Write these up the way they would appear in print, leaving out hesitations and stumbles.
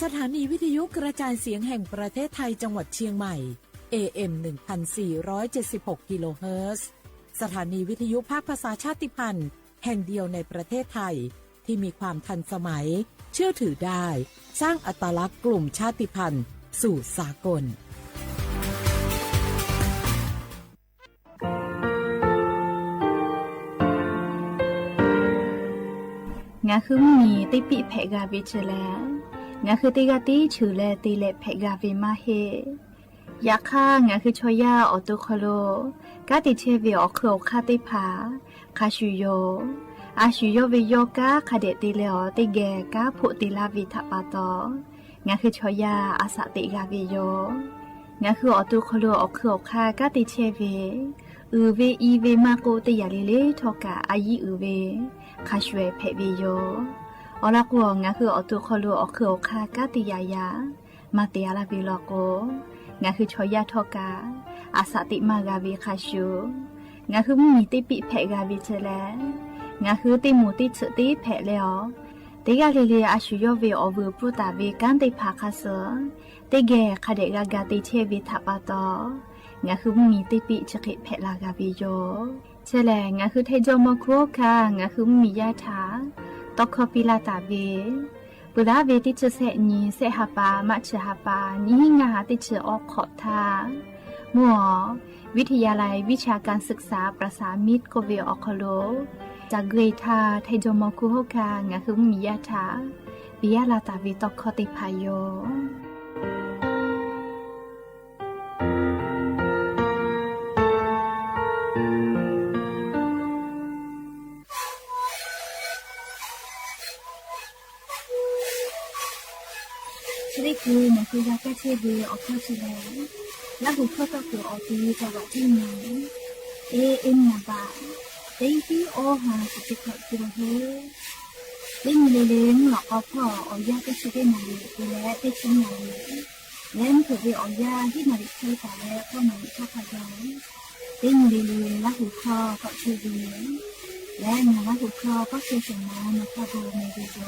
สถานีวิทยุกระจายเสียงแห่งประเทศไทยจังหวัดเชียงใหม่ AM 1476 กิโลเฮิรตซ์สถานีวิทยุภาคภาษาชาติพันธุ์แห่งเดียวในประเทศไทยที่มีความทันสมัยเชื่อถือได้สร้างอัตลักษณ์กลุ่มชาติพันธุ์สู่สากลงาคือมีติปิเพกาวิชแลงาคือติกาติชูแลติเลเพกาวิมาเฮยาค่างาคือชอยาออตุคโลกาติเชวิออคืออคาติภาคาชุโยอาชุโยวิโยกาคาเดติเลอติเกกาพุติลาวิทปาตองาคือชอยาอาสติกาวิโยงาคือออตุคโลออคืออคากาติเชวิอือเวอีเวมาโกติยาลิเลทอกาอายีอือเวคาชเวเพวิโยอลักวงงาคืออตุคโลอคืออคากาติยายามาเตียลาบิโลโกงาคือชอยาทอกาอาสติมากาวิคาชูงาคือมีติปิเพกาวิเจแลงาคือติมูติฉติเพเลอติกาลิเลอาชุโยเวอเวปุตาเวกันติภาคาเสติเกคาเดกากาติเชวิทัปาตองาคือมีติปิฉกิเพลากาวิโยเชแลงาคือเทโจโมโคคางาคือมียาถาตอกคอปิลาตาเวปุราเวติเชเสนีเสหปามัชหปานิงาติเชออกขอทามัววิทยาลัยวิชาการศึกษาประสามิตรโกเวออคโลจากเกรทาเทโจโมโคโฮคางาคือมียาถาปิยาลาตาเวตอกคอติพายโยชริกูมันคือยาแก้เชื้อเบื่อออกข้อเชื้อแล้วหูข้อก็คือออกดีกว่าที่ไหนเอ็มนาบาเต็งที่โอหาสุดที่เขาคือเฮเล่นเล่นหลอกเอาพ่อเอายาแก้เชื้อได้มาเลยและได้ชิ้นมาเลยแล้วถือว่าเอายาที่มาดิใช้แต่แล้วก็มาดิข้าพเจ้าเล่นเล่นแล้วหูข้อก็เชื้อเบื่อและมาแล้วหูข้อก็เชื้อสมองมาข้าโบในดีโด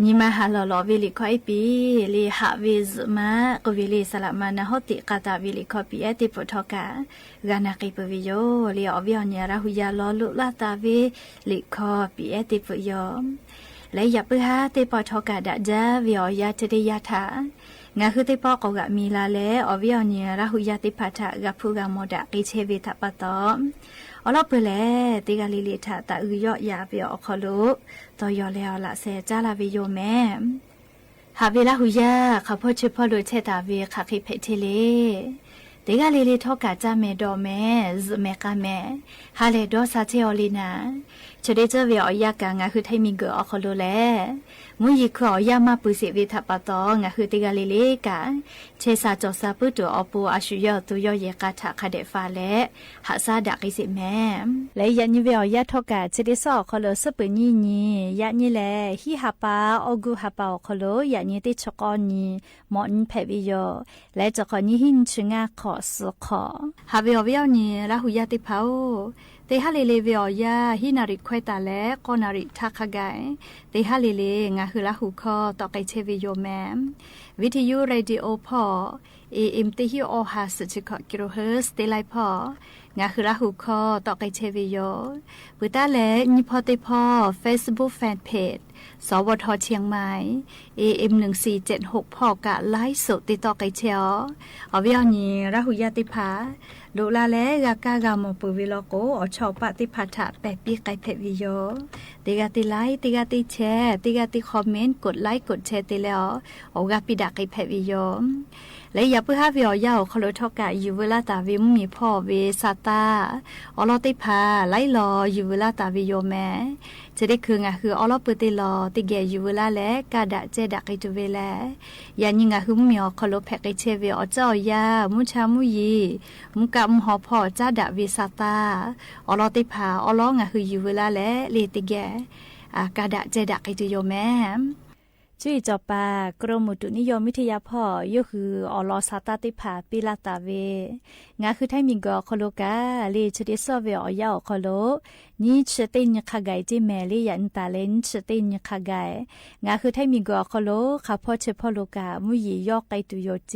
นี่มาหาหล่อวิลิคอยปีลีหาวิซมากวิลิสลับมานะฮติกาตาวิลิคอปีติปทกากานากิปวิโยลีอวิญญาราหุยาลอลุลาตาวิลิคอปีติปยอมและอย่าเพื่อหาติปทกาดะจาวิอยาจริยาถางาคือติปอกกะมีลาเลอวิญญาราหุยาติปัทะกะพูกามดะกิเชวิทปะตอมอลอเปเลติกาลิลิทะตะอือยอยาเปียอคลุตอยอแล้วละเซจาลาวิโยแม่หาเวลาหุยาข้าพ่อชื่อพ่อโดยเชตาเวขาคิเพเทเลติกาลิลิทอกาจาเมดอแม่ซเมกาแม่ฮาเลดอซาเทอลินาเฉเดเจเวอยากางาคือไทมิงเกออคลุแลมุยิคอยามาปุสิวิทปะตองาคือติกาลิลิกาเชซาจอซาปุตุอปูอาชุยอตุยอเยกาทะคาเดฟาเลหาซาดากิสิแม่และยันยิเวอยาทอกาเฉเดซอคลุสปญีญียะญิแลฮิฮาปาอกุฮาปาคลุยะญิติชกอนีมอนเพวิโยและจกอนีหินชงาขอสขอฮาเวอเวอนีลาหุยาติเผาเตฮาเลเลเวอยาฮินาริควายตาและกอนาริทักขกายเตฮาเลเลงาคือละหูคอต่อไกเชวิโยแมมวิทยุเรดิโอพอAM ติฮิโอฮาสจิกกิโลเฮิร์ตเตไลพองาคือละหูคอต่อไกเชวิโยปุตาและนิพอติพอ Facebook Fanpage สวทเชียงใหม่ AM 1476พอกะไลฟ์สดติดต่อไกเชียวอวิญญาละหุยาติภาลูลาและกากากามปุวิโลโกอชอบปฏิพัทธะแปะปีไกเพวิโยติกาติไลติกาติแชร์ติกาติคอมเมนต์กดไลค์กดแชร์ติแล้วโอกาปิดาไกเพวิโยและอย่าเพื่อหาวิอยาคโลทอกะอยู่เวลาตาวิมมีพ่อเวซาตาอลอติพาไลรออยู่เวลาตาวิโยแม่จะได้คืองาคืออลอปติลอติเกอยู่เวลาและกาดะเจดะกิจุเวแลยานิงาคือมีอคโลแพกเชเวอเจ้ายามุชามุยีมุกะมุหอพ่อจ้าดะเวซาตาอลอติพาอลองาคืออยู่เวลาและเลติเกกาดะเจดะกิจุโยแม่จุยจอปากรมอุตุนิยมวิทยาพ่อยคืออลอซาตาติผาปิลาตาเวงาคือไทมิงกอคโลกาเลชดิซอเวอยาคโลนี่ชตินขกายจิแมลียันตาเลนชตินขกายงาคือไทมิงกอคโลข้าพ่อเชพโลกามุยยอกไกตุโยเจ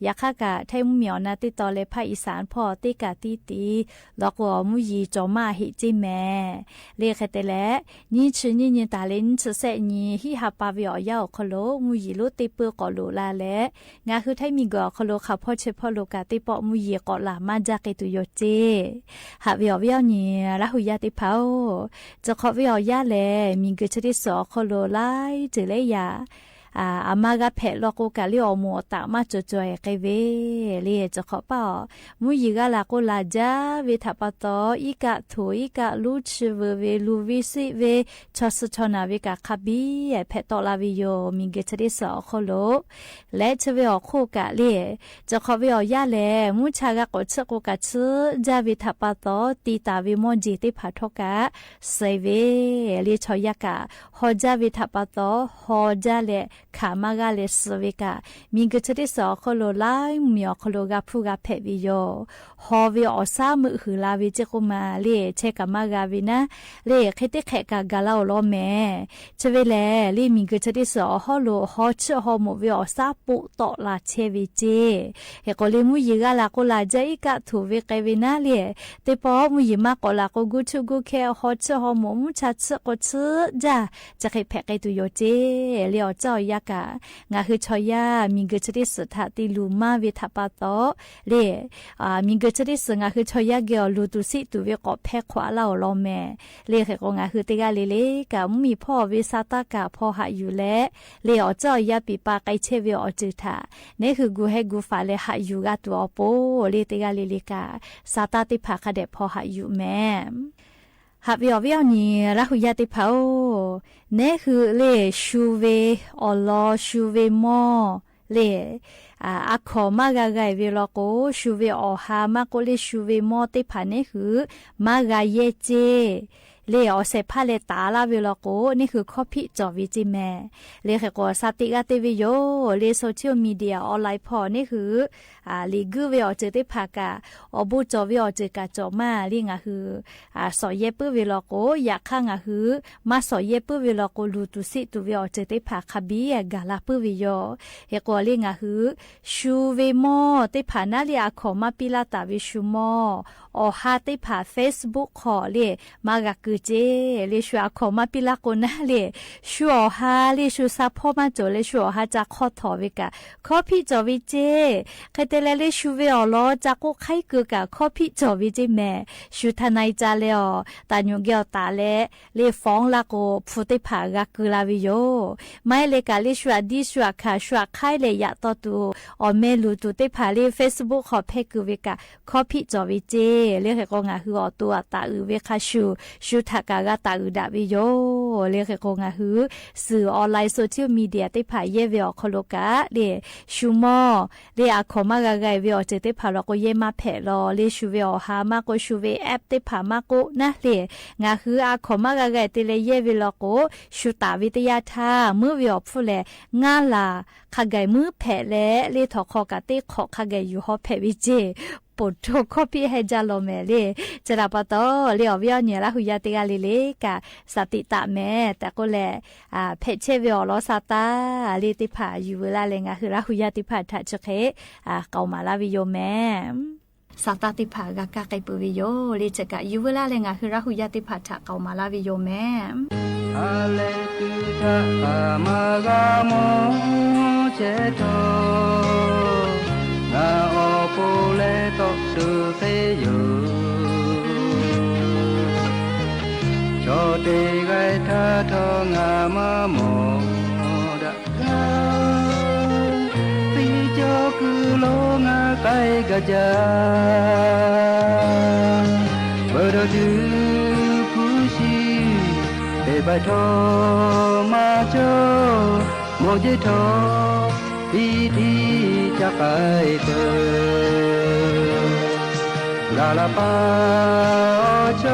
ยาคากะไทมุเหมียวนาติตอเลภาคอีสานพ่อติกาติตีลอกวมุยจอมาหิจิแมเลคเตและนี่ชนี่ตาเลนชเสนีฮิฮาปาเวอยาคโลมุยลุติเปกอโลลาและงาคือไทมิงกอคโลข้าพ่อเชพโลกาติปอมุยกอลามาจากไกตุโยเจหาเวอนี่ละหุยาติเผาจะขอวิอยาแลมีเกิดชดิสอคโลไลเจเลยาอามากะเพลอกกะลิอโมตามาจ่อยๆไกเวเลจะขอเป่ามุยกะลาโกลาจาเวทัปตออีกะโถอีกะลูชเวลูวิสิเวชอสชนาเวกะคาบีเพตอลาวิโยมีเกชดิสอคโลและชเวอโคกะเลจะขอวิอยาแลมุชากะกชกกะชจาเวทัปตอตีตาเวมอนจิติภาทกะไซเวเลชอยากะฮอจาเวทัปตอฮอจาเลขามากาเลสเวกามีกชดิสอคโลไลมีอคโลกาพูกาเพวิโยฮอวิออซามือหือลาวิเจกุมาเลเชกามากาวินะเลคติแขกากาลาโลเมเชเวเลลีมีกชดิสอฮอโลฮอชฮอมวิออซาปุตอลาเชวิเจเฮโกเลมุยิกาลาโกลาเจอิกะทูเวกวินะเลเตปอมุยิมาโกลาโกกุชุกุเคฮอชฮอมมุชาชโกชจ้าจะเคเพกตุโยเจเลอเจ้ายากงาคือชอยามีเกชดิสถาติลูมาเวทัปตอเลมีเกชดิสงาคือชอยาเกอลูตุสิตุเวกอแพขวาลาลอแม่เลเขกงาคือติกาเลกะมีพ่อเวซาตากะพ่อหะอยู่และเลอเจ้ายาปิปาไกเชเวอจิตาเนี่ยคือกูให้กูฟาเลหะอยู่กะตัวโปเลติกาเลกะซาตาติภาคเดพ่อหะอยู่แม่หาวิอวิอนี่ละหุยาติเผาเนี่ยคือเลชูเวอลอชูเวมอเลอาขอมากะไกเวลโกชูเวอหามาโกเลชูเวมอติผาเนี่ยคือมากะเยเจ เลอเซพาเลตาลาวิลโกนี่คือข้อพิจอวิจิแม่เลขก็สติกาเตวิโยเลโซเชียลมีเดียออนไลน์พอนี่คือลีกูวิอเจติพากาอบูจอวิอเจกาจอมาลีงาคือสอเยปืวิลโกอยากข้างาคือมาสอเยปืวิลโกลูตุสิตุวิอเจติพาคบีกาลาปืวิโยเฮกอลีงาคือชูเวโมติพานาลีอาขอมาปิลาตาวิชูโมอหาติพา Facebook ขอเลมากะกือเจเลชัวขอมาปิลาโกนาเลชัวหาเลชัวซัพพอมาโจเลชัวหาจะขอถอวิกะขอพี่จอวิเจใครแต่เลชูเวอลอจะก็ใครกือกะขอพี่จอวิเจแม่ชูทนายจาเลอตาญงเกอตาเลฟ้องละโกฟุติพากะกือลาวิโยไม่เลกะเลชัวดิชัวค่ะชัวไข่เลยยะตอตูอเมลูตุติพาเล Facebook ขอเพกือวิกะขอพี่จอวิเจเรียกก็งาคืออตัวตาอือเวคาชูทากากาตาอือดาวิโยเรียกก็งาคือสื่อออนไลน์โซเชียลมีเดียติพาเยเวอคโลกาเลชูมอเลอาคอมากาไกเวอเจติพาลก็เยมาเพลอเลชูเวอหามาก็ชูเวแอปติพามาก็นะเลงาคืออาคอมากาไกติเลเยเวลก็ชูตาวิทยาทามือเวอฟูเลงาลาขะไกมือเพลเลทอคอกาติขอขะไกอยู่ฮอเพวิเจปดทุกข้อพี่ให้จาโลเมเลจะรับปะโตเลี้ยววิญญาณละหุยาติกาลิเลกะสติตะแม่แต่ก็แลเพชเชวิอลอสตาลิติผาอยู่เวลาเลงะคือละหุยาติผาทัชเคเกามาลาวิโยแม่สตติผากะกะไกปุวิโยลิจกะอยู่เวลาเลงะคือละหุยาติผาทะเกามาลาวิโยแม่อาเลตุทะอามากาโมเจโตนาโอโปเลโตสุเตโยโชติไกทาทองามาโมดะกาติโจกุโลงาไกกะจาบรดุปุชิเบบะโทมาโจโมเจโทปีทีจะไปเตลาลาปาโอโจ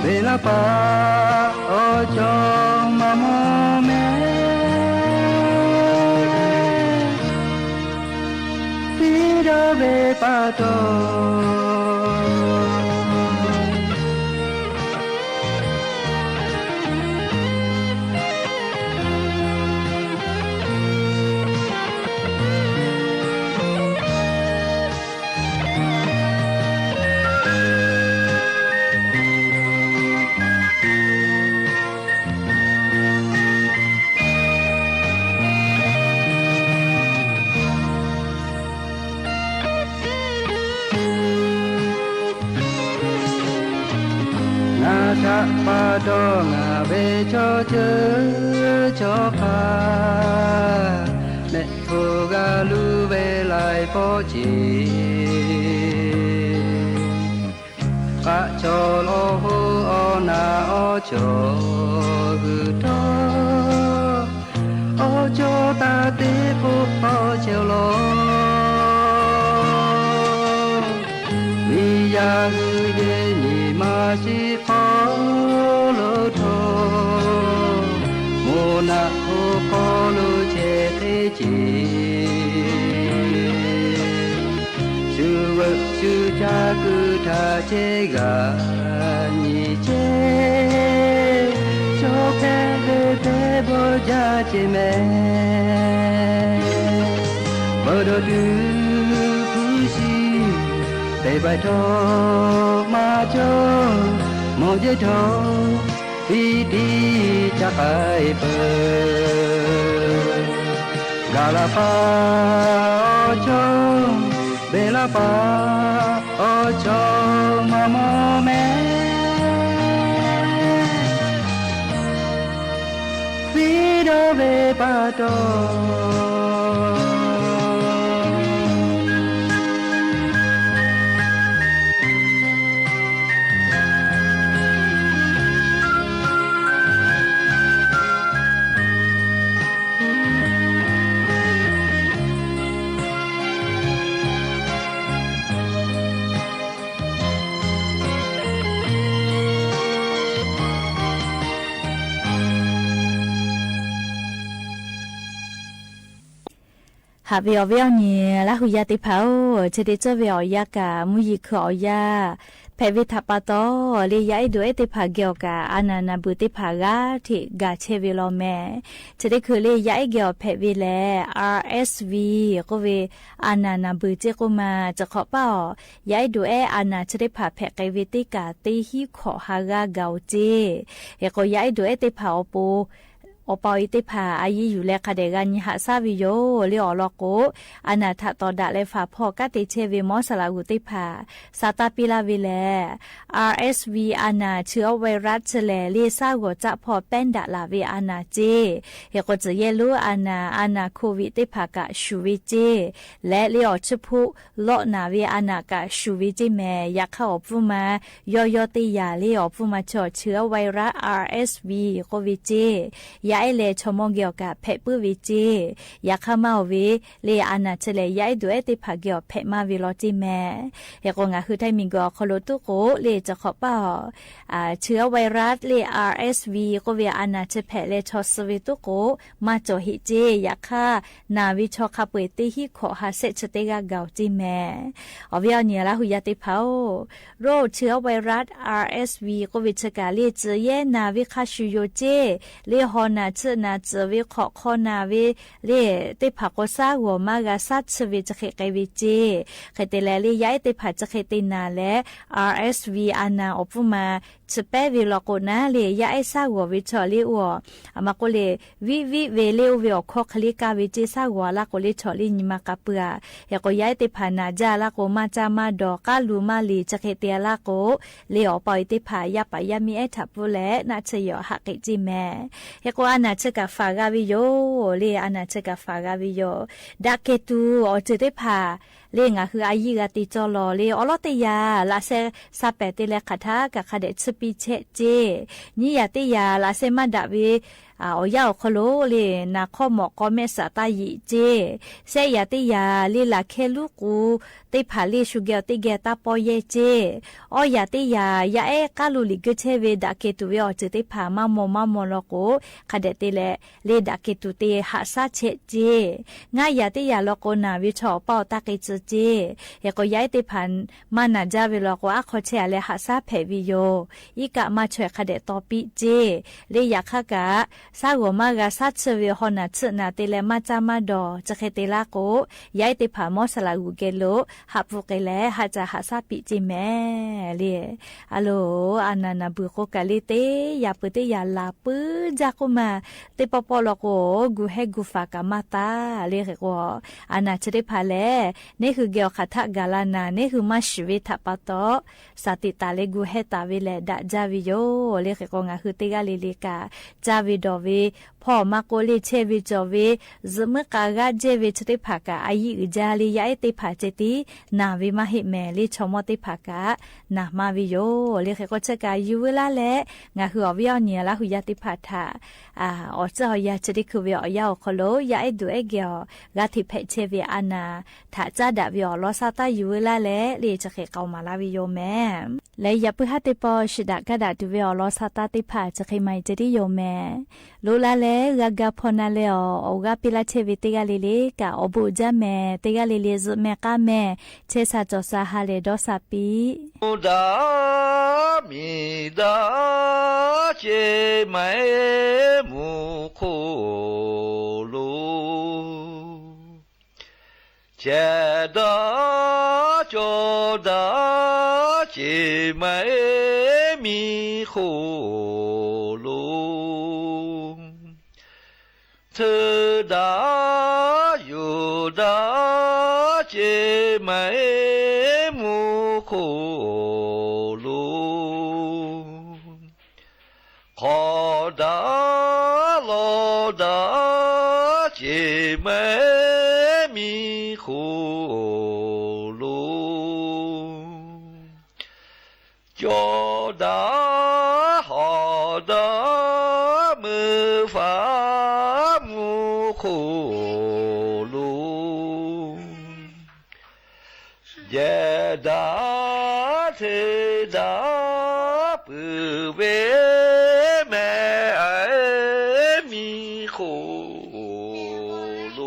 เบลาปาโอโจมาโมเมปีโดเบปาโตปาดงาเบโชเจโชพาเนฟูกาลูเบไลโปจีกะโชโลโฮโอนาโอโชกุโตโอโชตาเตปุโอเชโลมิยากุเยนิมาชิโพนาโอโคโลเชเตจิสุวะสุจากุทาเจกานิเจโชเปเดเตโบจาเจเมบดดูคุชิเตบะโทมาโจโมเจโทปีดีจะไปเปิดกาลาปาโอโชเบลาปาโอโชมาโมเมฟิโดเบปาโต หาเวียวเวียวเนี่ยละหุยาติเผาเฉดเจเวียวยากามุยิขอยาเพวิทัปโตเลียไอดูเอติผาเกียวกาอานานาบุติผากาที่กาเชวิโลแม่เฉดคือเลียไอเกียวเพวิเล RSV ก็เวอานานาบุเจกุมาจะขอเป้ายาไอดูเออานาเฉดผาเพกวิติกาตีฮิขอฮากาเกาเจเอก็ยาไอดูเอติผาปูอปอยติผาอายุอยู่แลคาเดกันหาซาวิโยเลียอลโกอนาถตอดะเลฝาพอกติเชวิมอสลากุติผาซาตาปิลาวิเล RSV อานาเชื้อไวรัสเฉลเลียซาโกจะพอเป็นดะลาวิอานาเจเฮก็จะเยลูอานาโควิติผากะชูวิเจและเลียอชพุโลนาวิอานากะชูวิเจแมอยากเข้าอฟุมายอยติยาเลียอฟุมาชอเชื้อไวรัส RSV โควิเจยาไอเลชมองเกี่ยวกับเพปื้วิจีอยากเข้ามาวิเลอานาเฉลยายดูเอติผาเกี่ยวเพมาวิโลจิแม่เฮกงาคือไทยมิงกอคโลตุโกเลจะขอเป้าเชื้อไวรัสเล RSV ก็เวอานาเชเพเลชอสวิตุโกมาโจฮิเจอยากเข้านาวิชอคาเปติฮิขอหาเซชเตกาเกาจิแม่อวิอเนียละหุยาติเผาโรคเชื้อไวรัส RSV ก็วิชกาเลเจเยนาวิคาชูโยเจเลฮอนาเชนาเจวิขอคอนาวิเลติผากซาหัวมากาซัดชวิจะเขกวิจีเขตเลลีย้ายติผาจะเขตินาและ RSV อานาอปุมาจะเปวิลโกนาเลย้ายซาหัววิชอลิอัวอามาโกเลวิเวเลวิอคอคลิกาวิจิซาหัวลาโกเลชอลินิมากาเปือเฮก็ย้ายติผานาจาลาโกมาจามาดอกาลูมาลีจะเขเตียลาโกเลอปอยติผายาปายามีเอทับบุและนาเชยอหักจิแม่เฮก็อานาเชกาฟากาวิโยเลอานาเชกาฟากาวิโยดาเกตูอเจติผาเลงาคืออายิกาติจอลอเลอลอติยาลาเซซาเปติเลคาทากะคาเดชปิเชเจนี่ยาติยาลาเซมาดาวิอยาวคโลเลนาข้อหมอกก็เมสตายิเจเซยาติยาลีลาเคลูกูติผาลีชูเกลติเกตาปอเยเจอยาติยายาเอกาลูลิกเชเวดาเกตุเวอเจติผามามอลโกคาเดติเลดาเกตุเตหาซาเชเจงายาติยาลโกนาวิชอเปาตาเกเจเจเฮก็ย้ายติพันมานาจาเวลโกอะขอเชเลหาซาเพวิโยอีกะมาช่วยคาเดตอปิเจเลยาคากะซาโกมากาซัดเชวิฮอนาชนาเตเลมาจามาดอจะเคเตลาโกย้ายติผามอสลากูเกโลหับฟุกเลหาจะหาซาปิจิแม่เลอะโลอานานาบุโกกะเลเตยาเปเตยาลาปืจากุมาเตปปอลโกกูเฮกูฟากามาตาเลเกโกอานาชเดพาเลนี่คือเกียวคาทะกาลานานี่คือมาชีวิตทัปโตสติตาเลกูเฮตาวิเลดะจาวิโยเลเกโกงาคือเตกาเลเลกาจาวิดอวิพ่อมาโกเลเชวิจอวิซมกากาเจวิชติภากาอายิอุจาลียาเอติภาเจตินาวิมาหิเมลิชมติภากานามาวิโยเลเขก็เชกายูเวลาและงาคืออวิอเนียละหุยาติภาทาอเจอยาจติคือวิอยาโคโลยาเอดูเอเกียวกาทิเพเชวิอานาถาจาดาวิอลอซาตายูเวลาและเลจะเขเกามาลาวิโยแม่และยาปุหัติปอชิดากาดาดูวิอลอซาตาติภาจะเขไม่จะดิโยแม่ลูลาเลกาพอนาเลออกาปิลาเชวิติกาลิเลกาอบูจาแม่ติกาลิเลซุเมกาแม่เชซาจอซาฮาเลดอซาปีดามิดาเจไมมุโคโลเจดาจอดาเจไมมิโคโลเธอดาอยู่ดาเจไมมุโคโลขอดาลอดาเจไมมิโคโลจอดาหอดามือฟ้ามุโคโลเยดาเทดาปือเวแม่มีโคโล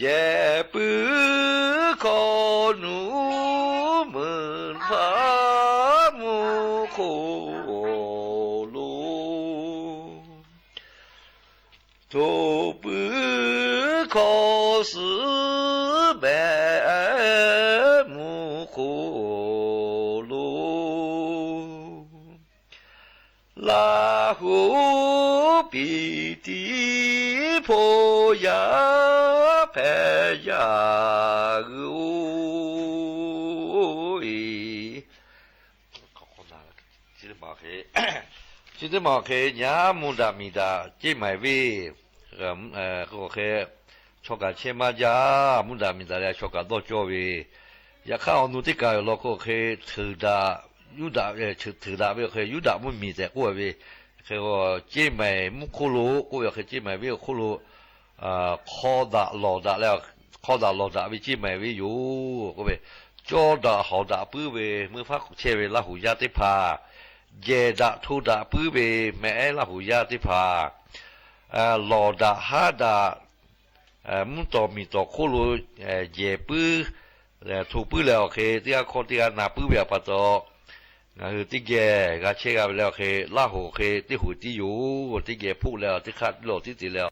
เจ็บปื้อขอหนูเหมือนฟ้ามูโคลูถูกปื้อขอสือแม่มูโคลูลาหูปีติโพยาแพยาอุยขอบคุณนะที่ได้มาที่ได้มาญามุดามิดาเจ้าไม่วิก็ชอบกันเชื่อมาญามุดามิดาเลยชอบกันตัวโจวีอยากเข้าหนุติกายเราก็ถือดายุดาถือดาไม่ยูดาไม่มีแต่กูวีว่าเจ้าไม่มุขลูกูอยากเจ้าไม่วิขลูข้อด่าหลอด่าแล้วข้อด่าหลอด่าวิจิไม่วิอยู่ก็ไปจอด่าหอด่าปื้อเวเมื่อพักเชเวลาหูยาติพาเยด่าทูด่าปื้อเวแม่ลาหูยาติพาหลอด่าฮาด่ามุตอมีตอคุลูเยปื้อถูกปื้อแล้วที่คนที่นาปื้อแบบปัตตคือที่แกก็เชื่อไปแล้วลาหูที่หูที่อยู่ที่แกพูดแล้วที่คัดโลที่ติแล้ว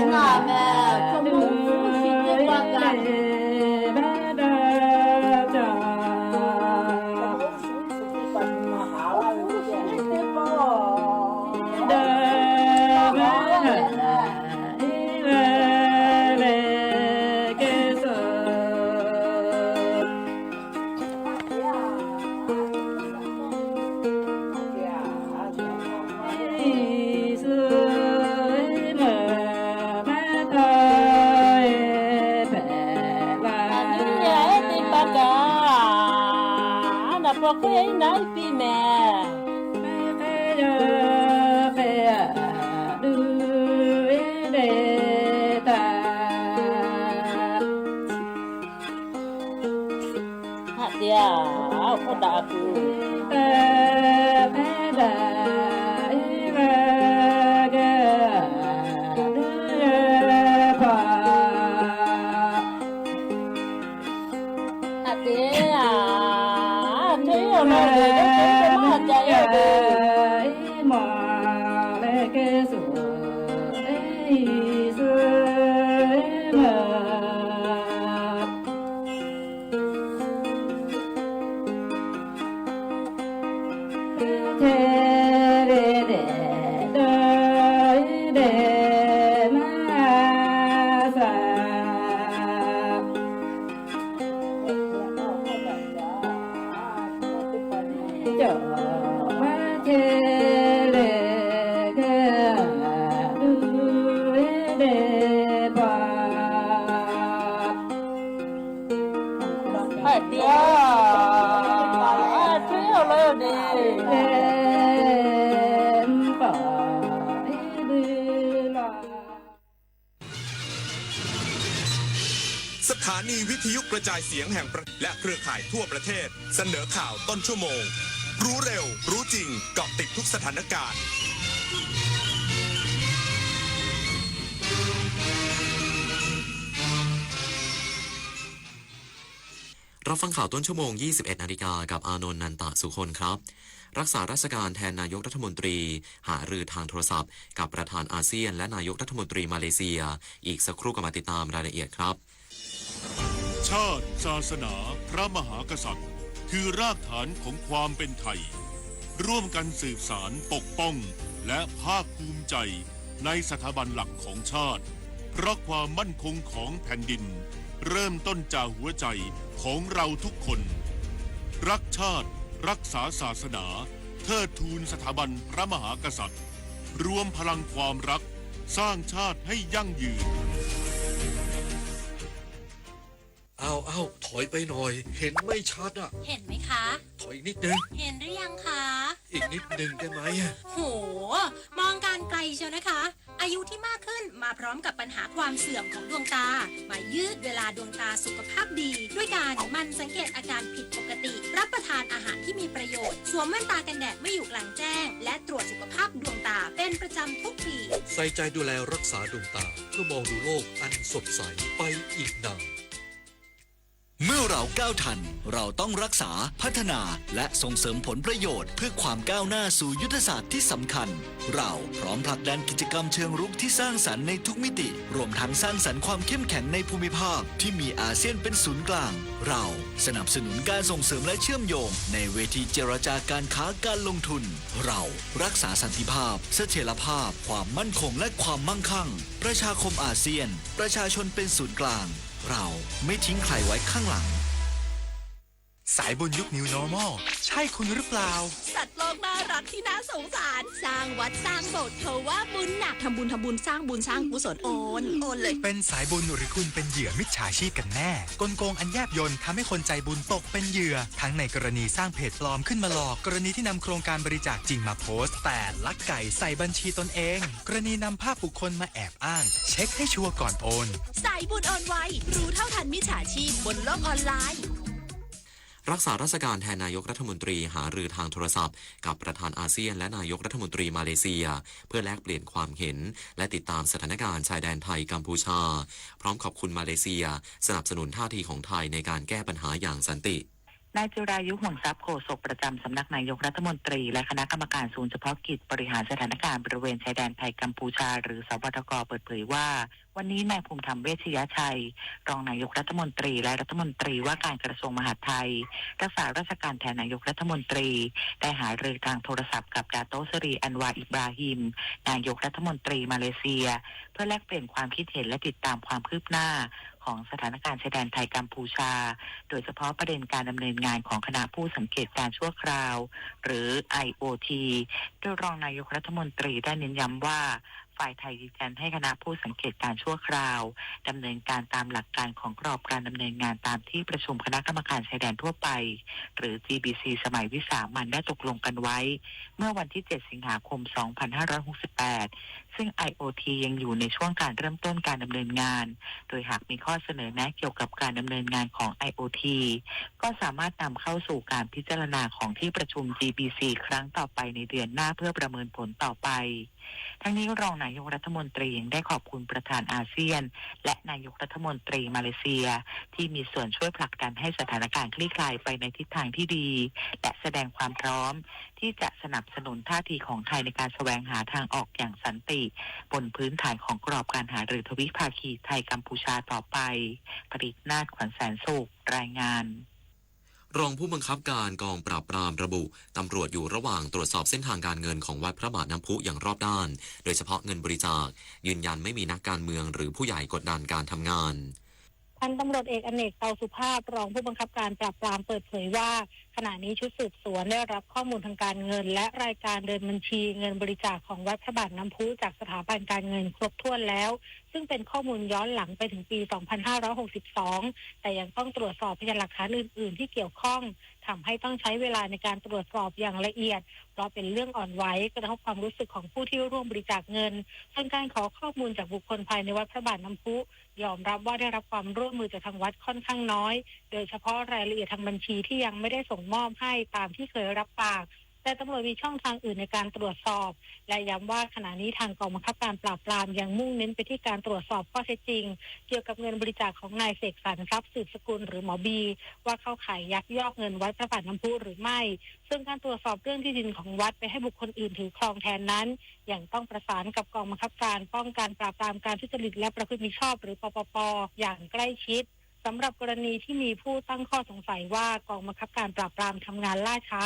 那么可不服气的话干。สถานีวิทยุกระจายเสียงแห่งประเทศและเครือข่ายทั่วประเทศเสนอข่าวต้นชั่วโมงรู้เร็วรู้จริงเกาะติดทุกสถานการณ์รับฟังข่าวต้นชั่วโมง 21 นาฬิกากับอานนท์ นันตะสุคนครับรักษาราชการแทนนายกรัฐมนตรีหารือทางโทรศัพท์กับประธานอาเซียนและนายกรัฐมนตรีมาเลเซียอีกสักครู่ก็มาติดตามรายละเอียดครับชาติศาสนาพระมหากษัตริย์คือรากฐานของความเป็นไทยร่วมกันสืบสานปกป้องและภาคภูมิใจในสถาบันหลักของชาติเพราะความมั่นคงของแผ่นดินเริ่มต้นจากหัวใจของเราทุกคนรักชาติรักษาศาสนาเทิดทูนสถาบันพระมหากษัตริย์รวมพลังความรักสร้างชาติให้ยั่งยืนเอาถอยไปหน่อยเห็นไม่ชัดอ่ะเห็นไหมคะถอยอีกนิดนึงเห็นหรือยังคะอีกนิดนึงได้ไหมโหมองการไกลเชียวนะคะอายุที่มากขึ้นมาพร้อมกับปัญหาความเสื่อมของดวงตามายืดเวลาดวงตาสุขภาพดีด้วยการมันสังเกตอาการผิดปกติรับประทานอาหารที่มีประโยชน์สวมแว่นตากันแดดไม่อยู่กลางแจ้งและตรวจสุขภาพดวงตาเป็นประจำทุกปีใส่ใจดูแลรักษาดวงตาเพื่อมองดูโลกอันสดใสไปอีกนานเมื่อเราก้าวทันเราต้องรักษาพัฒนาและส่งเสริมผลประโยชน์เพื่อความก้าวหน้าสู่ยุทธศาสตร์ที่สำคัญเราพร้อมผลักดันกิจกรรมเชิงรุกที่สร้างสรรค์ในทุกมิติรวมทั้งสร้างสรรค์ความเข้มแข็งในภูมิภาคที่มีอาเซียนเป็นศูนย์กลางเราสนับสนุนการส่งเสริมและเชื่อมโยงในเวทีเจรจาการค้าการลงทุนเรารักษาสันติภาพเสถียรภาพความมั่นคงและความมั่งคั่งประชาคมอาเซียนประชาชนเป็นศูนย์กลางเราไม่ทิ้งใครไว้ข้างหลังสายบุญยุค New Normal ใช่คุณหรือเปล่าสัตว์โลกน่ารักที่น่าสงสารสร้างวัดสร้างโบสถ์เธอว่าบุญหนักทำบุญสร้างบุญสร้างกุศลโอนเลยเป็นสายบุญหรือคุณเป็นเหยื่อมิจฉาชีพกันแน่กลโกงอันแยบยลทำให้คนใจบุญตกเป็นเหยื่อทั้งในกรณีสร้างเพจปลอมขึ้นมาหลอกกรณีที่นำโครงการบริจาคจริงมาโพสต์แต่ลักไก่ใส่บัญชีตนเองกรณีนำภาพบุคคลมาแอบอ้างเช็คให้ชัวร์ก่อนโอนสายบุญโอนไวรู้เท่าทันมิจฉาชีพบนโลกออนไลน์รักษาราชการแทนนายกรัฐมนตรีหารือทางโทรศัพท์กับประธานอาเซียนและนายกรัฐมนตรีมาเลเซียเพื่อแลกเปลี่ยนความเห็นและติดตามสถานการณ์ชายแดนไทยกัมพูชาพร้อมขอบคุณมาเลเซียสนับสนุนท่าทีของไทยในการแก้ปัญหาอย่างสันติ นายจิรายุห่วงทรัพย์โฆษกประจำสำนักนายกรัฐมนตรีและคณะกรรมการศูนย์เฉพาะกิจบริหารสถานการณ์บริเวณชายแดนไทยกัมพูชาหรือสวทก.เปิดเผยว่าวันนี้นายภูมิธรรมเวชยชัยรองนายกรัฐมนตรีและรัฐมนตรีว่าการกระทรวงมหาดไทยรักษาราชการแทนนายกรัฐมนตรีได้หารือทางโทรศัพท์กับดาโตสรีอันวาอิบราฮิมนายกรัฐมนตรีมาเลเซียเพื่อแลกเปลี่ยนความคิดเห็นและติดตามความคืบหน้าของสถานการณ์ชายแดนไทยกัมพูชาโดยเฉพาะประเด็นการดำเนินงานของคณะผู้สังเกตการชั่วคราวหรือ IOT โดยรองนายกรัฐมนตรีได้เน้นย้ำว่าฝ่ายไทยยืนยันให้คณะผู้สังเกตการชั่วคราวดำเนินการตามหลักการของกรอบการดำเนินงานตามที่ประชุมคณะกรรมการชายแดนทั่วไปหรือ GBC สมัยวิสามัญได้ตกลงกันไว้เมื่อวันที่ 7 สิงหาคม 2568 ซึ่ง IOT ยังอยู่ในช่วงการเริ่มต้นการดำเนินงานโดยหากมีข้อเสนอแนะเกี่ยวกับการดำเนินงานของ IOT ก็สามารถนำเข้าสู่การพิจารณาของที่ประชุม GBC ครั้งต่อไปในเดือนหน้าเพื่อประเมินผลต่อไปทั้งนี้รองนายกรัฐมนตรียังได้ขอบคุณประธานอาเซียนและนายกรัฐมนตรีมาเลเซียที่มีส่วนช่วยผลักดันให้สถานการณ์คลี่คลายไปในทิศทางที่ดีและแสดงความพร้อมที่จะสนับสนุนท่าทีของไทยในการแสวงหาทางออกอย่างสันติบนพื้นฐานของกรอบการหารือทวิภาคีไทยกัมพูชาต่อไปปริศนาถ ขวัญแสนสุขรายงานรองผู้บังคับการกองปราบปรามระบุตำรวจอยู่ระหว่างตรวจสอบเส้นทางการเงินของวัดพระบาทน้ำพุอย่างรอบด้านโดยเฉพาะเงินบริจาคยืนยันไม่มีนักการเมืองหรือผู้ใหญ่กดดันการทำงานพันตำรวจเอกอเนก เตาสุภาพรองผู้บังคับการปราบปรามเปิดเผยว่าขณะนี้ชุดสืบสวนได้รับข้อมูลทางการเงินและรายการเดินบัญชีเงินบริจาคของวัดพระบาทน้ำพุจากสถาบันการเงินครบถ้วนแล้วซึ่งเป็นข้อมูลย้อนหลังไปถึงปี 2562 แต่ยังต้องตรวจสอบพยานหลักฐานอื่นๆที่เกี่ยวข้องทำให้ต้องใช้เวลาในการตรวจสอบอย่างละเอียดเพราะเป็นเรื่องอ่อนไหวกระทบความรู้สึกของผู้ที่ร่วมบริจาคเงินส่วนการขอข้อมูลจากบุคคลภายในวัดพระบาทน้ำพุยอมรับว่าได้รับความร่วมมือจากทางวัดค่อนข้างน้อยโดยเฉพาะรายละเอียดทางบัญชีที่ยังไม่ได้ส่งมอบให้ตามที่เคยรับปากแต่ตำรวจมีช่องทางอื่นในการตรวจสอบและย้ำว่าขณะนี้ทางกองบังคับการปราบปรามยังมุ่งเน้นไปที่การตรวจสอบข้อเท็จจริงเกี่ยวกับเงินบริจาคของนายเสกสรรทรัพย์สืบสกุลหรือหมอบีว่าเข้าข่ายยักยอกเงินวัดพระบาทน้ำพุหรือไม่ซึ่งการตรวจสอบเรื่องที่ดินของวัดไปให้บุคคลอื่นถือครองแทนนั้นยังต้องประสานกับกองบังคับการป้องกันปราบปรามการทุจริตและประพฤติมิชอบหรือปปป.อย่างใกล้ชิดสำหรับกรณีที่มีผู้ตั้งข้อสงสัยว่ากองบังคับการปราบปรามทำงานล่าช้า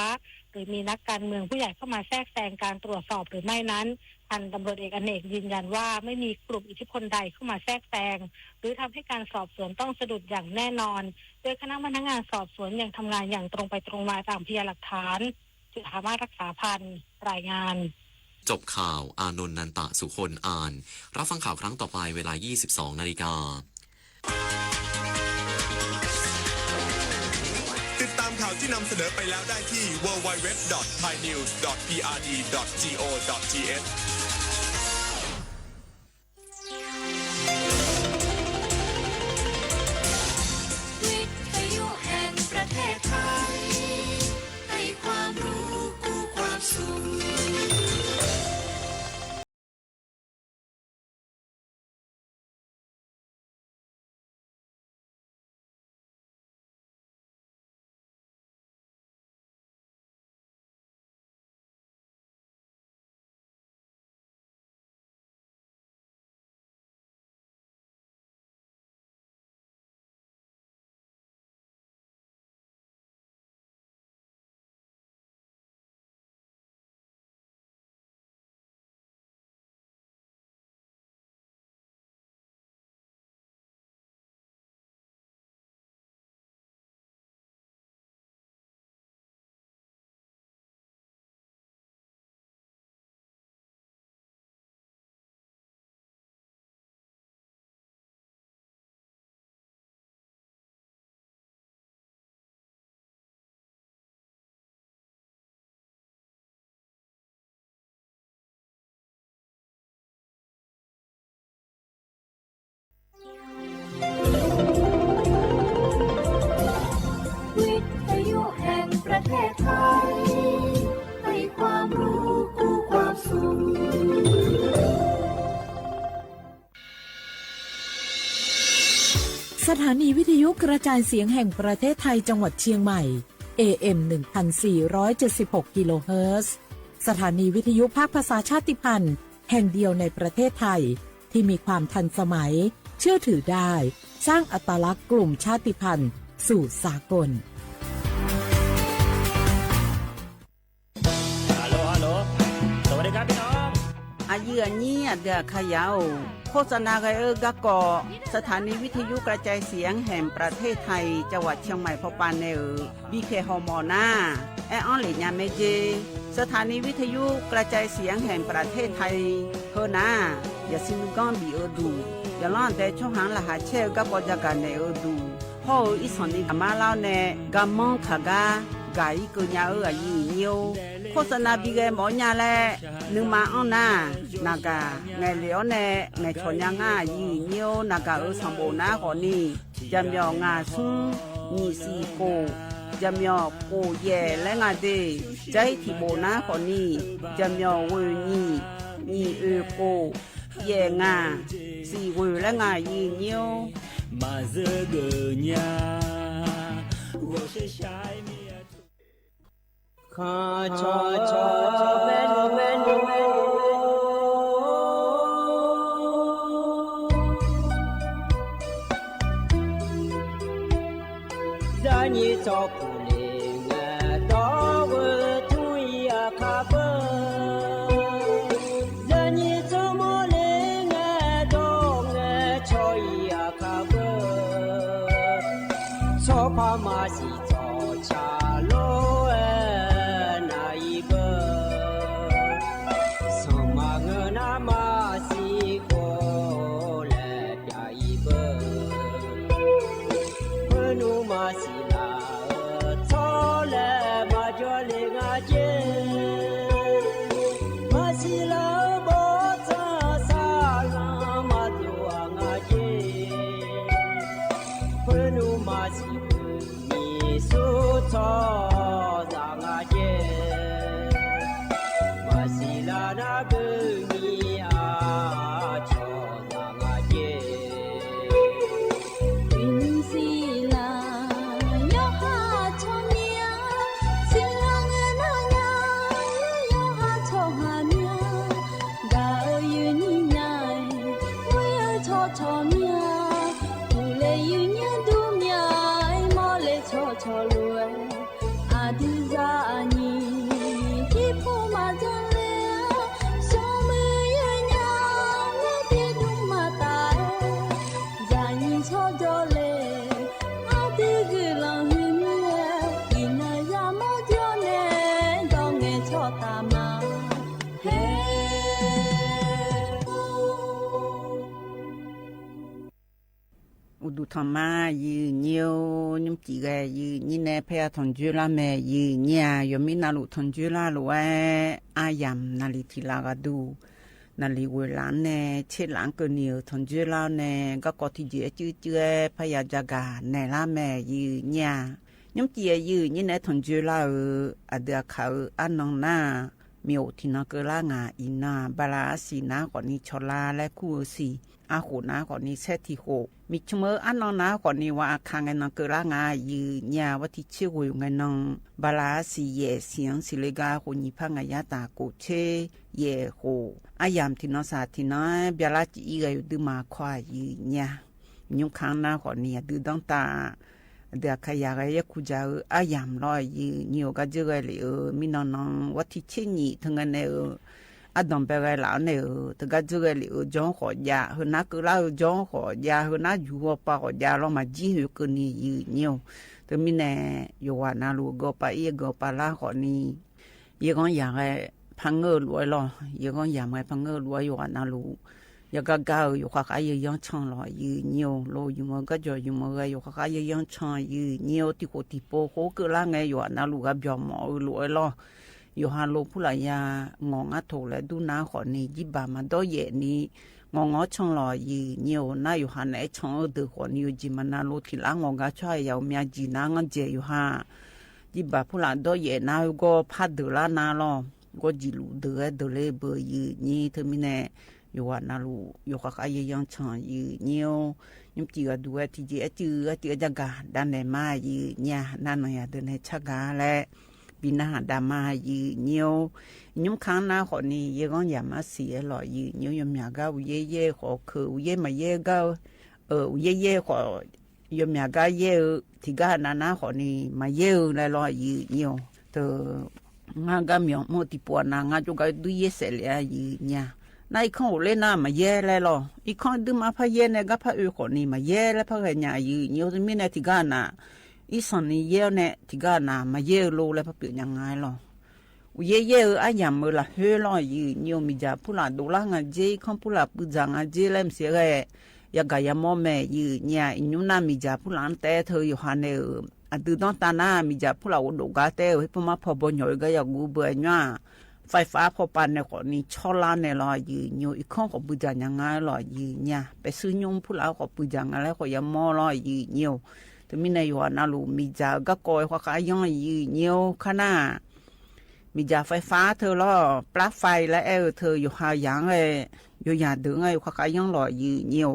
หรือมีนักการเมืองผู้ใหญ่เข้ามาแทรกแซงการตรวจสอบหรือไม่นั้นพันตำรวจเอกอเนกยืนยันว่าไม่มีกลุ่มอิทธิพลใดเข้ามาแทรกแซงหรือทำให้การสอบสวนต้องสะดุดอย่างแน่นอนโดยคณะพนักงานสอบสวนยังทำงานอย่างตรงไปตรงมาตามพยานหลักฐานจุฬามารักษาพันธ์รายงานจบข่าวอานนท์นันตะสุคนอ่านรับฟังข่าวครั้งต่อไปเวลา 22:00 น.ติดตามข่าวที่นำเสนอไปแล้วได้ที่ www.thainews.prd.go.thวิทยุแห่งประเทศไทยให้ความรู้กู้ความสุขวิทยุแห่งประเทศไทยให้ความรู้กู้ความสุขสถานีวิทยุกระจายเสียงแห่งประเทศไทยจังหวัดเชียงใหม่ AM 1476 กิโลเฮิรตซ์สถานีวิทยุภาคภาษาชาติพันธุ์แห่งเดียวในประเทศไทยที่มีความทันสมัยเชื่อถือได้สร้างอัตลักษณ์กลุ่มชาติพันธุ์สู่สากลฮัลโหลสวัสดีครับพี่น้องอายุอันนี้เดือขยาวโฆษณาไกกะกอสถานีวิทยุกระจายเสียงแห่งประเทศไทยจังหวัดเชียงใหม่พอปานเนบีเคฮอมอนาแอออนหลีญาเมเจสถานีวิทยุกระจายเสียงแห่งประเทศไทยเฮนาอย่าซิมกอนบีดูอย่าล้อนแต่ช่องหางละหาเชลกะปอจักกันเนดูฮออีสอนนี่มาลาวเนกะมองขากากาอีกุญญาอายุเนียวโฆษณาบีเกหมอญาแลนึงมาอ้อนนานากาไงเหลียวเนไงชอนยังอายุเนียวนากาสัมโบนาขอนี่จำยองาซุงนี่สีโกจำยอโกเย่และงาเดใจที่โบนาขอนี่จำยอเวนี่โกเย่งาสีเวและงายืเนียวมาเจอเกญา我是下面看cha cha menu menu za ni cho ku le nga do wo tu ya ka ba za ni cho mo le nga do nga cho ya ka ba cho pa ma si cho cha loดูธรรมายืนเยียวยุ่งจีแกยืนนี่แน่เพียทนจุลาแม่ยืนเนี่ยยมินาลุทนจุลาลุอายามนาลิทิลากาดูนาลิเวลาแน่เชลังเกเนียวทนจุลาแน่ก็กอที่เจจื้อพยาจากาแน่ละแม่ยืนเนี่ยยุ่งจียืนนี่แน่ทนจุลาอเดียเขาอันนองนามีโอทินาเกลางาอินาบาลาสีนาก่อนนี้ชลาและคู่สีอาโหนาก่อนนี้เซติโหมิชเมออันนองนาก่อนนี้ว่าอาคางเงินเกลางายืญาวัติเชื่ออยู่เงินนองบาลาสีเยเสียงสิเลกาโหนิพังยาตาโกเชเยโหอายามทินอสาทินาเบียลาจีอีกอยู่ดืมาควายืญายุคางนาก่อนนี้ดืดังตาเดียขยายยคุจาอายามลอยยืญโยก็เจอเลยมินนองวัติเชนีทั้งนั้นอดอมไปไกลแล้วเนี่ยแต่ก็เจอเลยจ้องขอยาเฮนักก็เล่าจ้องขอยาเฮนักอยู่ป่าขอยาเรามาจีอยู่กันนี่ยืนเนี่ยแต่มีแน่อยู่ว่านาลูก็ไปก็ไปละขอนี่ยังก็อยากให้พังเงอรวยหรอยังก็อยากให้พังเงอรวยอยู่ว่านาลูยังก็ก้าวอยู่ข้ายังช่างหล่อยืนเนี่ยโลอยู่มันก็จะอยู่มันก็อยู่ข้ายังช่างยืนเนี่ยที่โคติโปโคก็ละไงอยู่ว่านาลูก็ยอมหมอรวยหรออยู่ฮาโลผู้หลายางงถูกและดูน้าขอนี่ยิบามาดเยนี่งช่องลอยยืนอยู่น่าอยู่ฮาไหนช่องเดือขอนี่อยู่จิมันนาโลที่ละงงช่วยยาวเมียจีนางเจอยู่ฮายิบาผู้หลายดเยน่าก็พัดเดือละนาลอก็จิลูเดือเลยเบอร์ยืนนี่เธอมีแน่ อยู่ว่านาลูอยู่กับไอ้ยังชอนยืเนียวยังจีก็ดูที่จีจือจักกาดันในมายืเนี่ยนั่นน่ะเดินในชักกาและปีหน้าดามายืเนียวยุ่งค้างหน้าคนนี้ยังอย่ามาเสียหล่อยืเนียวยมยาก็เย่ขอคือเย่มาเย่ก็เย่ขอยมยาก็เย่ที่ก็นาคนนี้มาเย่เลยหล่อยืเนียวเธองาก็มีหมดที่ปวดนางาจุก็ดูเย่เสียเลยยืเนี่ยนายข้าเล่นน้ามาแย่เลยหรออีกข้าดูมาพะเย่เนี่ยก็พะคนนี้มาแย่แล้วพะกันเนี่ยยืเนียวจะมีเนี่ยที่กันน่ะอีสันนี่เย่เนี่ยที่กันน่ะมาแย่โลแล้วพะเปลี่ยนยังไงหรอเย่ไอ้ยามเมื่อละเฮลอยยืเนียวมีจ่าผู้หลานดูแลงานเจ้ข้าผู้หลานผู้จังงานเจ้เล่มเสียเลยอยากยามอแม่ยืเนี่ยอินุน่ามีจ่าผู้หลานแต่เธออยู่ฮันเนออันดูน้องตาหน้ามีจ่าผู้หลานดูกาเต้ให้พม่าพอบหน่อยก็อยากกูเบื่อเนี่ยไฟฟ้าพอปันเนี่ยคนนี้ชอลานเนี่ยรอยืนอยู่อีกข้องของปุจันยังไงรอยืนเนี่ยไปซื้อยงผู้เล่าของปุจังอะไรของยามอรอยืนอยู่แต่มีในอยู่นาลูมีจ่าก็กอยขวาขายย่อยยืนอยู่ขนาดมีจ่าไฟฟ้าเธอรอปลั๊กไฟและเธออยู่หายังอยู่ยาดึงขวาขายย่องรอยืนอยู่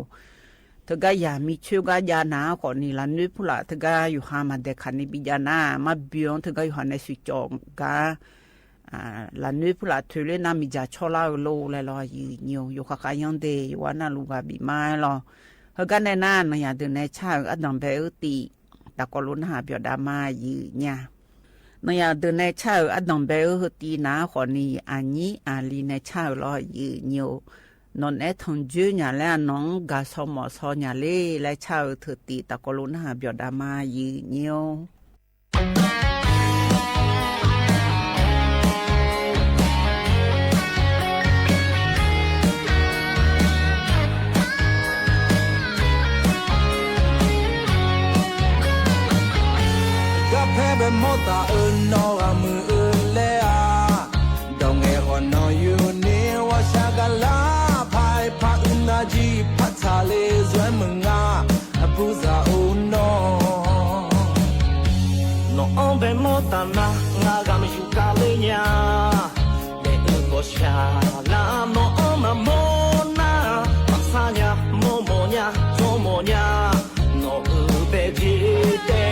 เธอก็อย่ามีชื่อก็ยาหนาคนนี้ละนึกผู้ละเธอก็อยู่หามาเด็กขันนี้บิจานามาเบียงเธอก็อยู่หาในสุจงก็la nuit pour la télé na mi ja chola lo le lo yi nyo yo ka ka yang de wa na lu ga bi mai lo ha ga ne na na ya de ne cha a dang be ti ta ko lu na byo da ma yi nya na ya de ne cha a dang be ti na kho ni a ni a li ne cha lo yi nyo non e thong ju nya le nong ga so mo so nya le cha thu ti ta ko lu na byo da ma yi nyo Pebe mota no amu lea dong e ono you ni wa shagala pai pa unaji patale zwe munga abuza uno no ombe mota na nga gam yu kalenya de ugo sha la no oma mona pasanya momonya tomonya no ubeji de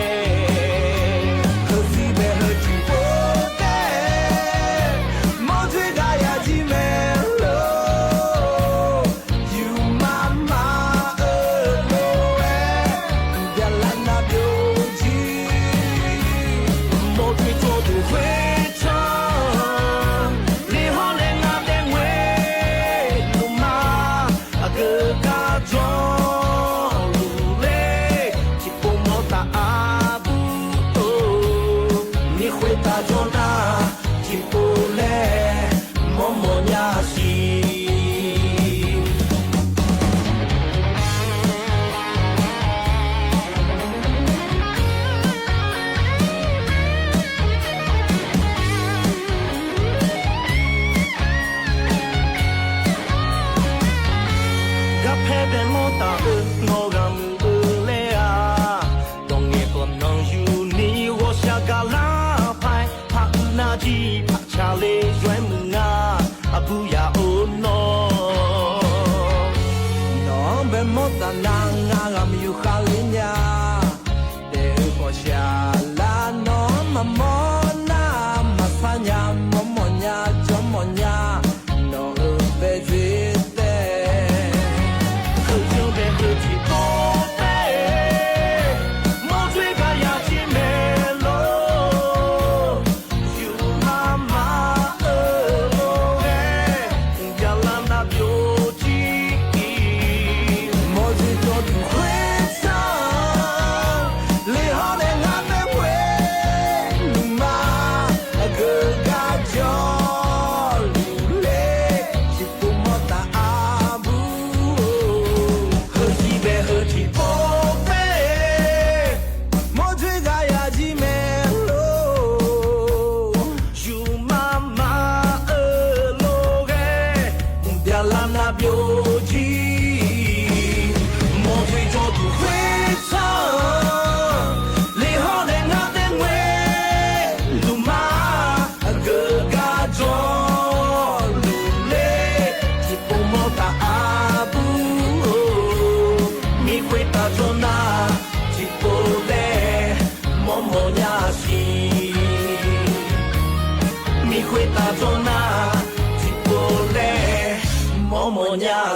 Mojito tu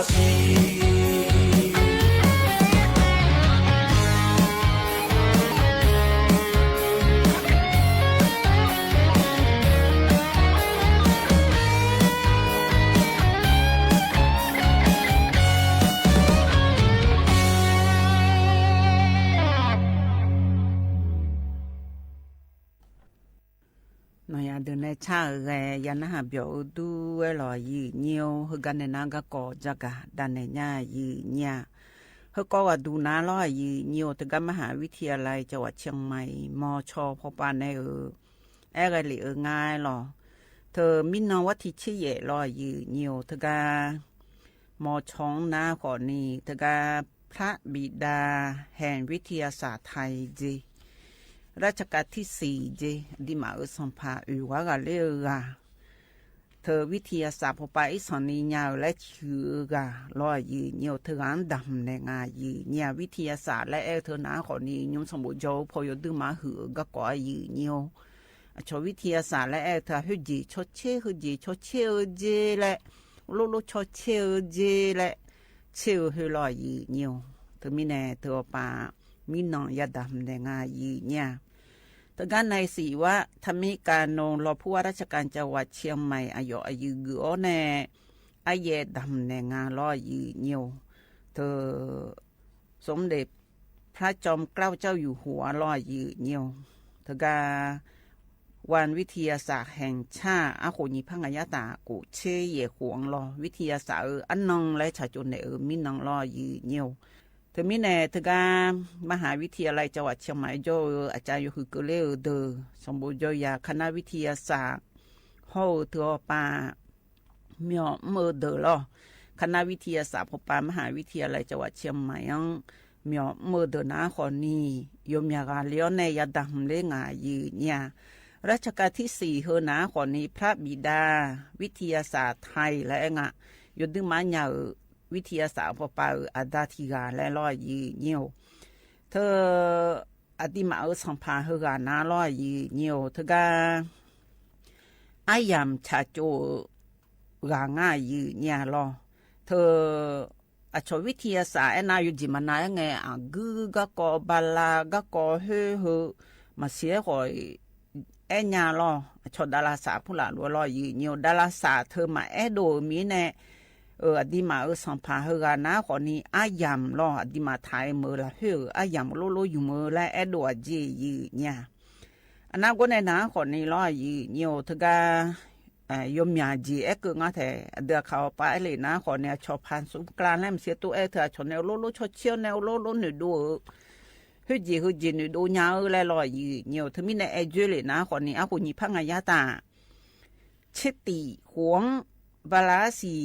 စီနော်ရတဲ့နဲ့ချရဲရနာဟာပြောသူဝဲလော်ရီညိုဟကနေနာကကောကြကဒန်နေညာရီညာဟကောကဒူနာလော်ရီညိုတကမဟာวิทยาลัยจังหวัดเชียงใหม่มชพปานในแอกะลิง่ายหรอเธอมินวัติชิเยลอยีညိုတကมชองนาขอนี้ตกาพระบิดาแห่งวิทยาศาสตร์ไทยจีรัชกาลที่4เจดิมาสัมภาอุวากาเลกาเธอวิทยาศาสตร์พอไปสอนนี้ยาวและชื่อกาลอยยืนเยเธออันดำในงายืนยาวิทยาศาสตร์และเธอหนาขอนี้ยมสมบูรณ์โจพอยดึงมาหือก็ก่อยืนเยชวิทยาศาสตร์และเธอหือจีชดเชยหือจีชดเชยเจและโลชดเชยเจและเชยหือลอยยืนเยเธอมีแน่เธอป่ามีน้องยาดำในงายืนเนี่ยแต่การในสีว่าทำให้การนงรอผู้ว่าราชการจังหวัดเชียงใหม่อายุเกือแน่อาเยดำในงานลอยยืนเยียวเธอสมเด็จพระจอมเกล้าเจ้าอยู่หัวลอยยืนเยียวเธอการวันวิทยาศาสตร์แห่งชาติอาโคญิพังยาตากุเชยเยหวงรอวิทยาศาสตร์อันนองและชาจุนเนมินองลอยยืนเยียวเธอมีแน่เธอการมหาวิทยาลัยจังหวัดเชียงใหม่โจอาจารย์อยู่คือเกลือเดอสมบูรณ์โจยาคณะวิทยาศาสตร์โฮเธอปาเมียเมื่อเดอลอคณะวิทยาศาสตร์พปามหาวิทยาลัยจังหวัดเชียงใหม่ยังเมียเมื่อเดอนาคนนี้ยมยากาเลี้ยวในยาดำเลงายืนเนี่ยรัชกาลที่4เฮนาคนนี้พระบิดาวิทยาศาสตร์ไทยและงะยดึงมาเนาวิทยาศาสตร์พอปาอาดาธิกาและลอยยืนเยียวเธออดีมาสัมภาเฮกานาลอยยืนเยียวเธอกาอายามชาโจกางายืนเนี่ยลอเธอชวิทยาศาสตร์นาอยู่จิมันายไงกือกะกอบาลากะกอเฮมาเสียหอยญาลอชดาราศาสตร์ผู้หลานลอยยืนเยียวดาราศาสตร์เธอมาโดมีแน่อดีมาสัมภาเฮกานาขอนี้อายามรออดีมาไทยเมื่อละเฮอายามโลอยู่เมื่อและดัวจียืเนี่ยอันนั้นก็ในนาขอนี้รอยืเนียวทกายมยาจีเกิงาแทเดือเขาไปเลยนะขอเนี่ยชอบพันสุกลางแล้วเสียตัวเธอชนแนวโลชดเชี่ยวแนวโลหนึ่งดูฮึจีหนึ่งดูยาวและรอยืเนียวเธอมีในเจเลยนะขอนี้อากุญิพังยาตาเชติหวงบาลาสี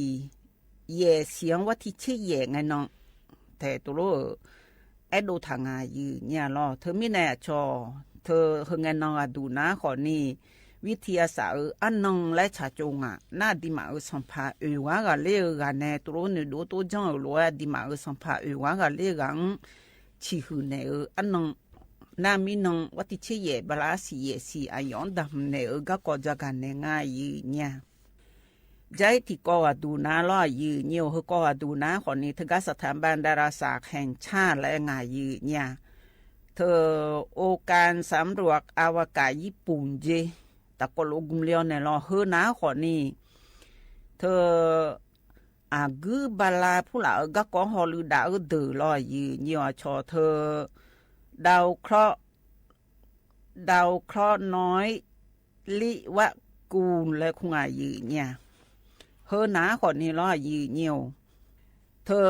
เย่เสียงว่าที่ชื่อเย่ไงน้องแต่ตัวรู้ดูทางงานยืนเนี่ยรอเธอไม่แน่จอเธอเฮงไงน้องดูนะขอนี้วิทยาศาสตร์อันน้องและชาจงน่าดีมาสัมภาว่ากันเลี้ยกันแน่ตัวรู้เนี่ยดูตัวจังรู้ว่าดีมาสัมภาว่ากันเลี้ยกันชีหืนเนี่ยอันน้องน่ามีน้องว่าที่ชื่อเย่บลาสีเย่สีอายุดำเนี่ยก็กอดกันเนี่ยง่ายยืนเนี่ยใจที่ก่อดูนาล้อยืนเยียวเขาก่อดูนาคนนี้เธอก็สถาบันดาราศาสตร์แห่งชาติและงานยืนเนี่ยเธอโอการสำรวจอวกาศญี่ปุ่นเจตะกลุกุมเลียวในล้อเฮนาคนนี้เธอกือบาลาผู้หลาก็ก่อฮอลือดาวเดือล้อยืนเยียวชอเธอดาวเคราะห์น้อยลิวะกูลและคงอายืนเนี่ยเฮนาคนนี้ล้อยืนเยียวเธอ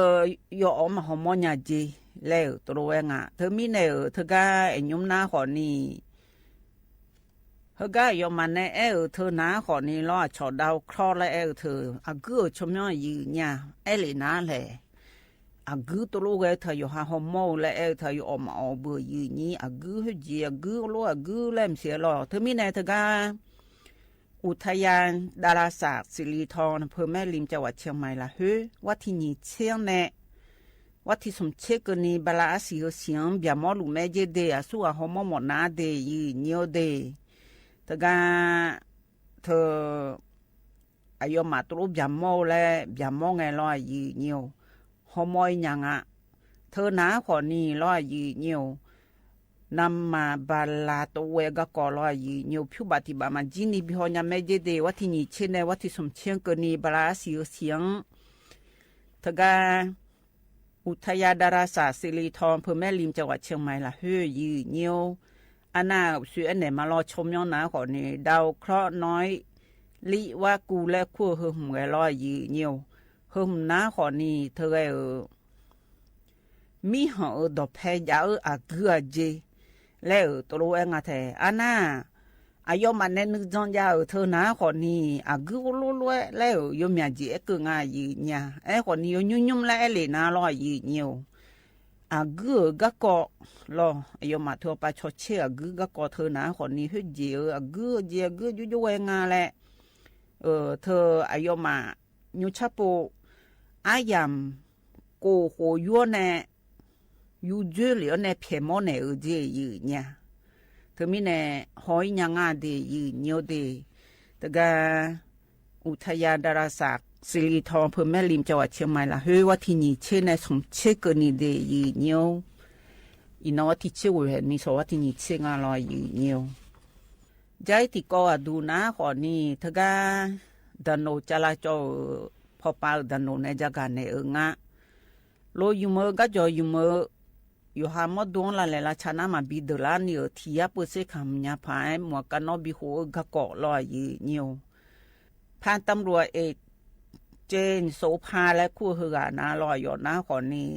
ยอมหอมยาจีแล้วตัวเองเธอมีเนอเธอก็ยมนาคนนี้เธอก็ยอมมันเธอนาคนนี้ล้อชอดาวคลอและเธอกือชมยอยืนเนี่ยเลยนาเลยกือตัวลูกเธออยู่หาหอมและเธออยู่อมเอาเบื่อยืนนี้กือจีกือล้อกือเล่มเสียล้อเธอมีเนเธอก็อุทยานดาราศาสตร์สิริธรอำเภอแม่ริมจังหวัดเชียงใหม่ละเฮวัดที่นี่เชียงแน่วัดที่สมเชกนีบาลาสีเสียงแบบมอลูแม่เจเดอสู้หอมหมดนาเดยืนเนียวเดแต่ก็เธอ อายมาตรูบยามโมและยามโมไงลอยยืเนียวฮอมอยยังอ่ะเธอหนาขอนี่ลอยยืเนียวนำมาบาลาตัวเวกก็ลอยยืเนียวผิวบาติบามาจีนีบิฮอนยาเมเจเดวัที่นี่เช่นในวัที่สมเชียงเกินีบาลาเสียงทกาอุทยานดาราศาสตร์สิริทองเพื่อแม่ริมจังหวัดเชียงใหม่ละเฮ้ยยืเนียวอันน่าสื่ออันไหนมารอชมย้อนหนาขอนี่ดาวเคราะห์น้อยลิว่ากูและคู่เฮิมไงลอยยืเนียวเฮิมหนาขอนี่เธอมีหอดอกแพยาอาเกือเจแล้วตัวเองอะแท้อันน่ะอายมันเนนึกจังยาเธอหนาขอนี่อากือล้วนๆแล้วยมยาจีเกืองายืเนี่ยขอนี่ยยุ่มๆแล้วเลยนะลอยยืเนียวอากือก็ก็รออายมาเธอไปชดเชยอากือก็ก็เธอหนาขอนี่เฮ้ยเจอากือยุ่ยๆงาแหละเธออายมายุชโปอายามโกโหยัวแน่ยูเจอเหลียวในเพมอในเจยืเนี่ยเธอมีในหอยยังอาเดยืเนียวเดแต่ก็อุทยานดาราศาสตร์สิริทองเพื่อแม่ริมจังหวัดเชียงใหม่ละเฮ้ยว่าที่นี่เช่นในสมเชกนี่เดยืเนียวอีนอที่เชื่อว่าเห็นมีสวัสดิ์นี่เชื่องาลอยยืเนียวใจที่ก็ดูนะขอนี่เธอก็ดันโนจะลาจอพอปาดันโนในจักรในงะโลยูเมก็จอยูเมอยู่หามดวงละเลยละชนะมาบิดลานี่ที่ยาปุเสคำยาพายหมวกกันนอบิโหกะเกาะลอยยืเนียวผ่านตำรวจเอกเจนโสภาและคู่เหือนาลอยยอดนาขอนี่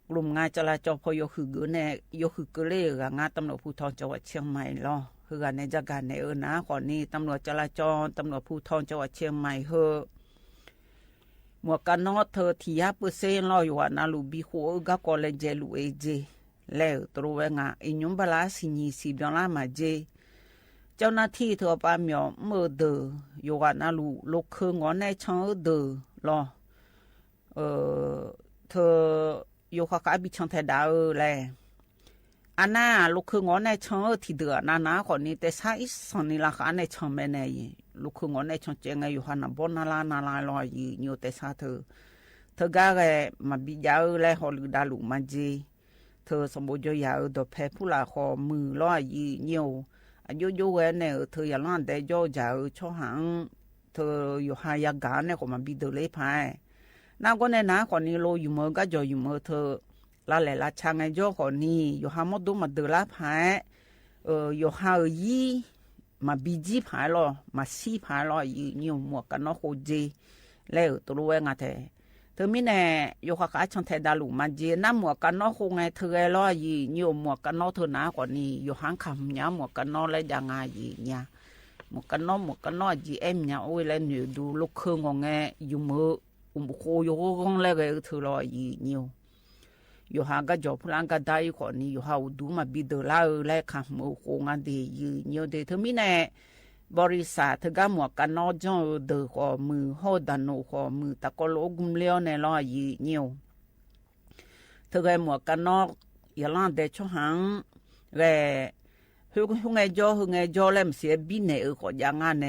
กลุ่มงานจราจรพยคือเกเนยคือเกเลงานตำรวจภูธรจังหวัดเชียงใหม่ลอเหือในจักรในนาขอนี่ตำรวจจราจรตำรวจภูธรจังหวัดเชียงใหม่เฮอหมวกกันน็อกเธอที่ยาเปอร์เซ็นต์ลอยว่านาลูบิโฮก็กอเลเจลูเอเจแล้วตัวเองอินุมบลาสินีสิบยอนลามาเจเจ้าหน้าที่เธอปามีเมื่อเดออยู่ว่านาลูลูกเคงอนในช่องเดอรอเธออยู่ข้าบิชังเทดาแลอันน่าลูกเคงอนในช่องที่เดือนาคนนี้แต่ใช้สันนิลักษณ์ในช่องแม่เนยลูกคงอนในช่องเจงอยู่หันบนนาลาลอยอยู่แต่ซาเธอก็มาบิยาและฮอลดาลุมาเจเธอสมบูรณ์ยาวดอกแพผู้ลาคอมือลอยอยู่อายุเวนเนี่ยเธออย่างนั้นแต่ย่อยาวช่อหางเธออยู่หายากาเนี่ยก็มาบิดเลยพายน้าก็ในน้าคนนี้โลอยู่เมื่อก็จออยู่เมื่อเธอละแหละละช่างไอ้ย่อคนนี้อยู่หามดดูมาเดือละพายอยู่หายี่มาบีจีพายลอมาซีพายลออยู่หมวกกันนอกโคเจแล้วตัวเองอะเธอมีแน่อยู่ข้าชันเทดาลุมาเจน้ำหมวกกันนอกโคไงเธอลออยู่หมวกกันนอกเธอหนากว่านี้อยู่หางคำเนี่ยหมวกกันนอกแล้วยังไงเนี่ยหมวกกันนอกจีเอ็มเนี่ยโอ้ยแล้วหนูดูลูกเครื่องงงอยู่มือโคอยู่ห้องแล้วก็เธอลออยู่หางก็จบพลังก็ได้คนนี้อยู่หาดูมาบิดลาแล้วคำมือโคงานเดียเดเธอมีแน่บริษัทเธอก็หมวกกันนอกจอเดือขอมือหอดันโนขอมือตะกโลกุมเลี้ยวในลอยเธอก็หมวกกันนอกอย่างนั้นเดชหังแกหงไงจอเล่มเสียบินเนขอยังงานเน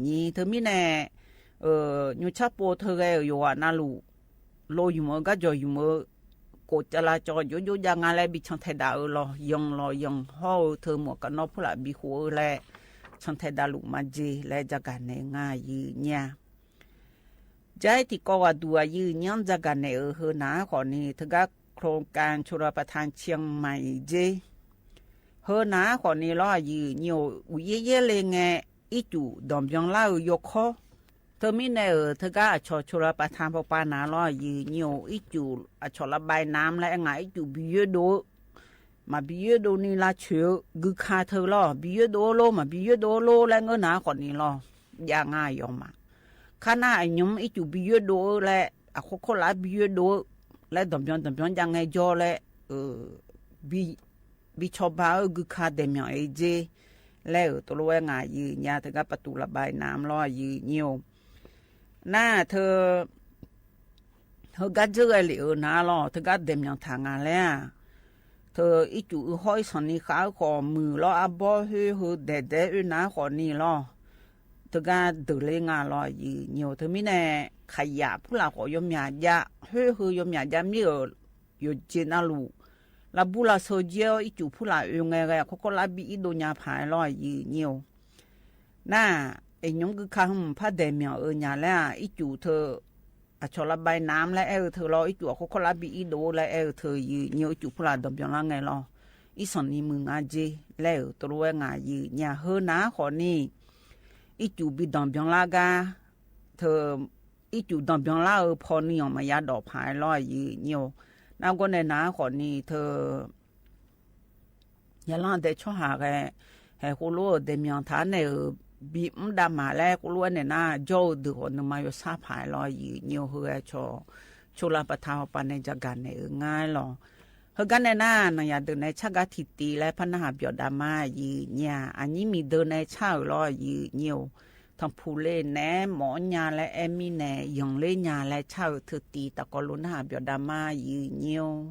นี่เธอมีแน่ยูชาโปเธอก็อยู่ว่านาลูโลอยู่มือก็จออยู่มือกดจราจรอยู่ยังอะไรบิชังเทดาลอยห่อเธอหมวกกันนอกพละบิหัวแลชังเทดาลุมาเจและจักรในง่ายเนี่ยใจที่ก็ว่าดูยืนจักรในเฮนาขอนี้เธอก็โครงการชลประทานเชียงใหม่เจเฮนาขอนี้รออยู่อุยเยเลยไงอีจูดอมยังเล่ายกข้อเธอมีในเธอก็ชลประทานพอปานาลออยู่อีจูชลระบายน้ำและไงอีจูบิเยโดมาบิเยโดนี่ละเชื่อกุคาเธอลอบิเยโดโลมาบิเยโดโลและเงินหนาคนนี้ลออย่างง่ายยอมมาข้าหน้าไอ้ยมอีจูบิเยโดและคนละบิเยโดและดมยอนยังไงจอและบิชอบากุคาเดมยอนเอเจแล้วตัวง่ายเนี่ยเธอก็ประตูระบายน้ำลออยู่หน้าเธอก็เจอเหลือหน้าลอเธอก็เดมยอนทางงานแล้วเธออีจูห้อยสันนิขาขอมือลออับบอเฮเดหน้าขอนี่ลอ thực ra từ lên ngà lo gì nhiều thứ mấy nè khai ya phụ là có yếm nhà ya hơi hơi yếm nhà ya mi ở trên alu là bu là sơ jiao ít chủ phụ là yêu nghe cái có là bị ít đồ nhà phải lo gì nhiều na anh nhung cứ khăng phát đề miệng ở nhà là ít chủ thơ cho là bài nam là ở thơ lo ít chủ có là bị ít đồ là ở thơ gì nhiều chủ phụ là đầm biang là nghe lo ít son ni mừng à gì là ở tôi nghe gì nhà hơn ná khó ni ít chủ bị đầm biang la ga thơ ít chủ đầm biang la ở phò ni mà ya đỏ phải lo gì nhiều nào con này ná khó ni thơ ya là để cho hà cái hay cô lo để miệng thà này bị đam mà lẽ cô lo này na dâu được còn mà yo sa phải lo gì nhiều hơn cho là bắt thao pan này chắc gan này ngay lo hơn gan này na nó ya được này chắc cái thịt tì lại pan na biểu đam mà gì nhà anh ấy mi được này chao lo gì nhiều thằng phụ lên nè mỏ nhà lại em mi nè dùng lên nhà lại chao thịt tì ta có luôn na biểu đam mà gì nhiều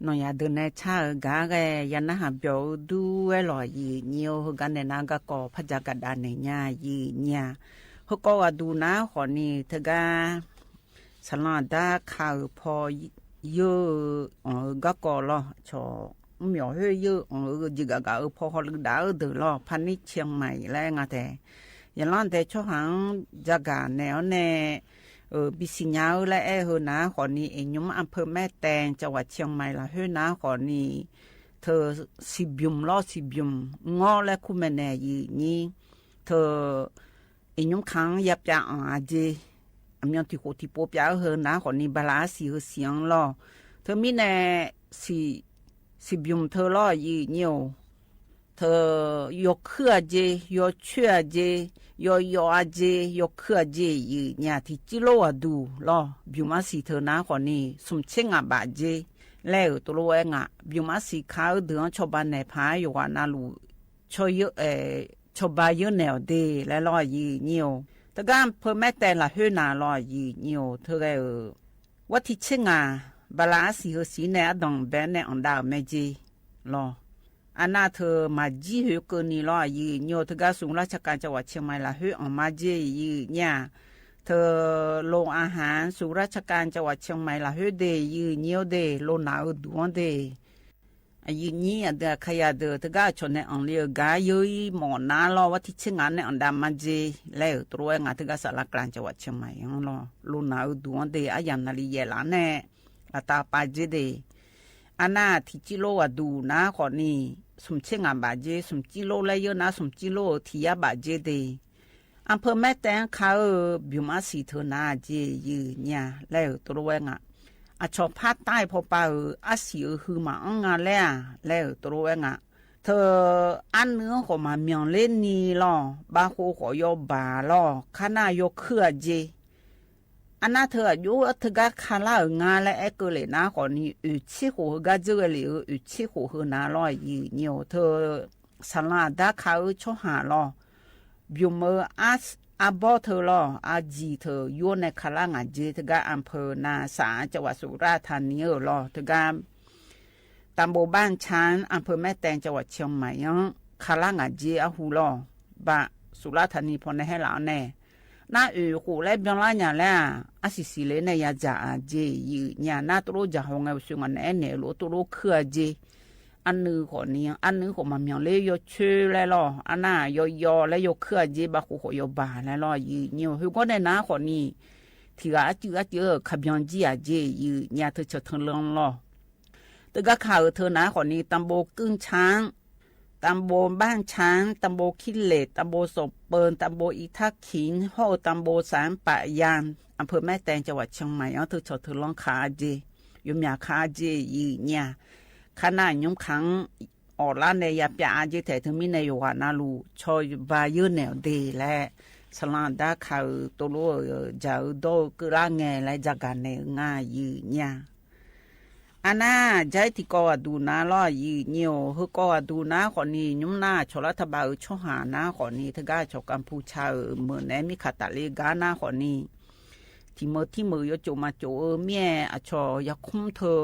nó nhà từ này cha gà cái nhà nó học biểu du cái loại gì nhiều hơn cái này nó cái có phát triển cái đàn này nhà gì nhà họ có cái du nó họ ni thế cái sản lượng đã khảo phò yêu cái có lo cho miểu hơi yêu gì cái phò họ đã được lo pan đi Chiang Mai lại nghe thế nhà nó để cho hàng giá cả này nè bị sinh nhau lại hơn ná họ ni nhóm ăn phơi mẹ tang cho vật Chiang Mai là hơn ná họ ni เธอสิบยุมล้อสิบยุมงอและคุมแน่ยีนี่เธออินุมขังยับยาอาเจอมีอันที่โคที่ปบยาเฮนะคนนี้บาลาสีเสียงล้อเธอมีแน่สิบยุมเธอล้อยีเนียวเธอยกเครือเจยกเชื่อเจยอเจยกเครือเจยีเนี่ยที่จิโลอดูล้อบิวมาสีเธอนะคนนี้สมเชงอาบาเจแล้วตัวรู้งะบิวมาสีขาวเดือนชาวบ้านในพายอยู่ว่านาลูชอยชาวบ้านเยอะแนวเดและล้อยีเนียวแต่การเพิ่มแม้แต่ละเฮือนาล้อยีเนียวเธอว่าที่เชงอาบาลาสีเฮสีแนดองแบนในอันดาเมจีล้ออันน่าเธอมาจีเฮกนี่ล้อยีเนียวเธอก็ส่งราชการจังหวัดเชียงใหม่ละเฮือออกมาจียีเนี่ยเธอลงอาหารสู่ราชการจังหวัดเชียงใหม่ละเฮเดยืเนียวเดโลนาอุดวนเดยืนี้เดขยะเดเธอก็ชนในอังเลียกายยืหมอนาลอว่าที่เชียงอันในอันดามาเจแล้วตัวงาเธอก็สารกลางจังหวัดเชียงใหม่ยังลอโลนาอุดวนเดอายันนาลีเยลาเน่ละตาปาเจเดอันน่าที่จิโลอดูนะคนนี้สมเชียงอันบาเจสมจิโลเลยเยอะนะสมจิโลที่ยาบาเจเดอำเภอแม่แตงเขาบิวมาสีเธอนาเจยืเนี่ยแล้วตัวเองอ่ะชอบภาคใต้พอไปอาศัยคือมาอังงานแล้วตัวเองเธออันเนื้อของมาเมียงเล่นนี่ล่อบาโคขอยบาล่อข้าหน้ายกเครือเจอันน่าเธออยู่เธอก็ข้าล่างานและเอกเลยนะคนนี้ชิโหก็เจอเลยชิโหคือนาล่อยืเนี่ยเธอสลาดาเขาชอบหาล่อบิวเมออาบอเธอลออาจีเธอโยนในคลางอาเจทกาอำเภอนาสาจังหวัดสุราษฎร์ธานีลอทกาตำบลบ้านช้างอำเภอแม่แตงจังหวัดเชียงใหม่คลางอาเจอาหูลอบะสุราษฎร์ธานีพอในให้หลานแน่น่าหูและเบียงล่าเนี่ยแหละอาศิสิเลในยาจ่าอาเจยืเนี่ยน่าตัวจะหงเอาส่งอันเนโลตัวเครือเจอันนึงคนนี้อันนึงของมันยังเลี้ยยชื่อแล้วล่ะอันน่ะยอแล้วยเครือจีบาคุขยบาแล้วล่ะยืนเนี่ยคือก็ในน้าคนนี้ที่ว่าเจอขับยนต์จีอาเจยืนเนี่ยเธอจะทั้งเรื่องล่ะแต่ก็ข่าวเธอน้าคนนี้ตำบลกึ่งช้างตำบลบ้านช้างตำบลขี้เหล็กตำบลศพเปิลตำบลอีทักขิงห้อตำบลสามปะยานอำเภอแม่แตงจังหวัดเชียงใหม่เธอจะทั้งเรื่องขาเจยมยาขาเจยืนเนี่ยขณะยมขังออกล้านในยาปยาอาเจแต่ถึงมีในยวานาลูชอยวายืนแนวเดและสลาดาเขาตัวรู้จะโดกลางไงและจากการในง่ายยืนเนี่ยอันน่าใจที่ก็ดูนะล้อยืนเนียวคือก็ดูนะคนนี้ยมหน้าชรัฐบาลชหานะคนนี้ถ้าก็ชกัมพูชาเหมือนแนมีขัดตะเลกานะคนนี้ที่มือยโจมาโจเมียอชอยาคุ้มเธอ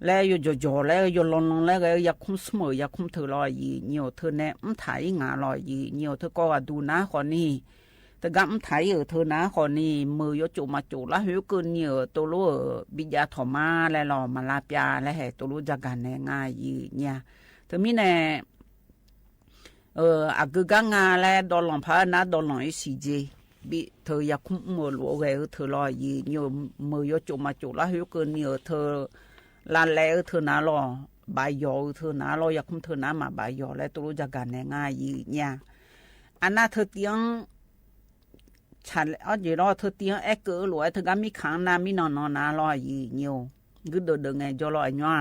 แล้วอยู่จ่อแล้วอยู่ลงแล้วก็อยากคุ้มเสมออยากคุ้มเธอลอยยีเนียวเธอเนี่ยถ่ายงานลอยยีเนียวเธอก็ดูนะคนนี้แต่ก็ถ่ายเธอนะคนนี้มือยจุมาจุแล้วหิวเกินเนียวตัวรู้บิดาถมาแล้วหล่อมาลาปยาแล้วให้ตัวรู้จากกันง่ายยีเนี่ยเธอมีแน่อากูกังงาแล้วดอลลงพานะดอลลงอีสีเจบิเธออยากคุ้มมือหลวงเธอลอยยีเนียวมือยจุมาจุแล้วหิวเกินเนียวเธอลานแล้วเธอหน้าลอใบยอเธอหน้าลออยากคุ้มเธอหน้ามาใบยอแล้วตัวรู้จักกันง่ายยีเนี่ยอันน่าเธอเตียงฉันเอาอยู่รอเธอเตียงเกอหลวยเธอก็มีขังน้ามีนอนน้าลอยยีเนี่ยก็เดินไงจอลอยเนี่ย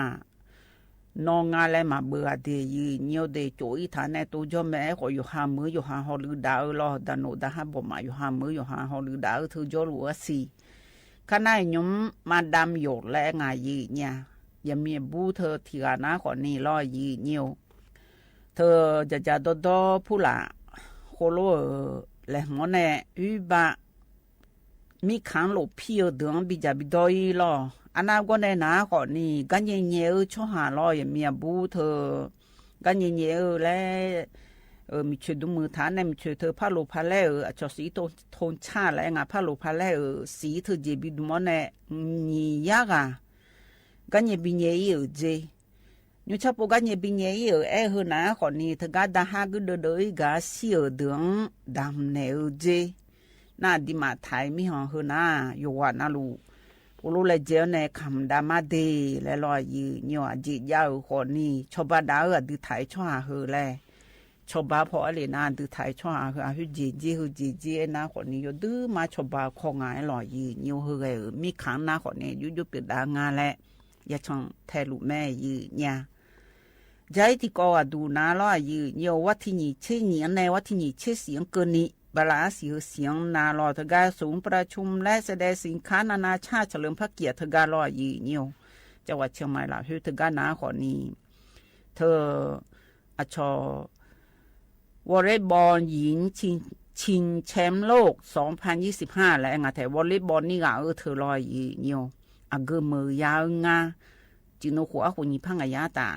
นองงานแล้วมาเบื่อเดียยีเนี่ยเดียจ่อยฐานในตัวจอมแม่ขออยู่หามืออยู่หาหอลือดาวรอดันโนดาฮาบ่มาอยู่หามืออยู่หาหอลือดาวเธอจอรัวสิขณะยมมาดำหยดและงายยีเนี่ยยามีบูเธอที่กานะคนนี้ลอยยีเนียวเธอจะโดผู้ละโคโลและหมอแน่อุบะมีขังหลบพี่เดือนบิจาบิดอยลออันนั้นก็ในนะคนนี้กันเงียชหาลอยมีบูเธอกันเงียและมีช่วยดูมือฐานเนี่ยมีช่วยเธอพาโลพาเล่จอสีโทนชาและงาพาโลพาเล่สีเธอเจบิดูหมอแน่นี่ยากอ่ะกันยังบินเยี่ยเจยูชอบพวกกันยังบินเยี่ยหัวหน้าคนนี้ถ้าก็ด่าหาก็เดินก็เสียเดืองดำเนวเจน่าดีมาไทยมีหัวหน้าอยู่ว่าน่ารู้ผ กูรู้เลยเจ้าในคำดามาดีและรอยยืนยัวจียาวคนนี้ชาวบ้านดาวดูไทยช่วเฮอแลชาวบ้านพอเลยนะดูไทยช่วเฮอฮือจีนะคนนี้ยดื้อมาชาวบ้านของงานรอยยืนยัวเฮอมีขังนะคนนี้ยุบปิดดางานแหละอย่าช่องแทลูแม่ยืนเนี่ยใจที่ก็ดูน่ารอยยืนยัวว่าที่นี่เช่นนี้ในว่าที่นี่เช่นเสียงเกินนี้บลาเสียงนารอทกาสูงประชุมและแสดงสินค้านานาชาติเฉลิมพระเกียรติทกาลอยยืนยัวจังหวัดเชียงใหม่ล่ะฮือทกานาขอนี้เธออชอวอลเลย์บอลหญิงชิงแชมป์โลก2025แล้วไงแต่วอลเลย์บอลนี่ก็เธอลอยยืนยัวอ่ะเกมือยาวงาจิโนหัวคนญี่ปุ่นยาตา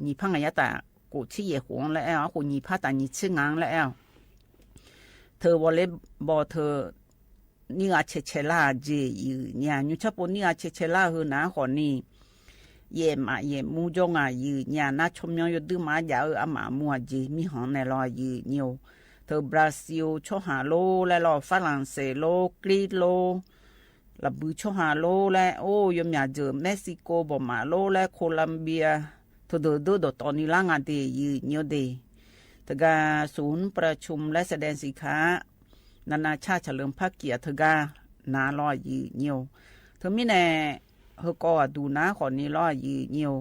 ญี่ปุ่นยาตากูที่เย่หวงแล้วคนญี่ปุ่นตาญี่ปุ่นงางแล้วเธอวอลเลย์บอลเธอนี่อาเชลาเจอยู่เนี่ยยูชาปนี่อาเชลาคือนะคนนี้เย่มาเย่มูจงอ่ะอยู่เนี่ยน่าชมยอดดื้อมาอย่าอามามัวเจมีหอนในรอยอยู่เนี่ยเธอบราซิลชหาโลและรอฝรั่งเศสโลกรีโลลับบูชหาโลและโอ้ยมอยากเจอเม็กซิโกบอมาโลและโคลัมเบียเธอดูตอนนี้ล่างอันเดียอยู่เนี่ยเดทกาศูนย์ประชุมและแสดงสินค้านานาชาติเฉลิมพระเกียรติทกานาลอยยืเนียวเธอไม่แน่เฮก็ดูนะคนนี้ลอยยืเนียว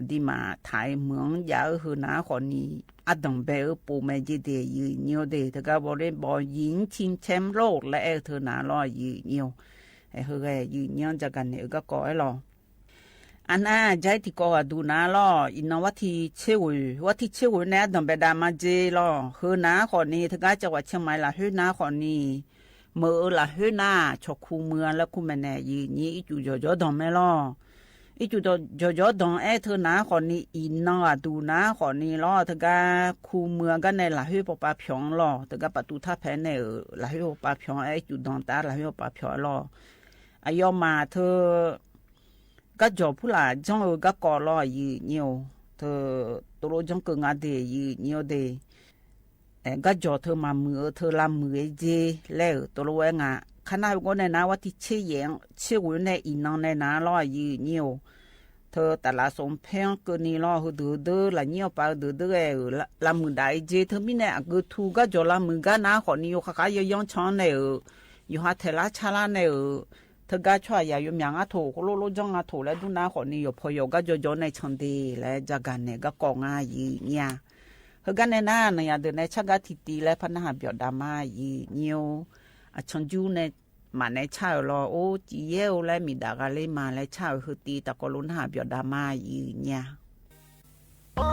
ดีมาถ่ายเมืองยาวคือนะคนนี้อัดงเบลปูเมจิเดยืเนียวเดทกาวอลเลย์บอลหญิงชิงแชมป์โลกและเธอนาลอยยืเนียวเฮก็ยืเนียวจากกันเนี่ยก็ก่อให้รออันน่าใจที่ก็ดูนะล่ออินวัตที่เชื่อเนี่ยดำไปดามาเจล่อคือนะคนนี้ถ้าจังหวัดเชียงใหม่ละคือนะคนนี้เมื่อละคือนะชกคู่เมืองแล้วคู่แม่เนี่ยยืนนี้อีจูจ่อดองไม่ล่ออีจูจ่อดองเธอนะคนนี้อินน่ะดูนะคนนี้ล่อถ้าคู่เมืองกันในละคือปปาพยองล่อถ้าประตูท่าแพเนี่ยละคือปปาพยองจูดองตาละคือปปาพยองล่ออายอมาเธอก็จบผู้หลานจังก็ก่อรอยืนยัวเธอตัวจังก็งาเดยืนยัวเดก็จบเธอมามือเธอลำมือเจแล้วตัวเองอ่ะขณะก็ในน้าว่าที่เชี่ยงเชี่ยวในอินนองในน้ารอยืนยัวเธอแต่ละสมเพงก็นี่รอคือดื้อละเงี้ยวไปดื้อลำมือได้เจเธอไม่เนี่ยก็ถูกก็จบลำมือก็น้าคนนี้อยู่ข้างๆยังช้อนเนี่ยอยู่หาเทล่าชาลาเนี่ยเธอก็ช่วยอย่ายุ่งยากถูกโลจังถูกแล้วดูนะคนนี้อยู่พอยก็จะในชันดีและจากกันเนี่ยก็กองง่ายเนี่ยเฮกันในหน้าเนี่ยเดินในชักกะทิตีและพนักเบียดดามาเนี่ยชันจูในมาในชาวรอโอ้จีเยวและมีดากาเลมาและชาวคือตีตะกลุนหาเบียดดามาเนี่ย มา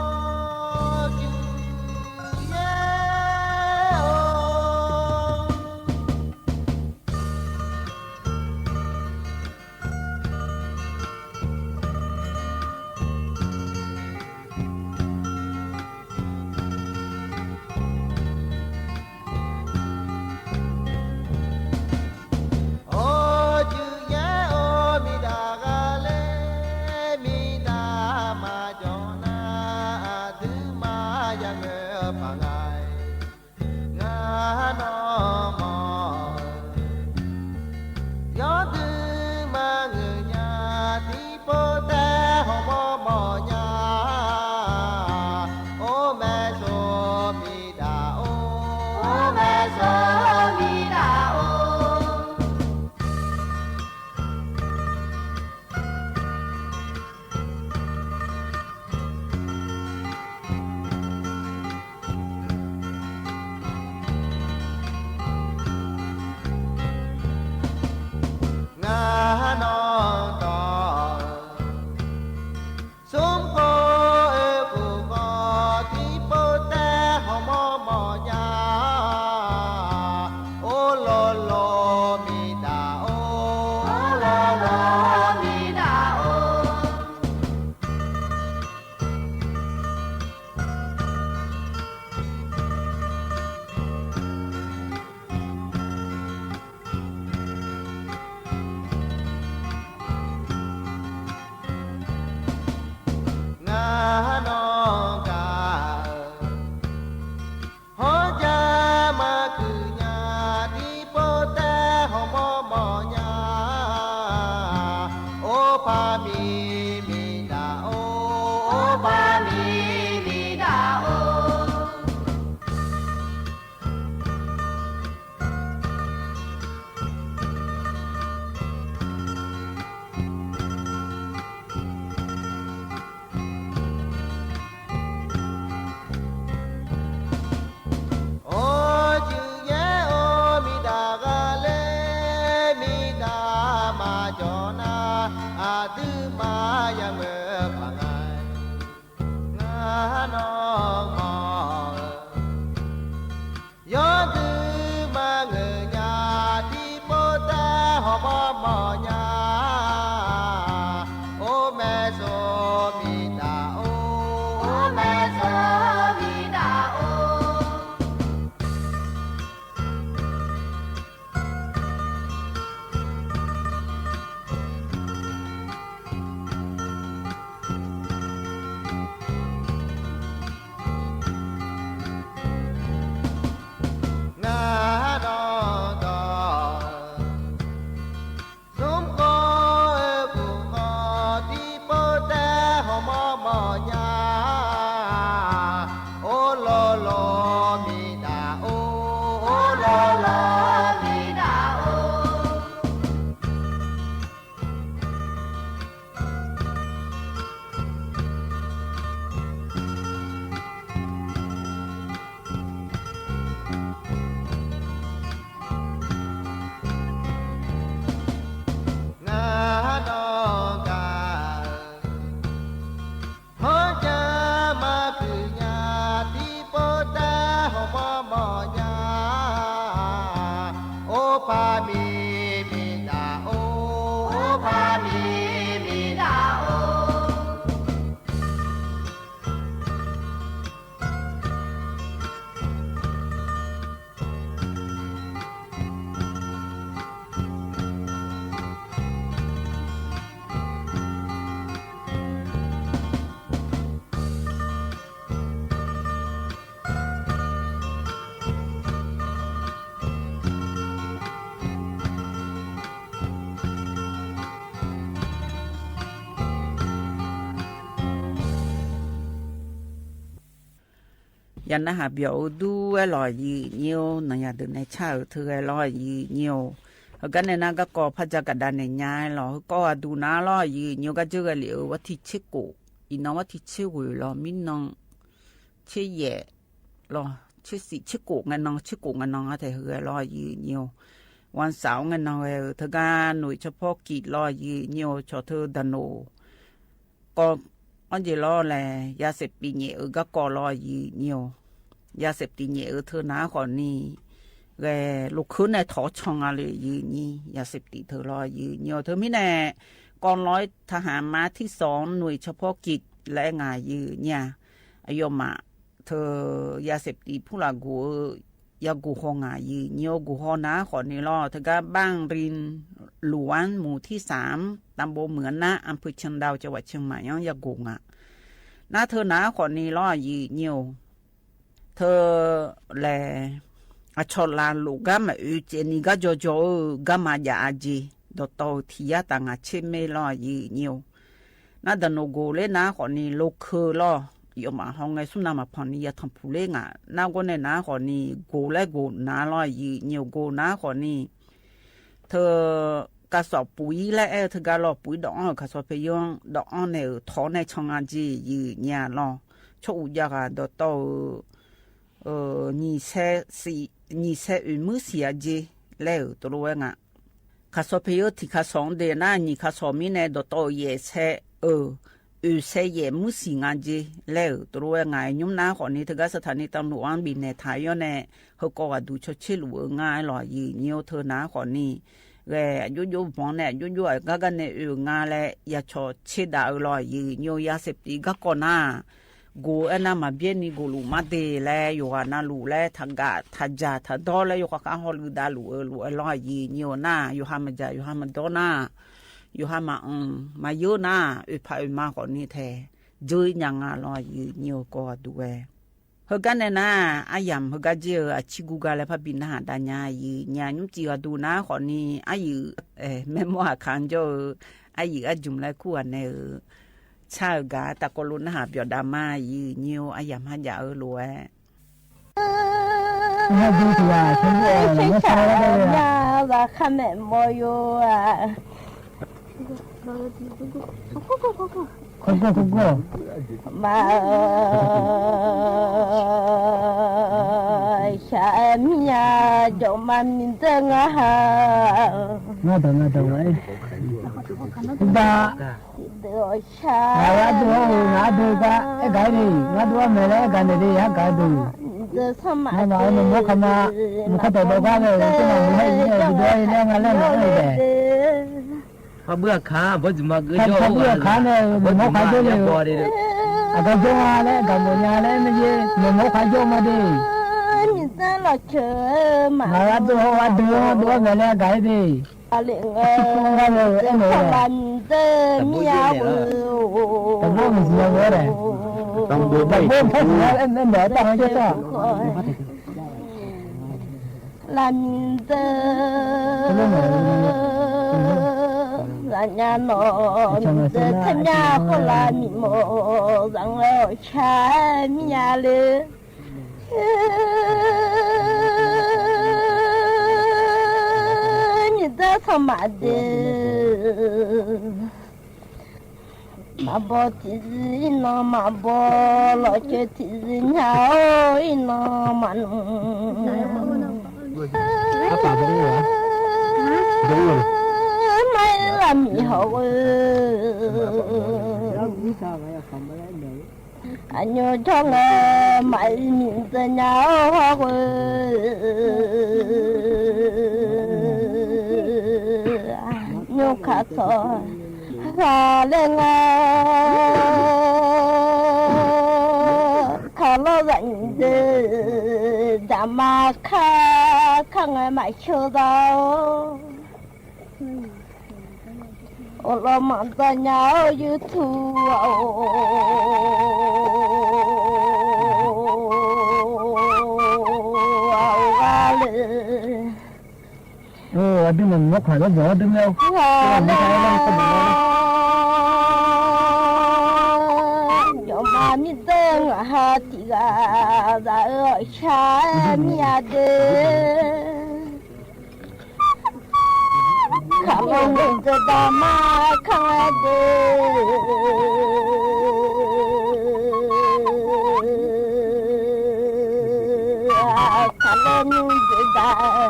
tư mà ya mơ phàng ai ngã nó mò gió tư mà người nhà đi bố ta họ bó mò nhà ô mẹ số mi đà ô mẹ số mi đà ô ngã đó đó chúng có cùng họ đi bố ta họ mò mò nhà ô lô lô mi đà ô lô lô mi đà ô ngã đó cả hỡi cha mà từ nhà đi bố ta họ mò mò nhà ô pa mi mi đà ô pa mi mi đà ôยันนะหาเบียวดูอร่อยยืเนียวนันยาเดินในเช้าเธออร่อยยืเนียวกันในนั้นก็ก่อพระจักรดานในย้ายหรอก็ดูน้าอร่อยยืเนียวก็เจอกันเหลียวว่าที่เช็กกูอีน้องว่าที่เช็กกูหรอมิน้องเชี่ยแย่หรอเชี่ยสิเช็กกูงันน้องเช็กกูงันน้องอะไรเธออร่อยยืเนียววันเสาร์งันน้องเธอการหน่วยเฉพาะกิจอร่อยยืเนียวชอเธอดันโนก็อันเจรอแลยาเสพติดเนี่ยก็ก่อรอยืเนียวยาเสพติดเนี่ยเธอหน้าก่อนนี่แกลูกขึ้นในถอช่องอะไรยืนี่ยาเสพติดเธอรอยืเนียวเธอไม่แน่กองร้อยทหารม้าที่2หน่วยเฉพาะกิจและงานยืเนี่ยอายมาเธอยาเสพติดผู้ละกูยากูหองายืเนียวกูหอน้าก่อนนี่รอเธอก็บ้างรินหลวนหมู่ที่3ตำบลเหมือนนะอำเภอเชียงดาวจังหวัดเชียงใหม่ยังยากูงะน้าเธอหน้าก่อนนี่รอยืเนียวเธอแลอชอลานลูกก็มาอุจนี่ก็โจก็มาอยากจีดโตที่ยาต่างเช่นไม่รอยืเนียวน้าดันโนโกเลน้าก่อนนี่ลูกคือรอยมาห้องไงสุนามาพอนี่ยาทำผู้เล่งน้าก็ในน้าก่อนนี่โกและโกน้ารอยืเนียวโกน้าก่อนนี่เธอกระสอบปุ๋ยและเธอก็รอปุ๋ยดอกกระสอบไปย่องดอกเนี่ยถอนในช่องจียืเนี่ยรอช่วยยากดโต你才没写记来多罗啊，卡索朋友提卡上的那你卡上面呢都到也才才也没写啊记来多罗啊，你们那行呢，这个สถานีตำรวจบินในไทยอยู่เนี่ยเขาก็ว่าดูชดเชยหรือง่ายหรอยีเนียวเธอหน้าขอนี่แกยุ่ๆมองเนี่ยยุ่ๆก็กันเนี่ยง่ายเลยอย่าชดเชยดาวหรอยีเนียวยาเสพติดก็ก่อนหน้ากูน่ามาเบียนี่กูรู้มาเดเลยอยู่กันน่ารู้เลยทักกะทักจ่าทักดอเลยอยู่กันฮอลลูดารู้ลอยยีเนียวหน้าอยู่หามาจ่าอยู่หามาดอหน้าอยู่หามาเยอะหน้าพามาก่อนนี่แท้เจออย่างงั้นลอยยีเนียวก็ด้วยเฮกันเนี่ยนะอายามเฮกันเจอชิกูกาเลยพาบินหาดานยายีญาญุจีก็ดูนะก่อนนี่อายุแม่มัวขันจ่ออายุจุ่มเลยคู่อันเนี่ยชาวกาตะกลุนหาเปียดามายีเนียวอายามหายารวย那不是啊，现在没啥了呀，我看没没有啊。快，妈，下面呀，叫妈名字啊。我等哎。da ngã đu cái gì ngã đu mẹ lấy cái này đi hả cái đu mà nói mình mua không mà mình có thể đâu cái này cái này hay như vậy đi đây ngã lên này đểเขาเบื่อขาบ่สิมาเกย เขาเบื่อขาเนี่ยmình mua khai vô đi cái vô à đấy cái mua nhà đấy mình gì mình mua khai vô mà đi ngã đu mẹ lấy cái gì Tông bố bảy em đỡ tao chứ sao làm là nhà nó thân nhà có là mình mồ rằng là cha nhà lư như ta không mà được mà bỏ thì nó mà bỏ lo chơi thì nhau nó mà apa bông hả bông rồi mấy làm gì hậu anh nhớ cho nghe mày nhìn từ nhau hoa nhớ khát thôi khá lên khá lo dành đã mà khá ngày mãi chưa đâu ô lo mặn ra nhau YouTube đi mình mất khỏi có vợ đứng đâu mà mi tên ha thì ga ra ở xa mi de không nên cho ta mà không de không nên cho ta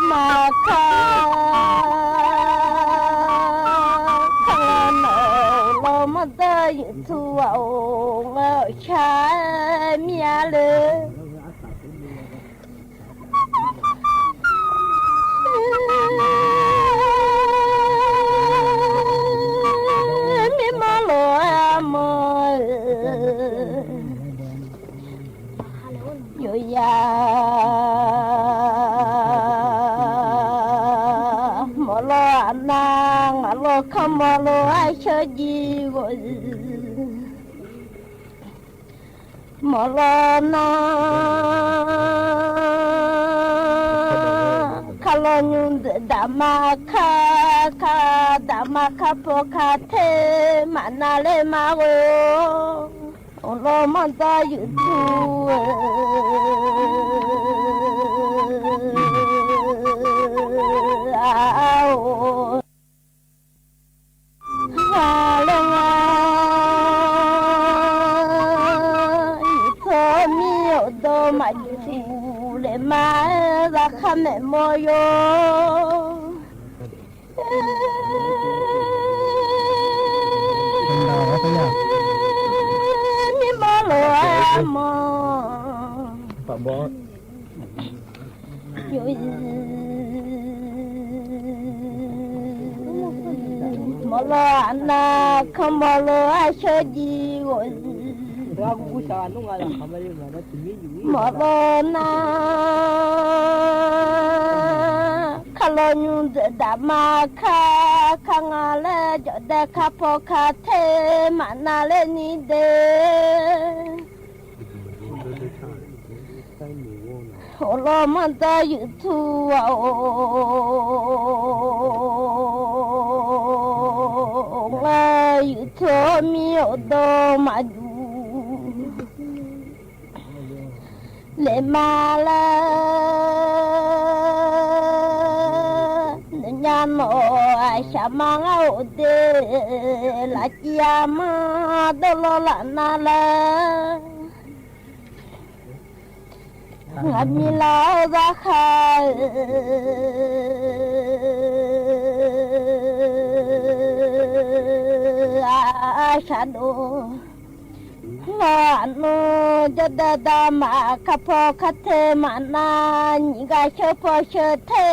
mà không mà ta thu vào ngỡ cha mía lơ mi mà lo mơ yo ya mà lo nàng lo không mà lo ai chơi gì vậy mà lo na kalau nhung đã mà po kha thế mà na le mà vô lo mà ta YouTube mà phụ để mà ra khăm mẹ mơ yo mi mơ lo mơ Pak Bos yo mơ lo anh không mơ lo ai chơi gì rồi mà lo na kalau nhung đã mà khá ngà lệ cho để khá po khá thế mà na lệ ni de hồ lo mà ta YouTube YouTube mi ở đâu mà lệ mà là nhà nội sao mang áo de là chia mà đâu lo là na la ngắm mi lao ra khai sha do la no jada da ma ka po ka the ma na ni ga che po che the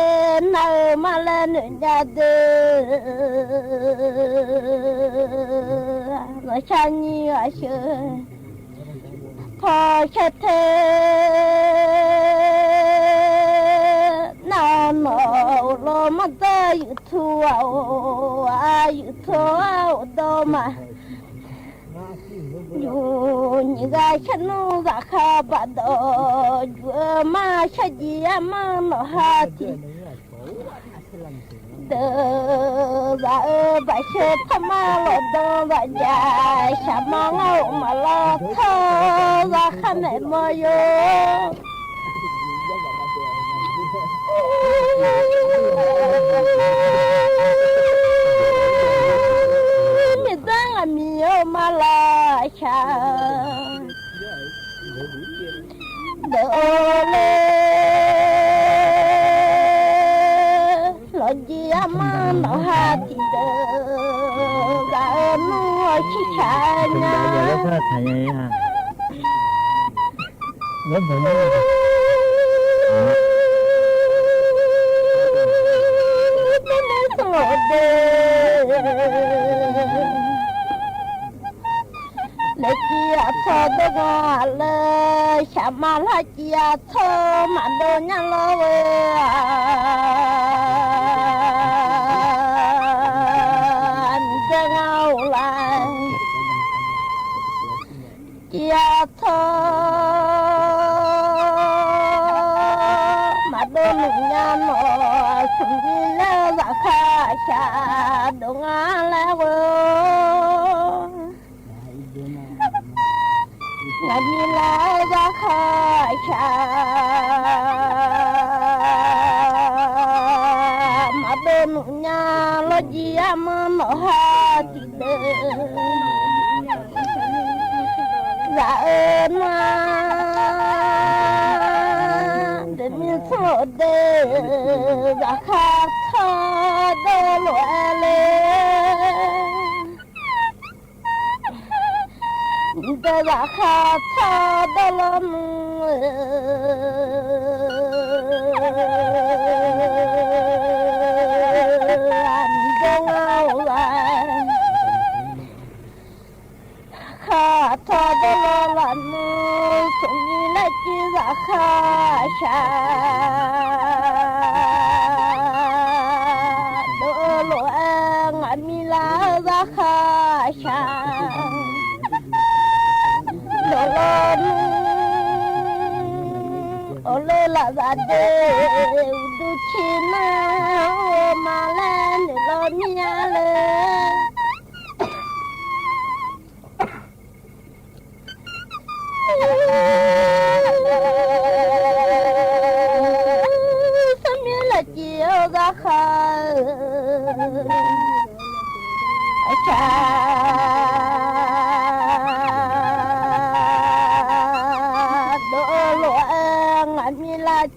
na ma la nu ja de ma cha ni a che po che the na no lo ma da yu tu do ma yu ni ga chanu ga kha ba do ju ma cha ji ma no ha ti de ba ba che thama lo do ba ja sha ma ngau ma lo tho ga kha ne mo yo mi dang mi o ma la cha de ole lo ji ama no ha ti de ga no chi cha nya le chia cho do ga le cha ma la chia cho ma do nya lo an de ngau la chia cho ma do nya no sung le za kha cha do nga la wo ngani la za kha cha ma do nya lo ji ma no ha ti de za na de mi so de za kha tha do lo le de la kha tha de la mu an de ngau la kha tha de la mu sung ni la chi za kha sha do lo nga mi la za kha sha ole la za de du china o ma la ne lo nya le sa mi la ji o ga kha cha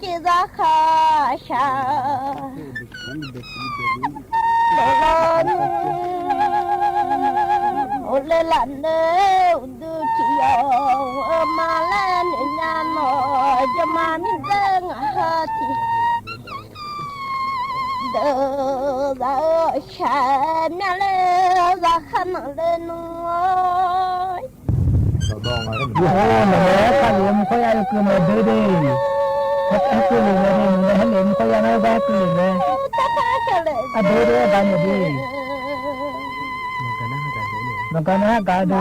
chi ra kha sha don ole la ne du chi yo ma la ne nya no ja ma ni deng ha ti de da sha nya le za khan le no ka yum ko ya ku ma de de aku le ne ne ne ne ko ya na ba ku le a de de ba ne de magana ga de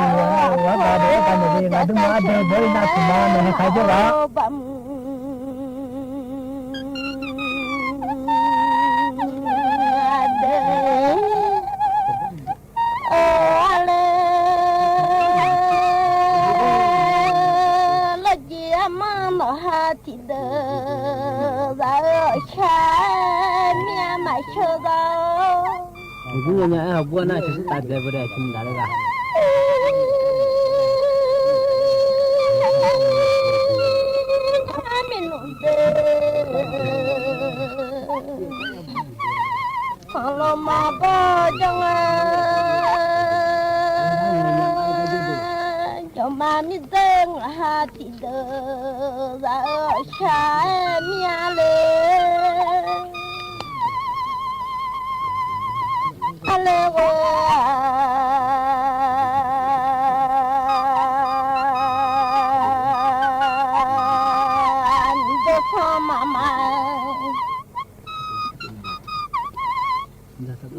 wa ga de ka ne de ga du ma de bo na ku ma ne ka je ba ti de za cha mia ma cho da ku nya a bu na chi ta de ba de chi da le ga mi no de lo ma ba jang 你等哈地的在下面嘞，阿嘞我。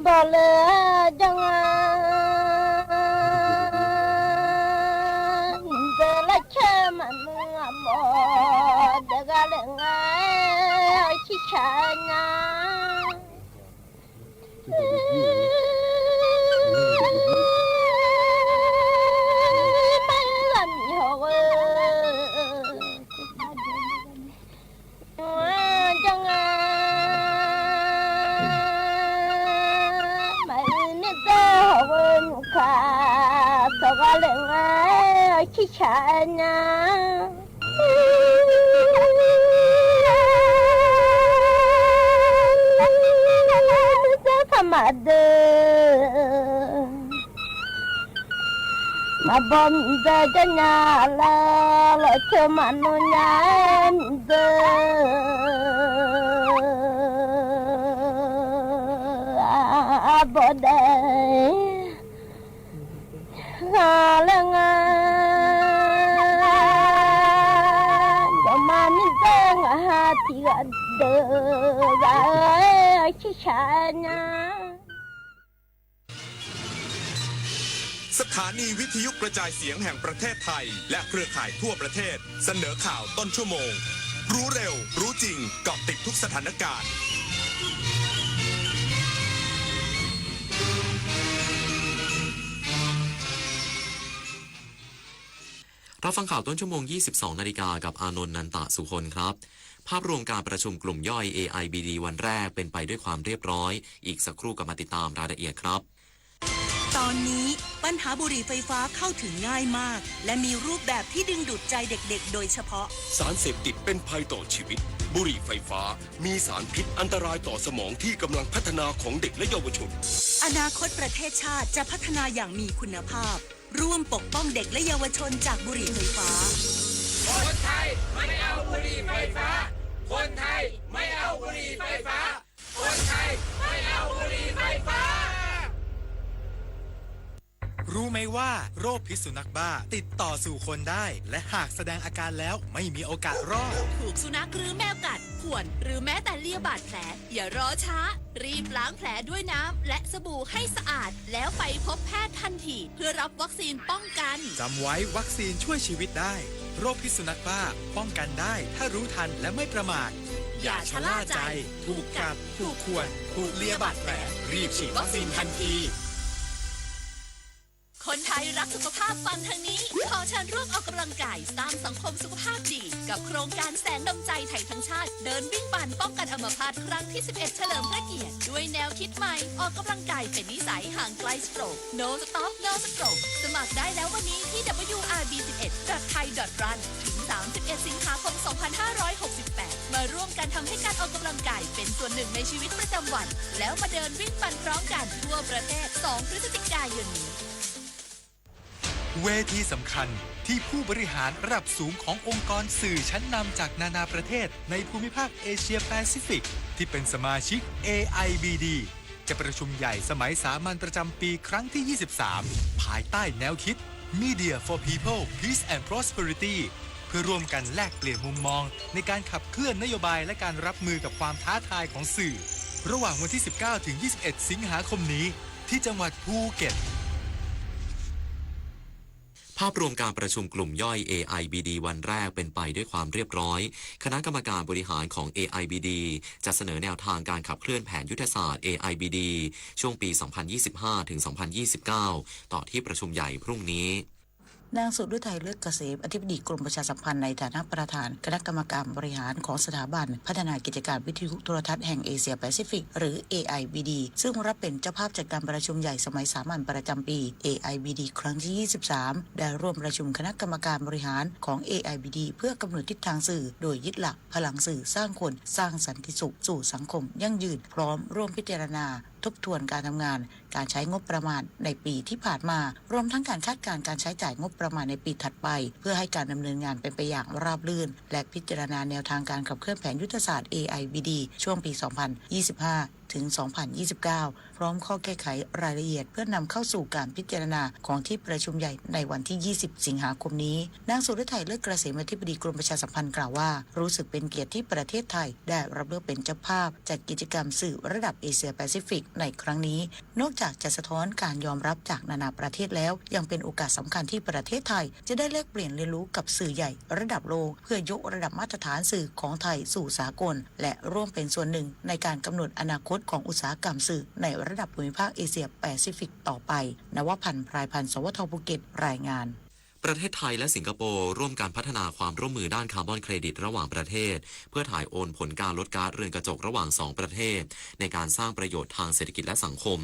Boleh jangan Belacaman mengabot Jaga lengai sisanya Malam nyawa Jangan Sogalengai kisahnya Kamade Mabom jajanya la la cemanunya de Abodai halangan zaman tengah hati ada kisahnya สถานีวิทยุกระจายเสียงแห่งประเทศไทยและเครือข่ายทั่วประเทศเสนอข่าวต้นชั่วโมงรู้เร็วรู้จริงเกาะติดทุกสถานการณ์รับฟังข่าวต้นชั่วโมง 22 นาฬิกากับอานนท์นันตะสุคนครับภาพรวมการประชุมกลุ่มย่อย AIBD วันแรกเป็นไปด้วยความเรียบร้อยอีกสักครู่ก็มาติดตามรายละเอียดครับตอนนี้ปัญหาบุหรี่ไฟฟ้าเข้าถึงง่ายมากและมีรูปแบบที่ดึงดูดใจเด็กๆโดยเฉพาะสารเสพติดเป็นภัยต่อชีวิตบุหรี่ไฟฟ้ามีสารพิษอันตรายต่อสมองที่กำลังพัฒนาของเด็กและเยาวชนอนาคตประเทศชาติจะพัฒนาอย่างมีคุณภาพร่วมปกป้องเด็กและเยาวชนจากบุหรี่ไฟฟ้าคนไทยไม่เอาบุหรี่ไฟฟ้าคนไทยไม่เอาบุหรี่ไฟฟ้าคนไทยไม่เอาบุหรี่ไฟฟ้ารู้ไหมว่าโรคพิษสุนัขบ้าติดต่อสู่คนได้และหากแสดงอาการแล้วไม่มีโอกาสรอดถูกสุนัขหรือแมวกัดข่วนหรือแม้แต่เลียบาดแผลอย่ารอช้ารีบล้างแผลด้วยน้ำและสบู่ให้สะอาดแล้วไปพบแพทย์ทันทีเพื่อรับวัคซีนป้องกันจำไว้วัคซีนช่วยชีวิตได้โรคพิษสุนัขบ้าป้องกันได้ถ้ารู้ทันและไม่ประมาทอย่าชะล่าใจถูกกัดถูกข่วนถูกเลียบาดแผลรีบฉีดวัคซีนทันทีคนไทยรักสุขภาพฟังทางนี้ขอเชิญร่วมออกกำลังกายสร้างสังคมสุขภาพดีกับโครงการแสนดลใจไทยทั้งชาติเดินวิ่งปั่นป้องกันอัมพาตครั้งที่ 11 เฉลิมพระเกียรติด้วยแนวคิดใหม่ออกกำลังกายเป็นนิสัยห่างไกลสโตรก No Stop No Stroke สมัครได้แล้ววันนี้ที่ wrb11.thai.run ถึง 31 สิงหาคม 2568 มาร่วมกันทำให้การออกกำลังกายเป็นส่วนหนึ่งในชีวิตประจำวันแล้วมาเดินวิ่งปั่นพร้อมกันทั่วประเทศ 2 พฤศจิกายนนี้เวทีสำคัญที่ผู้บริหารระดับสูงขององค์กรสื่อชั้นนำจากนานาประเทศในภูมิภาคเอเชียแปซิฟิกที่เป็นสมาชิก AIBD จะประชุมใหญ่สมัยสามัญประจำปีครั้งที่ 23 ภายใต้แนวคิด Media for People Peace and Prosperity เพื่อร่วมกันแลกเปลี่ยนมุมมองในการขับเคลื่อนนโยบายและการรับมือกับความท้าทายของสื่อระหว่างวันที่ 19 ถึง 21 สิงหาคมนี้ที่จังหวัดภูเก็ตภาพรวมการประชุมกลุ่มย่อย AIBD วันแรกเป็นไปด้วยความเรียบร้อยคณะกรรมการบริหารของ AIBD จะเสนอแนวทางการขับเคลื่อนแผนยุทธศาสตร์ AIBD ช่วงปี 2025-2029 ต่อที่ประชุมใหญ่พรุ่งนี้นางสุดฤทัยเลิศเกษมอธิบดีกรมประชาสัมพันธ์ในฐานะประธานคณะกรรมการบริหารของสถาบันพัฒนากิจการวิทยุโทรทัศน์แห่งเอเชียแปซิฟิกหรือ AIBD ซึ่งรับเป็นเจ้าภาพจัดการประชุมใหญ่สมัยสามัญประจำปี AIBD ครั้งที่ 23 ได้ร่วมประชุมคณะกรรมการบริหารของ AIBD เพื่อกำหนดทิศทางสื่อโดยยึดหลักพลังสื่อสร้างคนสร้างสันติสุขสู่สังคมยั่งยืนพร้อมร่วมพิจารณา ทบทวนการทำงานการใช้งบประมาณในปีที่ผ่านมารวมทั้งการคาดการณ์การใช้จ่ายงบประมาณในปีถัดไปเพื่อให้การดำเนินงานเป็นไปอย่างราบรื่นและพิจารณาแนวทางการขับเคลื่อนแผนยุทธศาสตร์ AIBD ช่วงปี 2025 ถึง 2029 พร้อมข้อแก้ไขรายละเอียดเพื่อนำเข้าสู่การพิจารณาของที่ประชุมใหญ่ในวันที่ 20 สิงหาคมนี้นางสุฤทัยเลิศเกษมอธิบดีกรมประชาสัมพันธ์กล่าวว่ารู้สึกเป็นเกียรติที่ประเทศไทยได้รับเลือกเป็นเจ้าภาพจัดกิจกรรมสื่อระดับเอเชียแปซิฟิกในครั้งนี้นอกจากจะสะท้อนการยอมรับจากนานาประเทศแล้วยังเป็นโอกาสสำคัญที่ประเทศไทยจะได้แลกเปลี่ยนเรียนรู้กับสื่อใหญ่ระดับโลกเพื่อยกระดับมาตรฐานสื่อของไทยสู่สากลและร่วมเป็นส่วนหนึ่งในการกำหนดอนาคตของอุตสาหกรรมสื่อในระดับภูมิภาคเอเชียแปซิฟิกต่อไปนวพันธ์พรายพันธ์สวทภูเก็ตรายงานประเทศไทยและสิงคโปร์ร่วมการพัฒนาความร่วมมือด้านคาร์บอนเครดิตระหว่างประเทศเพื่อถ่ายโอนผลการลดก๊าซเรือนกระจกระหว่าง2ประเทศในการสร้างประโยชน์ทางเศรษฐกิจและสังคม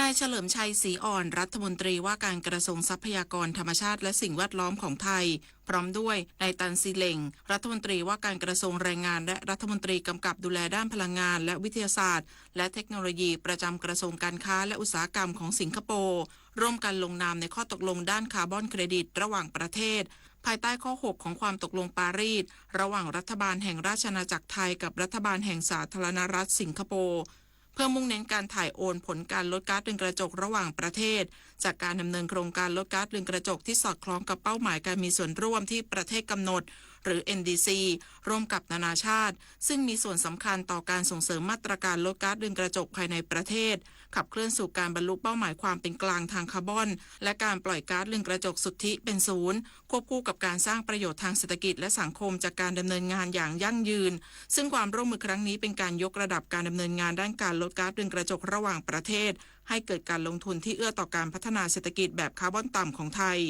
นายเฉลิมชัยศรีอ่อนรัฐมนตรีว่าการกระทรวงทรัพยากรธรรมชาติและสิ่งแวดล้อมของไทยพร้อมด้วยนายตันซีเหล่งรัฐมนตรีว่าการกระทรวงแรงงานและรัฐมนตรีกำกับดูแลด้านพลังงานและวิทยาศาสตร์และเทคโนโลยีประจำกระทรวงการค้าและอุตสาหกรรมของสิงคโปร์ร่วมกันลงนามในข้อตกลงด้านคาร์บอนเครดิตระหว่างประเทศภายใต้ข้อ 6 ของความตกลงปารีสระหว่างรัฐบาลแห่งราชอาณาจักรไทยกับรัฐบาลแห่งสาธารณรัฐสิงคโปร์เพื่อมุ่งเน้นการถ่ายโอนผลการลดก๊าซเรือนกระจกระหว่างประเทศจากการดำเนินโครงการลดก๊าซเรือนกระจกที่สอดคล้องกับเป้าหมายการมีส่วนร่วมที่ประเทศกำหนดหรือ NDC ร่วมกับนานาชาติซึ่งมีส่วนสำคัญต่อการส่งเสริมมาตรการลดก๊าซเรือนกระจกภายในประเทศขับเคลื่อนสู่การบรรลุเป้าหมายความเป็นกลางทางคาร์บอนและการปล่อยก๊าซเรือนกระจกสุทธิเป็นศูนย์ควบคู่กับการสร้างประโยชน์ทางเศรษฐกิจและสังคมจากการดำเนินงานอย่างยั่งยืนซึ่งความร่วมมือครั้งนี้เป็นการยกระดับการดำเนินงานด้านการลดก๊าซเรือนกระจกระหว่างประเทศให้เกิดการลงทุนที่เอื้อต่อการพัฒนาเศรษฐกิจแบบคาร์บอนต่ำของไทย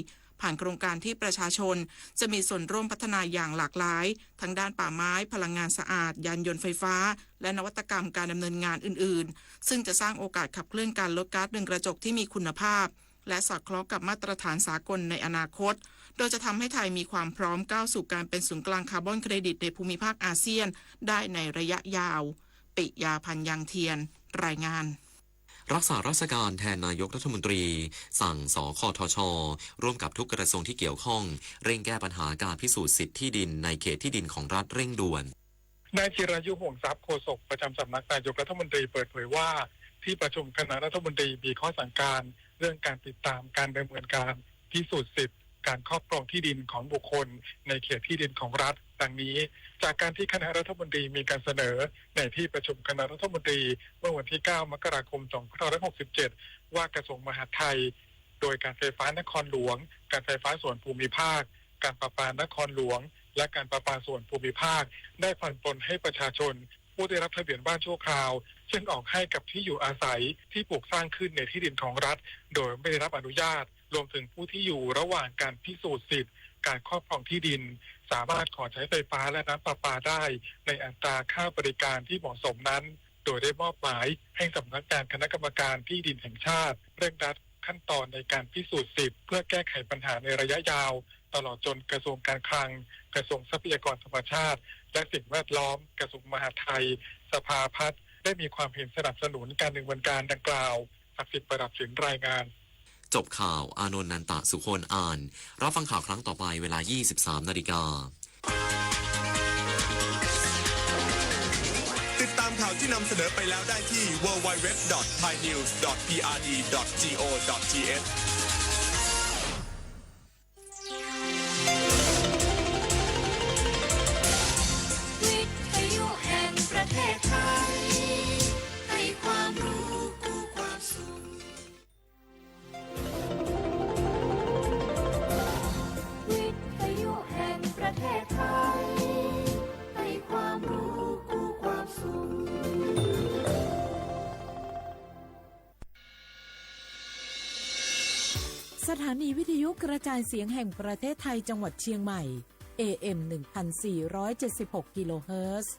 ผ่านโครงการที่ประชาชนจะมีส่วนร่วมพัฒนาอย่างหลากหลายทั้งด้านป่าไม้พลังงานสะอาดยานยนต์ไฟฟ้าและนวัตกรรมการดำเนินงานอื่นๆซึ่งจะสร้างโอกาสขับเคลื่อนการลดก๊าซเรือนกระจกที่มีคุณภาพและสอดคล้องกับมาตรฐานสากลในอนาคตโดยจะทำให้ไทยมีความพร้อมก้าวสู่การเป็นศูนย์กลางคาร์บอนเครดิตในภูมิภาคอาเซียนได้ในระยะยาวปิยาพันธ์ยังเทียนรายงานรักษาราชการแทนนายกรัฐมนตรีสั่งสคทช.ร่วมกับทุกกระทรวงที่เกี่ยวข้องเร่งแก้ปัญหาการพิสูจน์สิทธิที่ดินในเขตที่ดินของรัฐเร่งด่วนนายจิรายุห่วงทรัพย์โฆษกประจำสำนักนายกรัฐมนตรีเปิดเผยว่าที่ประชุมคณะรัฐมนตรีมีข้อสั่งการเรื่องการติดตามการดำเนินการพิสูจน์สิทธิการครอบครองที่ดินของบุคคลในเขตที่ดินของรัฐดังนี้จากการที่คณะรัฐมนตรีมีการเสนอในที่ประชุมคณะรัฐมนตรีเมื่อวันที่ 9 มกราคม 2567 ว่ากระทรวงมหาดไทยโดยการไฟฟ้านครหลวงการไฟฟ้าส่วนภูมิภาคการประปานครหลวงและการประปาส่วนภูมิภาคได้ผ่อนปลนให้ประชาชนผู้ได้รับทะเบียนบ้านชั่วคราวซึ่งออกให้กับที่อยู่อาศัยที่ปลูกสร้างขึ้นในที่ดินของรัฐโดยไม่ได้รับอนุญาตรวมถึงผู้ที่อยู่ระหว่างการพิสูจน์สิทธิ์การครอบครองที่ดินสามารถขอใช้ไฟฟ้าและน้ำประปาได้ในอัตราค่าบริการที่เหมาะสมนั้นโดยได้มอบหมายให้สำนักงานคณะกรรมการที่ดินแห่งชาติเร่งรัดขั้นตอนในการพิสูจน์สิทธิ์เพื่อแก้ไขปัญหาในระยะยาวตลอดจนกระทรวงการคลังกระทรวงทรัพยากรธรรมชาติและสิ่งแวดล้อมกระทรวงมหาดไทยสภาพัฒน์ได้มีความเห็นสนับสนุนการดำเนินการดังกล่าวศักดิ์สิทธิ์ประดับสินรายงานจบข่าวอานนท์นันตะสุคนอ่านรับฟังข่าวครั้งต่อไปเวลา 23:00 น.ติดตามข่าวที่นำเสนอไปแล้วได้ที่ www.thainews.prd.go.thวิทยุแห่งประเทศไทยให้ความรู้กู้ความสุขวิทยุแห่งประเทศไทยให้ความรู้กู้ความสุขสถานีวิทยุกระจายเสียงแห่งประเทศไทยจังหวัดเชียงใหม่ AM 1476 กิโลเฮิรตซ์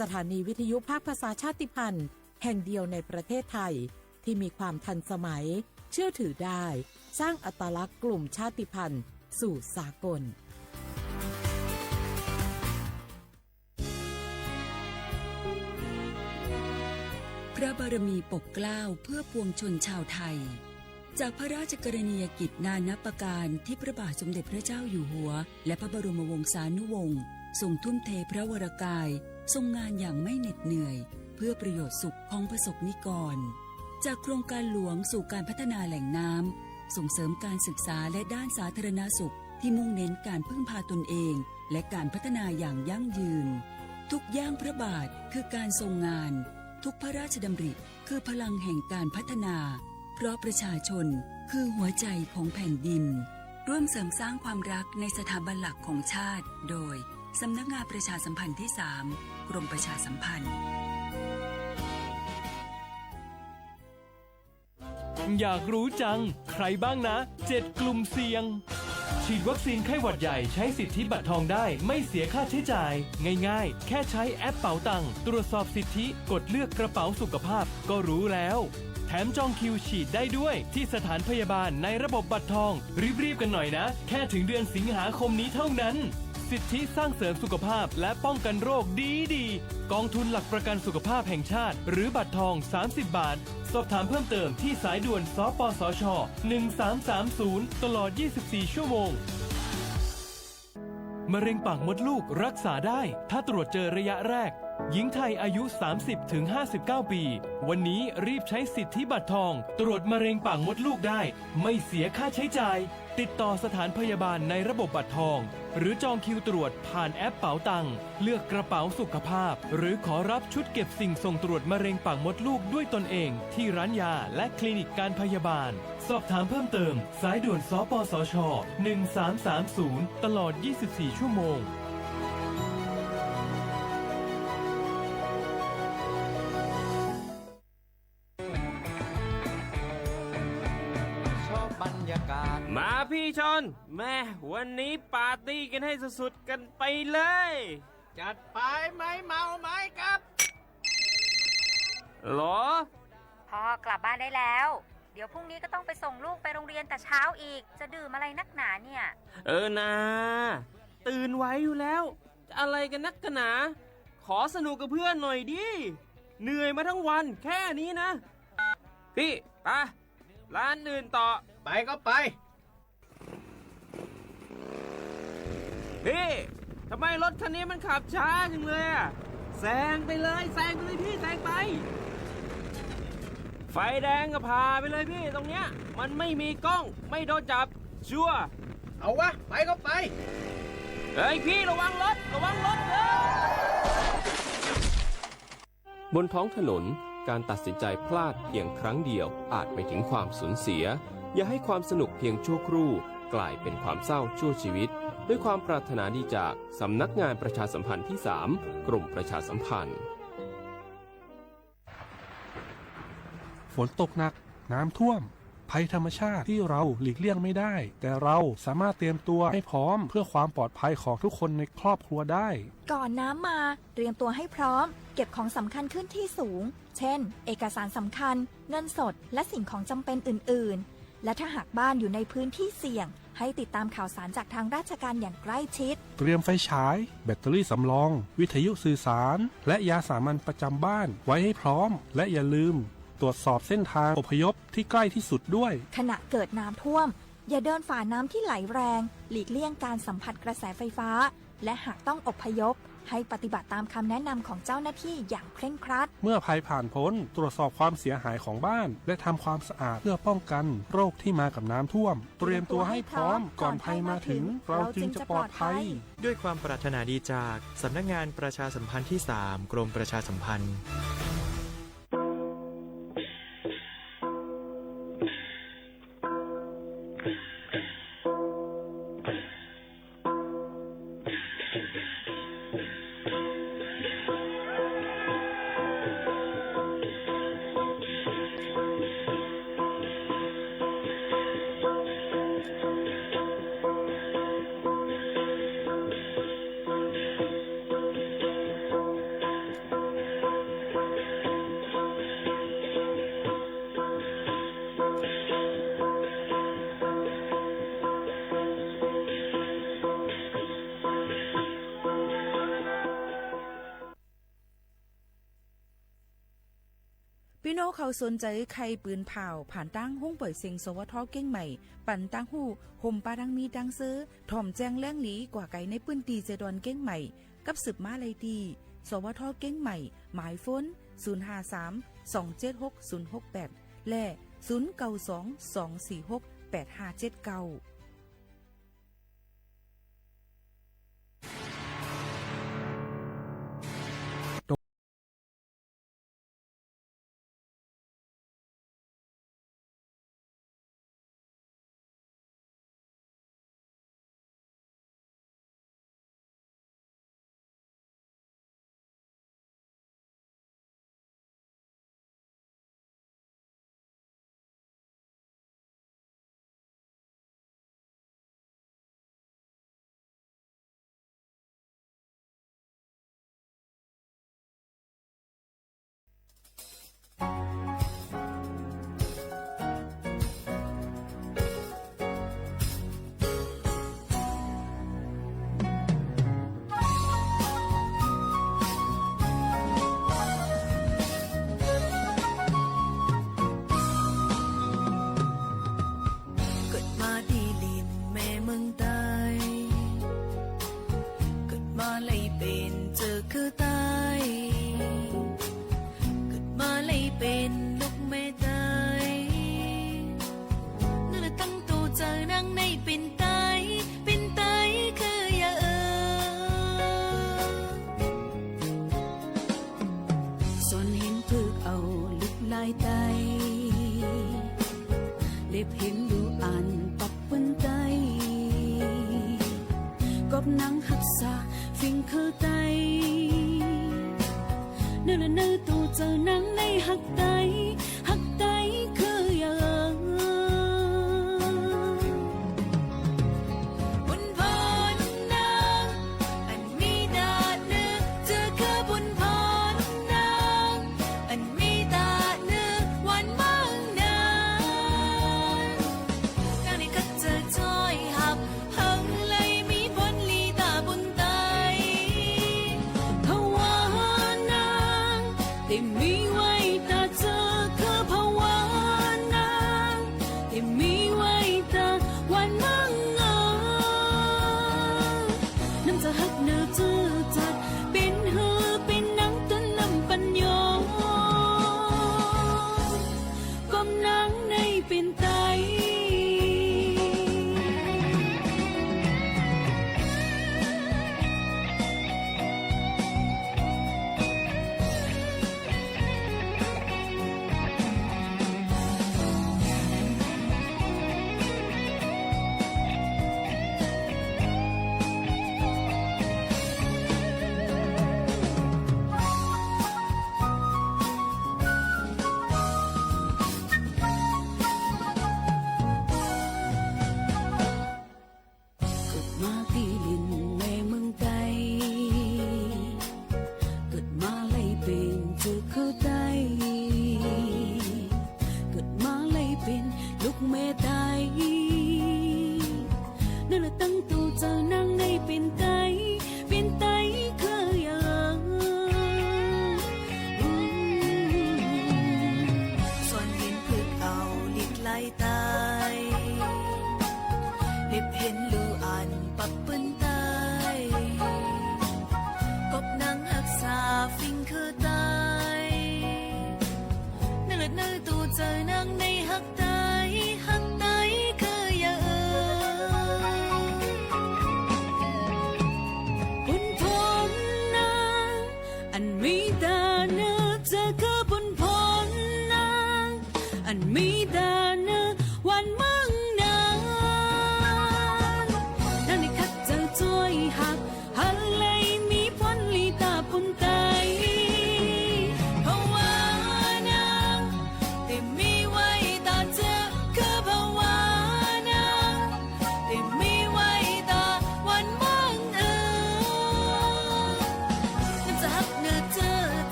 สถานีวิทยุภาคภาษาชาติพันธุ์แห่งเดียวในประเทศไทยที่มีความทันสมัยเชื่อถือได้สร้างอัตลักษณ์กลุ่มชาติพันธุ์สู่สากล พระบารมีปกเกล้าเพื่อปวงชนชาวไทยจากพระราชกรณียกิจนานับประการที่พระบาทสมเด็จพระเจ้าอยู่หัวและพระบรมวงศานุวงศ์ทรงทุ่มเทพระวรกายทรงงานอย่างไม่เหน็ดเหนื่อยเพื่อประโยชน์สุขของประสบนิกรจากโครงการหลวงสู่การพัฒนาแหล่งน้ำส่งเสริมการศึกษาและด้านสาธารณสุขที่มุ่งเน้นการพึ่งพาตนเองและการพัฒนาอย่างยั่งยืนทุกย่างพระบาทคือการทรงงานทุกพระราชดำริคือพลังแห่งการพัฒนาเพราะประชาชนคือหัวใจของแผ่นดินร่วมเสริมสร้างความรักในสถาบันหลักของชาติโดยสำนักงานประชาสัมพันธ์ที่ 3 กรมประชาสัมพันธ์อยากรู้จังใครบ้างนะ7กลุ่มเสี่ยงฉีดวัคซีนไข้หวัดใหญ่ใช้สิทธิบัตรทองได้ไม่เสียค่าใช้จ่ายง่ายๆแค่ใช้แอปเป๋าตังค์ตรวจสอบสิทธิกดเลือกกระเป๋าสุขภาพก็รู้แล้วแถมจองคิวฉีดได้ด้วยที่สถานพยาบาลในระบบบัตรทองรีบๆกันหน่อยนะแค่ถึงเดือนสิงหาคมนี้เท่านั้นสิทธิสร้างเสริมสุขภาพและป้องกันโรคดีกองทุนหลักประกันสุขภาพแห่งชาติหรือบัตรทอง30 บาทสอบถามเพิ่มเติมที่สายด่วนสปสช1330ตลอด24ชั่วโมงมะเร็งปากมดลูกรักษาได้ถ้าตรวจเจอระยะแรกหญิงไทยอายุ 30-59 ปีวันนี้รีบใช้สิทธิบัตรทองตรวจมะเร็งปากมดลูกได้ไม่เสียค่าใช้จ่ายติดต่อสถานพยาบาลในระบบบัตรทองหรือจองคิวตรวจผ่านแอปเป๋าตังค์เลือกกระเป๋าสุขภาพหรือขอรับชุดเก็บสิ่งส่งตรวจมะเร็งปากมดลูกด้วยตนเองที่ร้านยาและคลินิกการพยาบาลสอบถามเพิ่มเติมสายด่วนสปสช1330ตลอด24ชั่วโมงมาพี่ชนแม่วันนี้ปาร์ตี้กันให้สุดๆกันไปเลยจัดไปไหมเมาไหมครับหรอพ่อกลับบ้านได้แล้วเดี๋ยวพรุ่งนี้ก็ต้องไปส่งลูกไปโรงเรียนแต่เช้าอีกจะดื่มอะไรนักหนาเนี่ยนะตื่นไว้อยู่แล้วอะไรกันนักกันหนาขอสนุกกับเพื่อนหน่อยดิเหนื่อยมาทั้งวันแค่นี้นะพี่ไปร้านอื่นต่อไปก็ไปพี่ทำไมรถคันนี้มันขับช้าจังเลยอะแซงไปเลยพี่แซงไปไฟแดงก็พาไปเลยพี่ตรงเนี้ยมันไม่มีกล้องไม่โดนจับชัวร์เอาวะไปก็ไปเฮ้ยพี่ระวังรถบนท้องถนนการตัดสินใจพลาดเพียงครั้งเดียวอาจไปถึงความสูญเสียอย่าให้ความสนุกเพียงชั่วครู่กลายเป็นความเศร้าชั่วชีวิตด้วยความปรารถนาดีจากสำนักงานประชาสัมพันธ์ที่ 3 กรมประชาสัมพันธ์ฝนตกหนักน้ำท่วมภัยธรรมชาติที่เราหลีกเลี่ยงไม่ได้แต่เราสามารถเตรียมตัวให้พร้อมเพื่อความปลอดภัยของทุกคนในครอบครัวได้ก่อนน้ำมาเตรียมตัวให้พร้อมเก็บของสำคัญขึ้นที่สูงเช่นเอกสารสำคัญเงินสดและสิ่งของจำเป็นอื่นๆและถ้าหากบ้านอยู่ในพื้นที่เสี่ยงให้ติดตามข่าวสารจากทางราชการอย่างใกล้ชิดเตรียมไฟฉายแบตเตอรี่สำรองวิทยุสื่อสารและยาสามัญประจำบ้านไว้ให้พร้อมและอย่าลืมตรวจสอบเส้นทางอพยพที่ใกล้ที่สุดด้วยขณะเกิดน้ำท่วมอย่าเดินฝ่าน้ำที่ไหลแรงหลีกเลี่ยงการสัมผัสกระแสไฟฟ้าและหากต้องอพยพให้ปฏิบัติตามคำแนะนำของเจ้าหน้าที่อย่างเคร่งครัดเมื่อภัยผ่านพ้นตรวจสอบความเสียหายของบ้านและทำความสะอาดเพื่อป้องกันโรคที่มากับน้ำท่วมเตรียมตัวให้พร้อมก่อนภัยมาถึงเราจึงจะปลอดภัยด้วยความปรารถนาดีจากสำนักงานประชาสัมพันธ์ที่ 3 กรมประชาสัมพันธ์ พี่น้องเขาสนใจใครปืนเผาผ่านตั้งห้องเปิดเสียงสวทเก้งใหม่ปั่นตั้งหูห่มปาดังมีดังซื้อถ่อมแจงแล้งหลีกว่าไก่ในปื้นตีเจดอนเก้งใหม่กับสืบมาเลยดีสวทเก้งใหม่หมายฟ้น053-276-068และ092-246-8579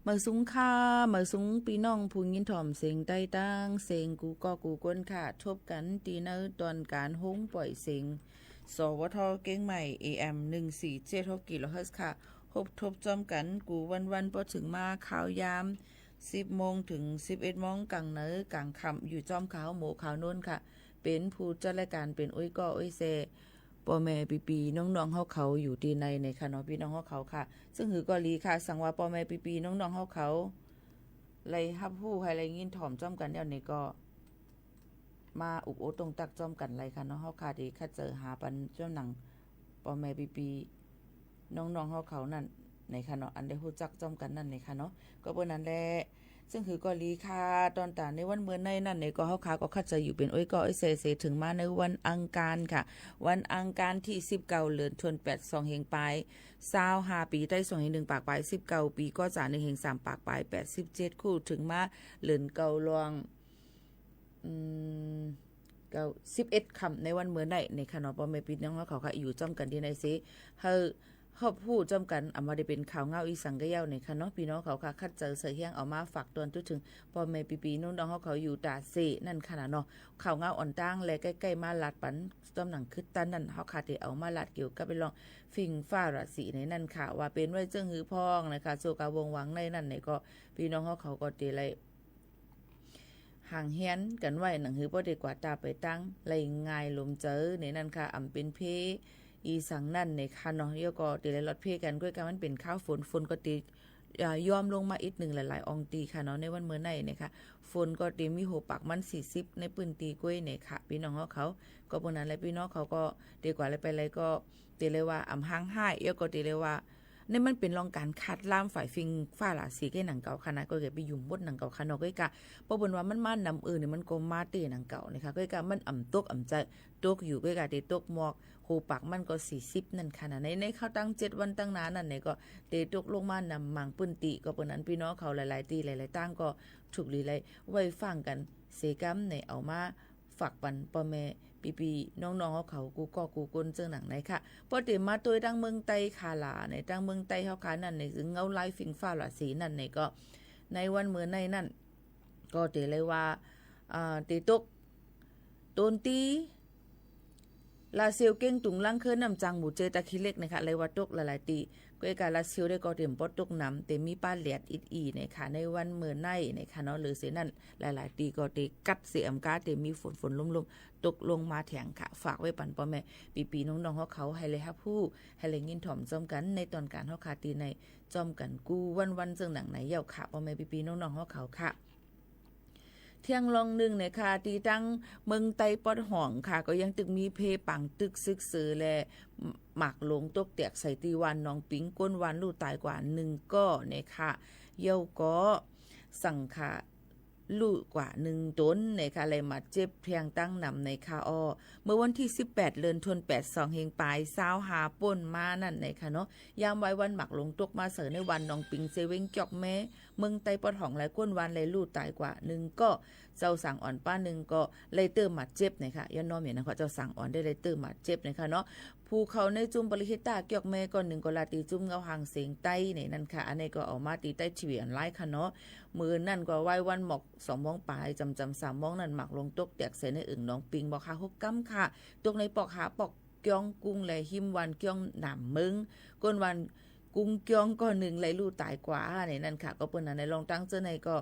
มาสุงค่ามาสุงพี่น้องผู้ยินถ่อมเสียงใต้ตั้งเสียงกูก็กูก้นค่ะทบกันตีเนอตอนการโฮงปล่อยเสียงสวทเก้งใหม่ AM 147กิโลเฮิรตซ์ค่ะทบจอมกันกูวันพอถึงมาข่าวยาม10 โมงถึง 11 โมงกลางเนอกลางค่ำอยู่จอมขาวหมูขาวนุ่นค่ะเป็นผู้จัดรายการเป็นอ้อยก็อ้อยเซพ่อแม่ปีๆน้องๆเฮาเขาอยู่ที่ในค่ะเนาะพี่น้องเฮาเขาค่ะซึ่งหือก็ลีค่ะสั่งว่าพ่อแม่ปีๆน้องๆเฮาเขาไล่ฮับฮู้ให้ไล่ยินถ่อมจ้อมกันเดี๋ยวนี้ก็มาอุกโอตรงตักจ้อมกันไล่ค่ะเนาะเฮาค่ะที่คัดเจอหาปันเจ้าหนังพ่อแม่ปีๆน้องๆเฮาเขานั่นในค่ะเนาะอันได้ฮู้จักจ้อมกันนั่นในค่ะเนาะก็เปิ้นนั้นแหละซึ่งคือก็ลีค่ะตอนตาในวันเมื่อในนั่นในก็เฮาค่ะก็คัดเจออยู่เป็นอ้อยก็อ้อยเซถึงมาในวันอังคารค่ะวันอังคารที่19เดือนธันวาคม2เฮงปลาย25ปีใต้2เฮง1ปากปลาย19ปีก็จะ1เฮง3ปากปลาย87คู่ถึงมาเดือนเก่าลวง11 ค่ำในวันเมื่อในค่ะเนาะพ่อแม่พี่น้องเขาค่ะอยู่จ้อมกันที่ในซิเฮาผู้จ้อมกันเอามาได้เป็นข่าวเงาอีสังกะเย้าในค่ะเนาะพี่น้องเขาค่ะคัดเจอเสือเฮียงเอามาฝากตอนถึงพ่อแม่ปีๆน้องๆเขาอยู่ตาเซนั่นค่ะเนาะข่าวเงาอ่อนตั้งและใกล้ๆมาลาดปันต้มหนังคึดตันนั่นเฮาค่ะได้เอามาลาดเกี่ยวกับไปลองฟิงฟ้าราศีในนั่นค่ะว่าเป็นไว้เจิ้งหือพ้องนะคะโซกาวงหวังในนั่นในก็พี่น้องเขาก็ได้ไลห่างเฮียนกันไว้หนังหือบ่ได้กว่าตาไปตั้งไล่ง่ายลมเจอในนั่นค่ะอำเป็นเพอีสังนั่นในค่ะเนาะเดี๋ยวก็ตีเลยลดเพกันด้วยกันมันเป็นข้าวฝนก็ตีย่อมลงมาอีกหนึ่งหลายๆอองตีค่ะเนาะในวันเมื่อในนะคะฝนก็ตีมีหัวปักมัน40ในปืนตีกล้วยเนี่ยค่ะพี่น้องเขาก็พวกนั้นแหละพี่น้องเขาก็ดีกว่าอะไรไปอะไรก็ตีเลยว่าอ่ำห้างห้ายเดี๋ยวก็ตีเลยว่านี่มันเป็นรองการคัดล่ามฝ่ายฟิงฟ้าหลาสีแก่หนังเก่าคณะก็เก็บไปยุ่มบดหนังเก่าคณะก็กะเพราะบนว่ามันนำนี่มันก็มาเตหนังเก่านะคะก็กะมันอ่ำตกอ่ำใจตกอยู่ก็กะได้ตกหมอกโหปักมันก็40นั่นค่ะในเข้าตั้ง7วันตั้งนานนั่นเนี่ยก็เตตกลงมานำมังปื้นติก็เปิ้นนั้นพี่น้องเขาหลายๆตีหลายๆตั้งก็ถูกลีไลไว้ฟังกันเสกำในเอามาฝากปันพ่อแม่ปีน้องๆเขากูก็กูก้นเจ้าหนังไหนค่ะพอเตมาตัวตั้งเมืองไต้คาลาในตั้งเมืองไต้เฮาคานั่นในถึงเงาไล่ฟิงฟ้าหลาสีนั่นในก็ในวันเมื่อในนั่นก็เตเลยว่าเตตกต้นตีลาเซียวเก่งตุงลังเคยนำจังหมู่เจตะคิเล็กนะคะเลยว่าตกหลายๆตีก็การลาเซียวได้ก็เตรียมปอดตกน้ำเต็มมีป้าเหลียดอีนะคะในวันเมื่อในนะคะเนาะหรือเสียนั่นหลายๆตีก็เตกัดเสียมกาเตมีฝนลมตกลงมาแถงค่ะฝากไว้ปั่นพ่อแม่ปีน้องๆเขาให้เลยฮับผู้ให้เลยยินถ่อมจอมกันในตอนการเฮาคาตีในจอมกันกูวันเจิงหนังไหนเยาค่ะพ่อแม่ปีน้องๆเขาค่ะเที่ยงลองหนึ่งในค่ะตีตั้งเมืองไต้ปอดห่องค่ะก็ยังตึกมีเพปังตึกซึกซือและหมักหลงตกแตกใส่ตีวันน้องปิงก้นวันลู่ตายกว่า1ก็เนี่ยค่ะเยาก็สั่งค่ะลู่กว่า1ต้นในค่ะอะไรมาเจ็บเพียงตั้งนำในค่ะเมื่อวันที่18เดือนธันวาคม2เฮงปลาย25ป่นมานั่นในค่ะเนาะยามไว้วันหมักหลงตกมาเสอในวันน้องปิงเซเว้งจอกแม่เมืองไต้ปอดห่องหลายก้นวันเลยลู่ตายกว่า1ก็เจ้าสั่งอ่อนป้า1ก็เลยเติมหมัดเจ็บนะคะย้อนน้อมอย่างนั้นเจ้าสั่งอ่อนได้เลยเติมหมัดเจ็บนะคะเนาะภูเขาในจุ่มบริหิตาเกี่ยวแม่ก่อน1ก็ลาตีจุ่มเงาหางเสียงใต้ในนั่นค่ะอันนี้ก็เอามาตีใต้ชีวิตอันไล่ค่ะเนาะมือนั่นก็ไว้วันหมอก2โมงปลายจำ3โมงนั่นหมักลงตกแตกใส่ในอึ่งน้องปิงบอกค่ะ6กำค่ะตกในปอกหาปอกเกี้ยงกุ้งและหิมวันเกี้ยงหนำมึงก้นวันกุ้งเกี้ยงก็1ไหลลู่ตายกว่าในนั่นค่ะก็เปิ้นในลองตั้งเจ้าในก็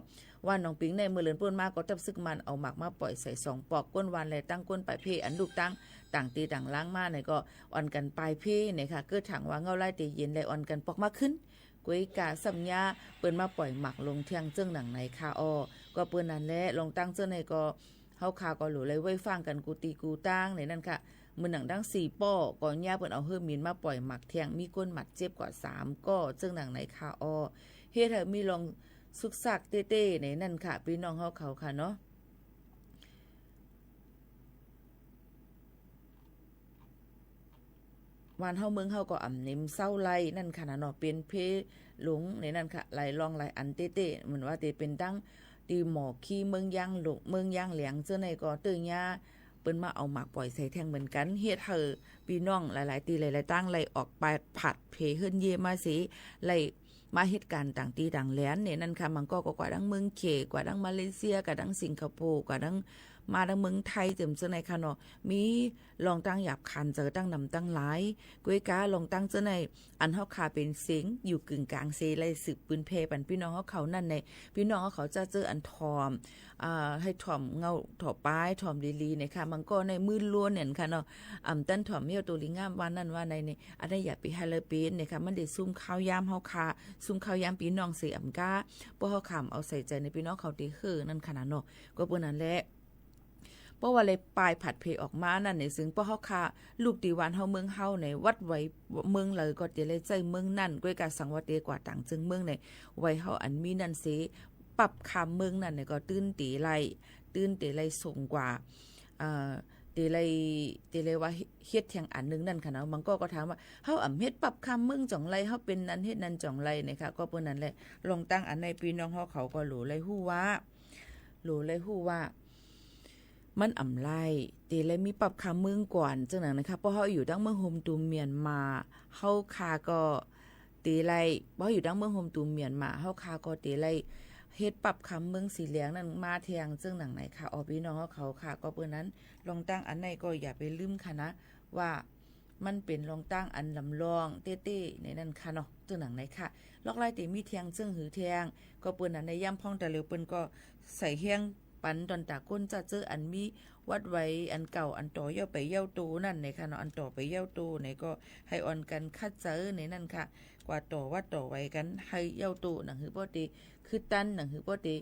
ว่าน้องปิงในมือเลือนป่นมากก็ตับซึกมันเอาหมักมาปล่อยใส่2ปอกก้นวันและตั้งก้นปลายเพอันลูกตั้งต่างตีต่างล้างมาในก็อ่อนกันปลายเพเนี่ยค่ะเกิดถังว่าเงาไล่ตีเย็นและอ่อนกันปอกมาขึ้นกุ้ยกาสัมญาเปิ้นมาปล่อยหมักลงเที่ยงเจิ้งหนังในค่ะก็เปิ้นนั้นแหละลองตั้งเจ้าในก็เฮาคาก็หลูเลยไว้ฟังกันกูตีกูตั้งในนั่นค่ะมือหนังดัง4ป้อก่อนย่าเปิ้นเอาเฮือมีนมาปล่อยหมักเที่ยงมีก้นหมัดเจ็บกว่า3ก็เจิ้งหนังในค่ะเฮ็ดให้มีลองสุกซักเต้ๆในนั่นค่ะพี่น้องเฮาเขาค่ะเนาะวันเฮาเมืองเฮาก็อ่ำเนมเศร้าไล่นั่นค่ะเนาะเป็นเพหลงในนั่นค่ะไหลลองไหลอันเต้ๆเหมือนว่าเตเป็นตั้งตีหมอขี้เมืองย่างหลงเมืองย่างเหลียงเจ้าในก็ตึงยาเปิ้นมาเอาหมากปล่อยใส่แทงเหมือนกันเฮ็ดให้พี่น้องหลายๆตีหลายๆตั้งไหลออกไปผัดเพเฮิรนเยมาสิไหล มาเหตุการณ์ต่างตีต่างแหลนเนี่ยนั่นค่ะมันก็กว่าดังเมืองเขกว่าดังมาเลเซียกว่าดังสิงคโปร์กว่าดังมาดังเมืองไทยเต็มเจอในค่ะเนาะมีลองตั้งหยาบคันเจอตั้งนำตั้งหลายกวยกาลองตั้งเจอในอันเฮาคาเป็นเสียงอยู่กึ่งกลางเซไลสืบปืนเพปันพี่น้องเขานั่นในพี่น้องเขาจะเจออันทอมให้ถ่อมเงาถ่อป้ายถ่อมลีๆเนี่ยค่ะมันก็ในมือล้วนเนี่ยค่ะเนาะตั้นถ่อมเมียวตัวลิงามวันนั้นว่าในนี่อันนี้อย่าไปฮาเลปีนเนี่ยค่ะมันได้ซุ่มข้าวยามเฮาคาซุ่มข้าวยามพี่น้องเสียมก้าบ่เฮาขำเอาใส่ใจในพี่น้องเขาตีคือนั่นขนาดเนาะก็เปิ้นนั้นแหละเพราะว่าเลยปลายผัดเพออกมานั่นในซึ่งเพราะเฮาค่ะลูกดีวันเฮาเมืองเฮาในวัดไว้เมืองเลยก็จะเลยใจเมืองนั่นด้วยการสังวัดเดกว่าต่างจึงเมืองในไว้เฮาอันมีนั่นสิปรับคำเมืองนั่นเนี่ยก็ตื้นตีไล่ส่งกว่าตีเลยว่าเฮ็ดแทงอันนึงนั่นค่ะเนาะมันก็ถามว่าเฮาเฮ็ดปรับคำเมืองจ่องไรเฮาเป็นนั้นเฮ็ดนั้นจ่องไรนะคะก็เปิ้นนั่นแหละลองตั้งอันในพี่น้องเฮาเขาก็หลูเลยฮู้ว่ามันไล่ตีเลยมีปรับคำเมืองก่อนจังนั้นนะคะเพราะเฮาอยู่ดังเมืองโฮมตูมเมียนมาเฮาคาก็ตีไล่เพราะอยู่ดังเมืองโฮมตูมเมียนมาเฮาคาก็ตีไล่เฮ็ดปรับคำเมืองสีเหลืองนั่นมาเทียงซึ่งหนังไหนค่ะพี่น้องเขาค่ะก็เปิ้นนั้นลองตั้งอันไหนก็อย่าไปลืมค่ะนะว่ามันเป็นลองตั้งอันลำลองเต้ๆในนั้นค่ะเนาะซึ่งหนังไหนค่ะลอกไล่ตีมีเทียงซึ่งหือเทียงก็เปิ้นนั้นในย่ำพ่องแต่เร็วเปิ้นก็ใส่เฮียงปันตอนตาก้นจะเจออันมีวัดไว้อันเก่าอันต่อเย่าไปเย่าโตนั่นในค่ะเนาะอันต่อไปเย่าโตในก็ให้อ่อนกันคัดเจอในนั่นค่ะกว่าต่อวัดต่อไว้กันให้เย่าโตหนังหือบ่ดีคือตั้นหนังหือบ่ดี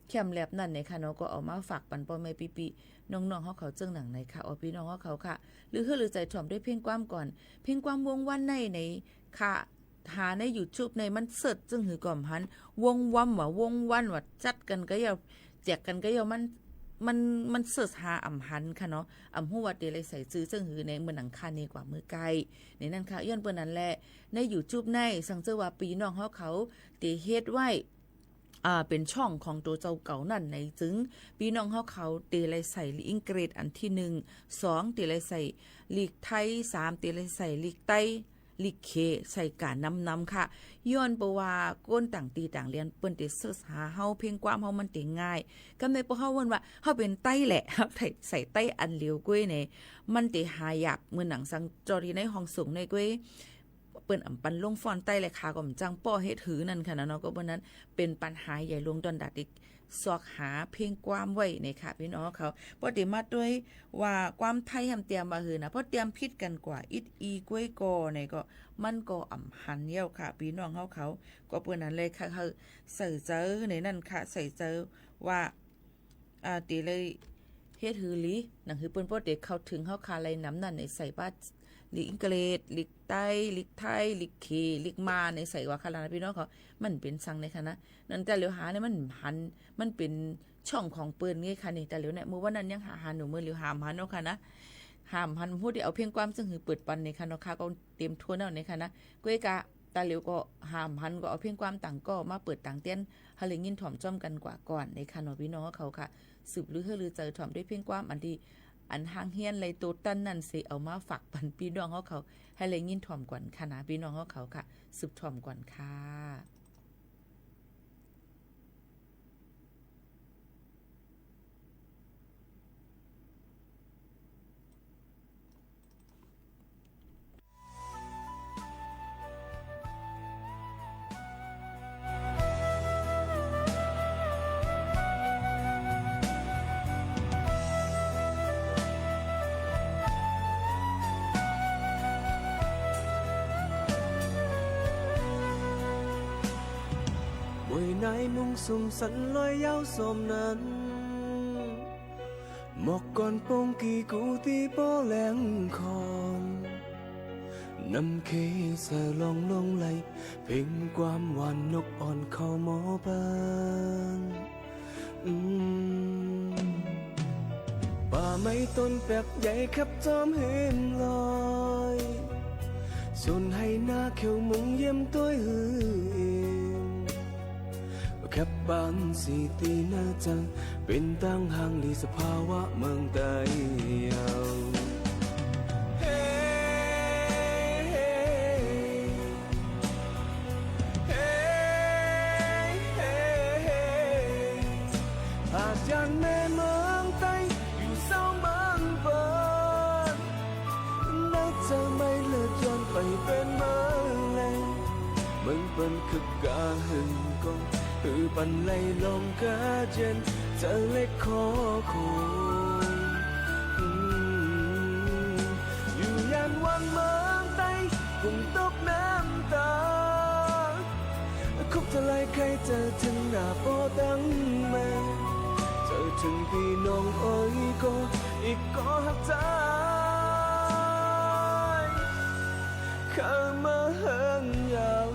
แคมแลบนั่นในค่ะเนาะก็เอามาฝากปันพ่อแม่ปีๆน้องๆเขาเจิงหนังในค่ะพี่น้องเขาค่ะหรือใจถ่อมด้วยเพียงความก่อนเพียงความวงวันในค่ะหาใน YouTube ในมันเสิร์ชจึงหือก่อมหันวงว่ำว่าวงวันว่าจัดกันก็อย่าแจกกันก็อย่ามันเสิร์ชหาหันค่ะเนาะฮู้ว่าเดเลยใส่ซื้อจึงหือในมื้อหนังคานี้กว่ามื้อไกลในนั้นค่ะย้อนเปิ้นนั้นแหละใน YouTube ในสังเจอว่าปีน้องเขาติเฮ็ดไว้เป็นช่องของตัวเจ้าเก่านั่นในจึงพี่น้องเขาเตเลยใส่ลีอังกฤษอันที่1 2เตเลยใส่ลีกไทย3เตเลยใส่ลีกใต้ลีกเคใส่การนำค่ะย้อนบ่ว่าก้นต่างตีต่างเรียนเปิ้นติเสิร์ชหาเฮาเพียงความเฮามันติง่ายก็ในบ่เฮาว่าเฮาเป็นใต้แหละใส่ใต้อันเหลียวก้วยนี่มันติหายากมื้อหนังสังจอรีในห้องสูงในก้วยเปิ้นปันลงฟอนใต้เลยค่ะก็จังป้อเฮ็ดหือนั่นค่ะเนาะก็บ่นั้นเป็นปัญหาใหญ่ลงดอนดัดอีกซอกหาเพียงความไว้ในค่ะพี่น้องเขาบ่ได้มาด้วยว่าความไทยเตรียมมาหือนะเพราะเตรียมผิดกันกว่าอิดอีกล้วยกอในก็มันก็หันเยี่ยวค่ะพี่น้องเขาก็เปิ้นนั้นเลยค่ะใส่เจอในนั่นค่ะใส่เจอว่าติเลยเฮ็ดหือลินั่นคือเปิ้นบ่ได้เข้าถึงเฮาคาไลน้ำนั่นในใส่บ้าลิอังกฤษลิกใต้ลิกไทยลิกเคลิกมาในใส่ว่าคาราพี่น้องเขามันเป็นสังในค่ะนะนั่นแต่เหลียวหาเนี่ยมันเป็นช่องของเปิ้นไงค่ะนี่แต่เหลียวเนี่ยมื้อวันนั้นยังหาหนูมื้อเหลียวหามหันเนาะค่ะนะหามหันพูดที่เอาเพียงความซึ่งหือเปิดปันในค่ะเนาะค่ะก็เตรียมทั่วเนาะในค่ะนะก้วยกะตาเหลียวก็หามหันก็เอาเพียงความต่างก็มาเปิดต่างเต้นหาเลยยินถ่อมจ้อมกันกว่าก่อนในค่ะเนาะพี่น้องเขาค่ะสืบหรือเจอถ่อมด้วยเพียงความอันที่อันห่างเฮียนเลยตัวตั้นนั่นสิเอามาฝากปันพี่น้องเขาให้เลยยินถ่อมก่อนค่ะนะพี่น้องเขาค่ะสืบถ่อมก่อนค่ะนายมุ่งสุ่มสันลอยยาวสมนั้นหมอกก่อนปงกีกูตีโปแหลงคอนน้ำเคสลองไหลเพ่งความหวานนกอ่อนเข้าหมอปานป่าไม้ต้นแปบใหญ่ขับจอมเห็นลอยส่วนให้หน้าเขียวมุงเยี่ยมตัวหือแคบบางสีตีน่าจังเป็นตั้งห่างดีสภาวะเมืองใต้เยาเฮ้ เป็นคือกาหึงก็คือปันไหลลงกาเจนจะเล็กคอคงอยู่ยันวันเมืองไต้กุ่มตกน้ำตาคุกทลายใครเจอถึงหน้าโปตั้งแม่เจอถึงพี่น้องอ้อยก็อีกก็หักใจข้ามาเฮิงยาว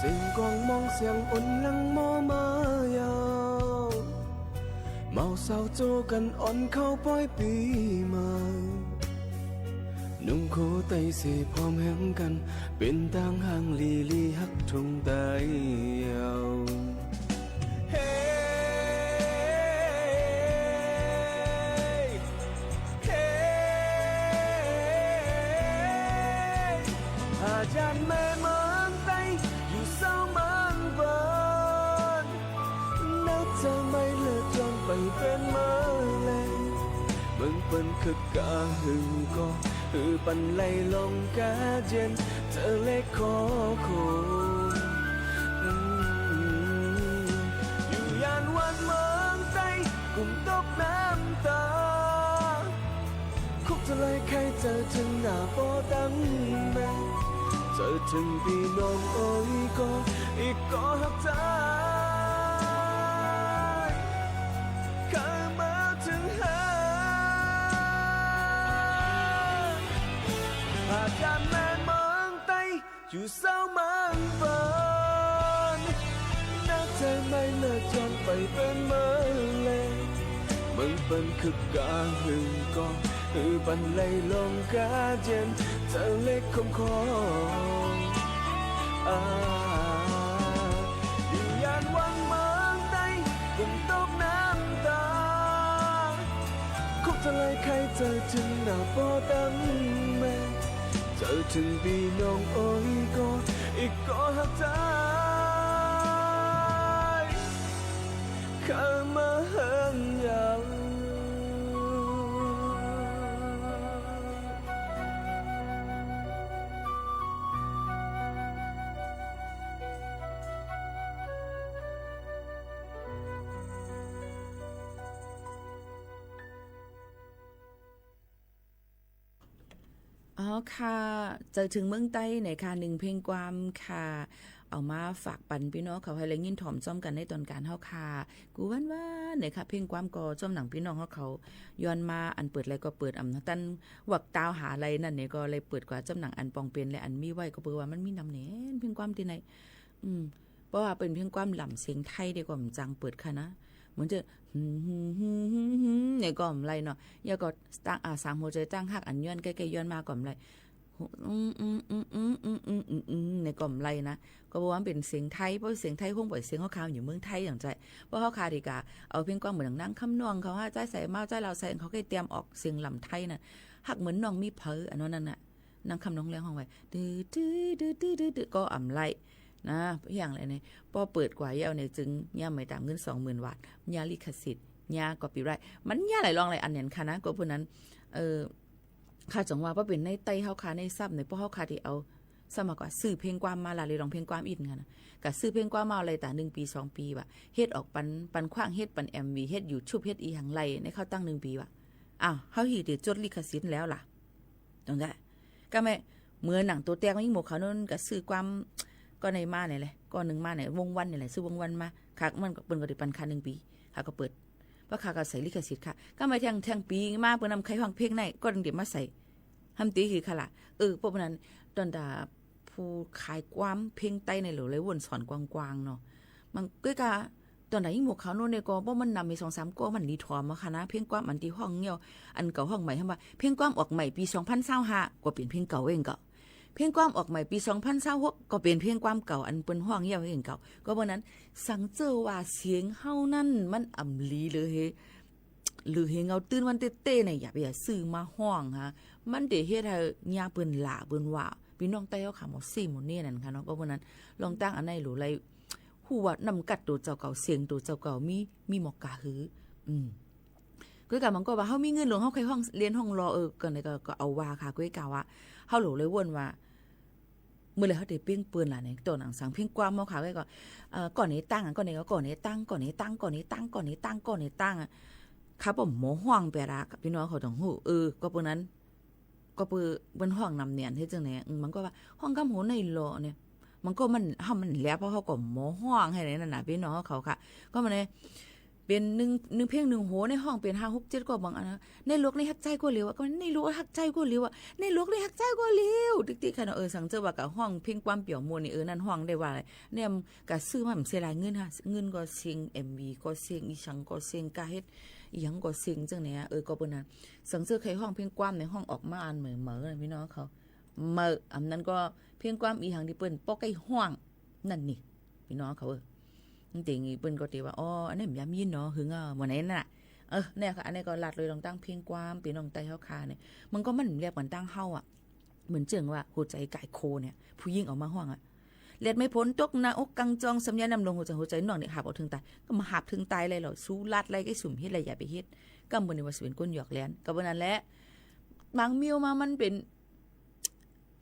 เสียงกองมองเสียงอุ่นลังมอมายาวเมาเศร้าโจกันอ่อนเข้าป้อยปีมานุ่งโคไตเสพร้อมแหงกันเป็นต่างห่างลีลีฮักทงไตยาวเฮ้อาจารย์แม่เมืองไต้อยู่เศร้าเมืองเบินนักจะไม่เลิกจนไปเป็นเมื่อแลเมืองเปิ้นคือกาหึงก็คือปันไหลลงกาเจนเธอเล็กคอคงอยู่ยานวันเมืองไต้กุ่มตกน้ำตาคุกทลายใครเจอถึงหน้าโปตั้งแม่เจอถึงพี่น้องอ้อยก็อีกก็หักใจข้ามาถึงหาอาจารย์แม่เมืองไต้อยู่เศร้าเมืองเปิ้นน่าจะไม่เลิกจนไปเป็นเมื่อเลเมืองเปิ้นคือกาหึงก็คือปันไหลลงกาเจนเธอเล็กคมคออยู่ยานวังเมืองไต้กุ่มตกน้ำตาคุกทลายใครเจอถึงหน้าโปตั้งแม่เจอถึงพี่น้องอ้อยก็อีกก็หักใจข้ามาเฮิงยาว อ๋อค่ะเจอถึงเมืองใต้ในค่ะหนึ่งเพลงความค่ะเอามาฝากปันพี่น้องเขาให้เลยยินถ่อมจ้อมกันในตอนการเฮาค่ะกูว่าเนี่ยค่ะเพลงความก่อจ้อมหนังพี่น้องเขาย้อนมาอันเปิดอะไรก็เปิดอำตันวักตาวหาอะไรนั่นเนี่ยก็เลยเปิดกว่าจ้อมหนังอันปองเป็นและอันมีไว้ก็เปิดว่ามันมีนำเน้นเพลงความที่ไหนเพราะว่าเป็นเพลงความหล่ำเสียงไทยดีกว่ามันจังเปิดค่ะนะเหมือนจะเนี่ยก็อะไรเนาะอย่าก็ตั้งสามหัวใจตั้งหักอันย้อนใกล้ๆย้อนมาก่อนอะไรในกล่อมไรนะก็บอกว่าเป็นเสียงไทยเพราะเสียงไทยคงปล่อยเสียงเขาอยู่เมืองไทยอย่างใจเพราะเขาคาดีกาเอาเพียงกว้างเหมือนนั่งคำนวงเขาว่าใจใส่เมาใจเราใส่เขาก็เตรียมออกเสียงลำไทยน่ะหักเหมือนน้องมีเพออันนั้นน่ะนั่งคำนองแรงห้องไว้ดื้อก็อ่ำไรนะอย่างไรเนี่ยพอเปิดกว่าเย้าเนี่ยจึงย่าไม่ตามเงิน 20,000 บาทยาลิขสิทธิ์ยาก็ปีไรมันยาหลายรองหลายอันเนี่ยค่ะนะก็พวกนั้นข้าจังว่าเป็นในไต้เฮาคาในซับในพวกเฮาคาที่เอาสมัครว่าซื้อเพลงความมาล่ะเลยร้องเพลงความอินกันนะก็ซื้อเพลงความมาอะไรแต่1ปี2ปีว่ะเฮ็ดออกปันขว้างเฮ็ดปัน MV เฮ็ด YouTube เฮ็ดอีหังไรในเขาตั้ง1ปีว่ะอ้าวเฮาหิได้จดลิขสิทธิ์แล้วล่ะตรงนั้นก็แม่เมื่อหนังตัวแตกยิ่งหมกเขานั่นก็ซื้อความก็ในมาเนี่ยแหละก็นึงมาเนี่ยวงวันนี่แหละซื้อวงวันมาค่ะมันก็เปิ้นก็ได้ปันค่า1ปีค่ะก็เปิดเพราะค่ะก็ใส่ลิขสิทธิ์ค่ะก็มาแทงปีมาเปิ้นนำใครฟังเพลงไหนก็ดึงเดี๋ยวมาใส่ทำตีคือค่ะล่ะพวกนั้นตอนดาผู้ขายความเพลงไต้ในหรือเลยวนสอนกว้างๆเนาะมันก็กะตอนไหนยิ่งหมวกเขาโน่นเนี่ยก็บ่มันนำมี 2-3 ก็มันรีทอมมาค่ะนะเพลงความอันที่ห้องเหี่ยวอันเก่าห้องใหม่ว่าเพลงความออกใหม่ปี2025ก็เป็นเพลงเก่าเองก็เพลงความออกใหม่ปี2026ก็เป็นเพลงความเก่าอันเปิ้นห้องเหี่ยวเองเก่าก็บ่นั้นสังเจอว่าเสียงเฮานั่นมันอ่ำลีเลย หรือเฮงเอาตื่นวันเต้ๆเนี่ยอย่าไปซื้อมาห้องฮะมันเดเฮ็ดให้ยาเปิ้นหลาเปิ้นว่าพี่น้องใต้เฮาขาหมอซี่หมอนี่นั่นค่ะเนาะเพราะว่านั้นลองตั้งอันไหนหรืออะไรฮู้ว่านำกัดตัวเจ้าเก่าเสียงตัวเจ้าเก่ามีหมอกกะหือก็กะมันก็ว่าเฮามีเงินหลวงเฮาเคยห้องเรียนห้องรอก็นี่ก็เอาว่าค่ะก็กะว่าเฮาหลเลยวนว่าเมื่อไรเขาได้เปี้ยงปืนล่ะเนี่ยตัวหนังสังเพียงความเมาขาวไว้ก่อนก่อนนี้ตั้งก่อนนี้ก็ก่อนนี้ตั้งก่อนนี้ตั้งก่อนนี้ตั้งก่อนนี้ตั้งก่อนนี้ตั้งครับผมหมอห้องไปละกับพี่น้องเขาต้องหูก็เปิ้นนั้นก็เปิ้นห้องนำเนียนเฮ็ดจังได๋มันก็ว่าห้องกำหูในโลเนี่ยมันก็มันเฮามันแล้วเพราะเขาก็หมอห้องให้นั่นน่ะพี่น้องเขาค่ะก็มันเป็น1เพลง1โหในห้องเป็น5 6 7ก็บางอันนะในลูกในฮักใจก็เร็วก็ในลูกฮักใจก็เร็วในลูกในฮักใจก็เร็วติ๊กๆค่ะเนาะสังเจอว่ากับห้องเพลงความเปี่ยวมวลนี่นั่นห้องได้ว่าเนี่ยก็ซื้อมาเสียหลายเงินค่ะเงินก็เสียง MV ก็เสียงอีสังก็เสียงกะเฮ็ดอีหยังก็เสียงจังเนี่ยก็เปิ้นนั้นสังเจอใครห้องเพลงความในห้องออกมาอันเหม่อๆพี่น้องเขาอันนั้นก็เพลงความอีหังที่เปิ้นปอกไอ้ห้องนั่นนี่พี่น้องเขาจริงๆเปิ้นก็ติว่าอันนี้มันยามยินเนาะหึงมื้อไหนน่ะเนี่ยค่ะอันนี้ก็ลัดเลยลองตั้งเพลงความพี่น้องใต้เฮาคาเนี่ยมันก็มันเรียกเหมือนตั้งเฮาเหมือนเจิงว่าหัวใจไก่โคเนี่ยผู้หญิงออกมาห้องเลียดไม่พ้นตกหน้าอกกังจองสำยานำลงหัวใจน้องเนี่ยหาบเอาถึงตายก็มาหาบถึงตายเลยเหรอสู้ลัดไรก็สุ่มเฮ็ดอะไรอย่าไปเฮ็ดก็บ่ได้ว่าสิเป็นก้นหยอกแลนก็บ่นั่นแหละบางมิวมามันเป็น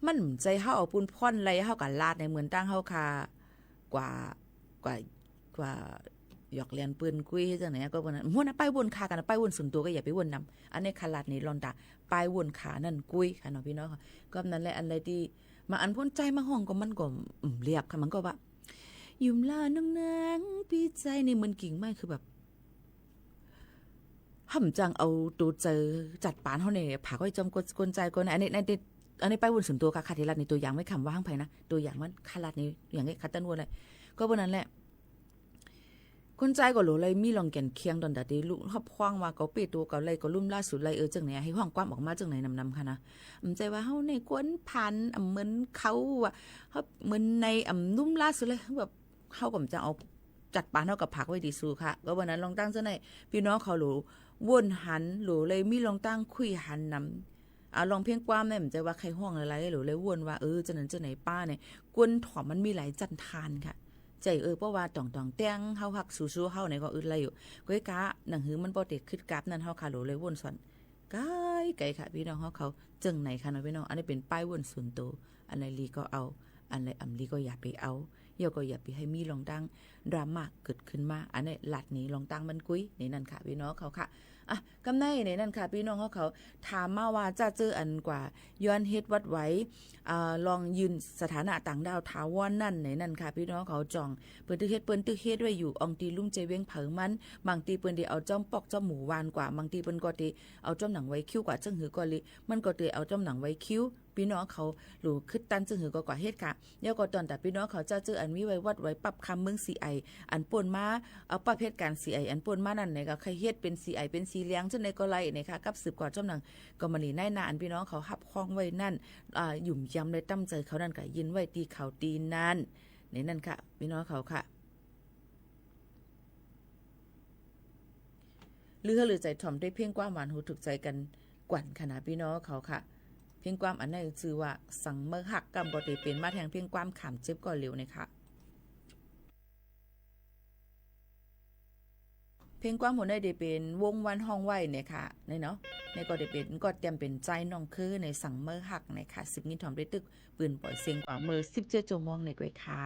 มันใจเฮาเอาปุ้นพ่อนไรเฮาก็ลาดในเหมือนตั้งเฮาคากว่าหยอกเลียนปืนกุ้ยจังไหนก็บ่นั้นม่วนไปวนขากันไปวนส่วนตัวก็อย่าไปวนนำอันนี้คาลาดนี่ลอนตาไปวนขานั่นกุ้ยค่ะเนาะพี่น้องค่ะก็นั่นแหละอันใดที่มาอันพ้นใจมาห้องก็มันก็เรียบค่ะมันก็ว่ายุ่มลาน้องนางพี่ใจนี่มันกิ่งไม้คือแบบห่ำจังเอาตัวเจอจัดปานเฮาเนี่ยผาก็จอมกวนใจกวนอันนี้ไปวนส่วนตัวค่ะคาทิรัตนี่ตัวอย่างไม่คำว่าข้างไผนะตัวอย่างมันคาลาดนี่อย่างนี้คัตตันวนเลยก็บ่นั้นแหละคนใจก็หลเลยมีลองแก่นเคียงดอนดาดีลูกฮับคว้างว่าก็ปิดตัวก็เลยก็ลุ่มล่าสุดเลยจังไหนให้ห้องกว้างออกมาจังไหนนำค่ะนะใจว่าเฮาในกวนพันเหมือนเขาว่าเฮาเหมือนในลุ่มล่าสุดเลยแบบเฮาก็จะเอาจัดปานเฮากับผักไว้ดีสู้ค่ะก็วันนั้นลองตั้งจังไหนพี่น้องเขาหลูวนหันหลูเลยมีลองตั้งคุยหันนำลองเพียงความเนี่ยมันจะว่าใครห้องอะไรหรือเลยวนว่าจังนั้นจังไหนป้าเนี่ยกวนถอมมันมีหลายจันทานค่ะใจเพราะว่าต่องแต้งเฮาฮักสู้ๆเฮาไหนก็อึดไรอยู่ก้อยกะหนังหือมันบ่ติดขึ้นกราฟนั่นเฮาคาโลเลยวนสอนไกลค่ะพี่น้องเขาจังไหนค่ะน้องพี่น้องอันนี้เป็นป้ายวนส่วนตัวอันไหนลีก็เอาอันไหนลีก็อย่าไปเอาเดี๋ยวก็อย่าไปให้มีลองตั้งดราม่าเกิดขึ้นมาอันนี้หลัดนี้ลองตั้งมันกุ้ยในนั่นค่ะพี่น้องเขาค่ะกำไนในนั่นค่ะพี่น้องเขาถามมาว่าจะเจออันกว่าย้อนเฮ็ดวัดไว้ลองยืนสถานะต่างดาวถาวรนั่นในนั่นค่ะพี่น้องเขาจ่องเปิ้นตึกเฮ็ดไว้อยู่อองตีลุงใจเว้งเผิงมันบางตีเปิ้นได้เอาจ้อมปอกจ้อมหมูวานกว่าบางตีเปิ้นก็ได้เอาจ้อมหนังไว้คิ้วกว่าจังหือก็ลิมันก็ได้เอาจ้อมหนังไว้คิ้วพี่น้องเขาหรือคึดตันจังหือก็กว่าเฮ็ดค่ะเดี๋ยวก็ตอนแต่พี่น้องเขาจะเจออันมีไว้วัดไว้ปรับคำเมือง CI อันป่นมาเอาประเภทการ CI อันป่นมานั่นไหนก็ใครเฮ็ดเป็น CI เป็นสีเหลืองจังได๋ก็ไล่นี่ค่ะกับสืบกว่าจ้อมหนังก็มานี่ในหน้าอันพี่น้องเขาหับคล้องไว้นั่นหยุ่มยำในตั้มใจเขานั่นก็ยินไว้ตีเขาตีนั่นในนั่นค่ะพี่น้องเขาค่ะหรือใจถ่อมได้เพียงความหวานหูถูกใจกันกวนขนาดพี่น้องเขาค่ะเพียงความอันนั้นชื่อว่าสังเมอหักกำบ่ได้เป็นมาแทงเพียงความขำเจ็บก่อนเร็วนะคะเพลงความหัวได้เป็นวงวันห้องไหวเนี่ยค่ะเนาะในก็ได้เป็นก็เตรียมเป็นใจน้องคือในสังเมอหักนะคะสิบนิ้วถ่อมได้ตึกปืนปล่อยเสียงกว่ามือ17 ชั่วโมงในก้อยค่ะ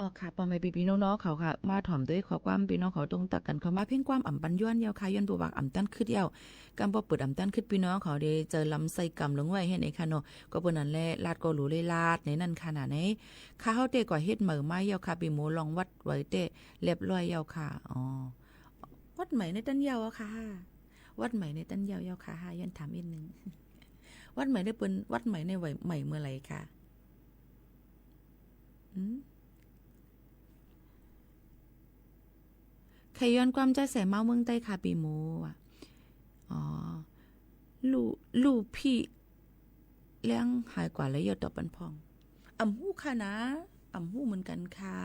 อ๋อค่ะปอไม่พี่น้องๆเขาค่ะมาถ่อมด้วยขอความพี่น้องเขาตรงตักกันเขามาเพ่งความอ่ำปันย้อนยาวค่ะย้อนบวกอ่ำตั้นขึ้นยาวกำบ่เปิดอ่ำตั้นขึ้นพี่น้องเขาได้เจอลำไส้กำลงไว้ให้ในค่ะเนาะก็เปิ้นนั่นแหละลาดก็รู้เลยลาดในนั่นขนาดไหนข้าเฮาเตก่อเฮ็ดเหมือไม้ยาวค่ะพี่หมูลองวัดไว้เตเรียบร้อยยาวค่ะอ๋อวัดใหม่ในตั้นยาวอะค่ะวัดใหม่ในตั้นยาวยาวค่ะย้อนถามอีกนึงวัดใหม่ได้เปิ้นวัดใหม่ในไว้ใหม่เมื่อไหร่ค่ะใครย้อนความใจแสเมาเมืองใต้ค่ะปีโมอ่ะอ๋อลูพี่เลี้ยงหายกว่าแล้วยอดดอกปันพองอ่ำหู้ค่ะนะอ่ำหู้เหมือนกันค่ะ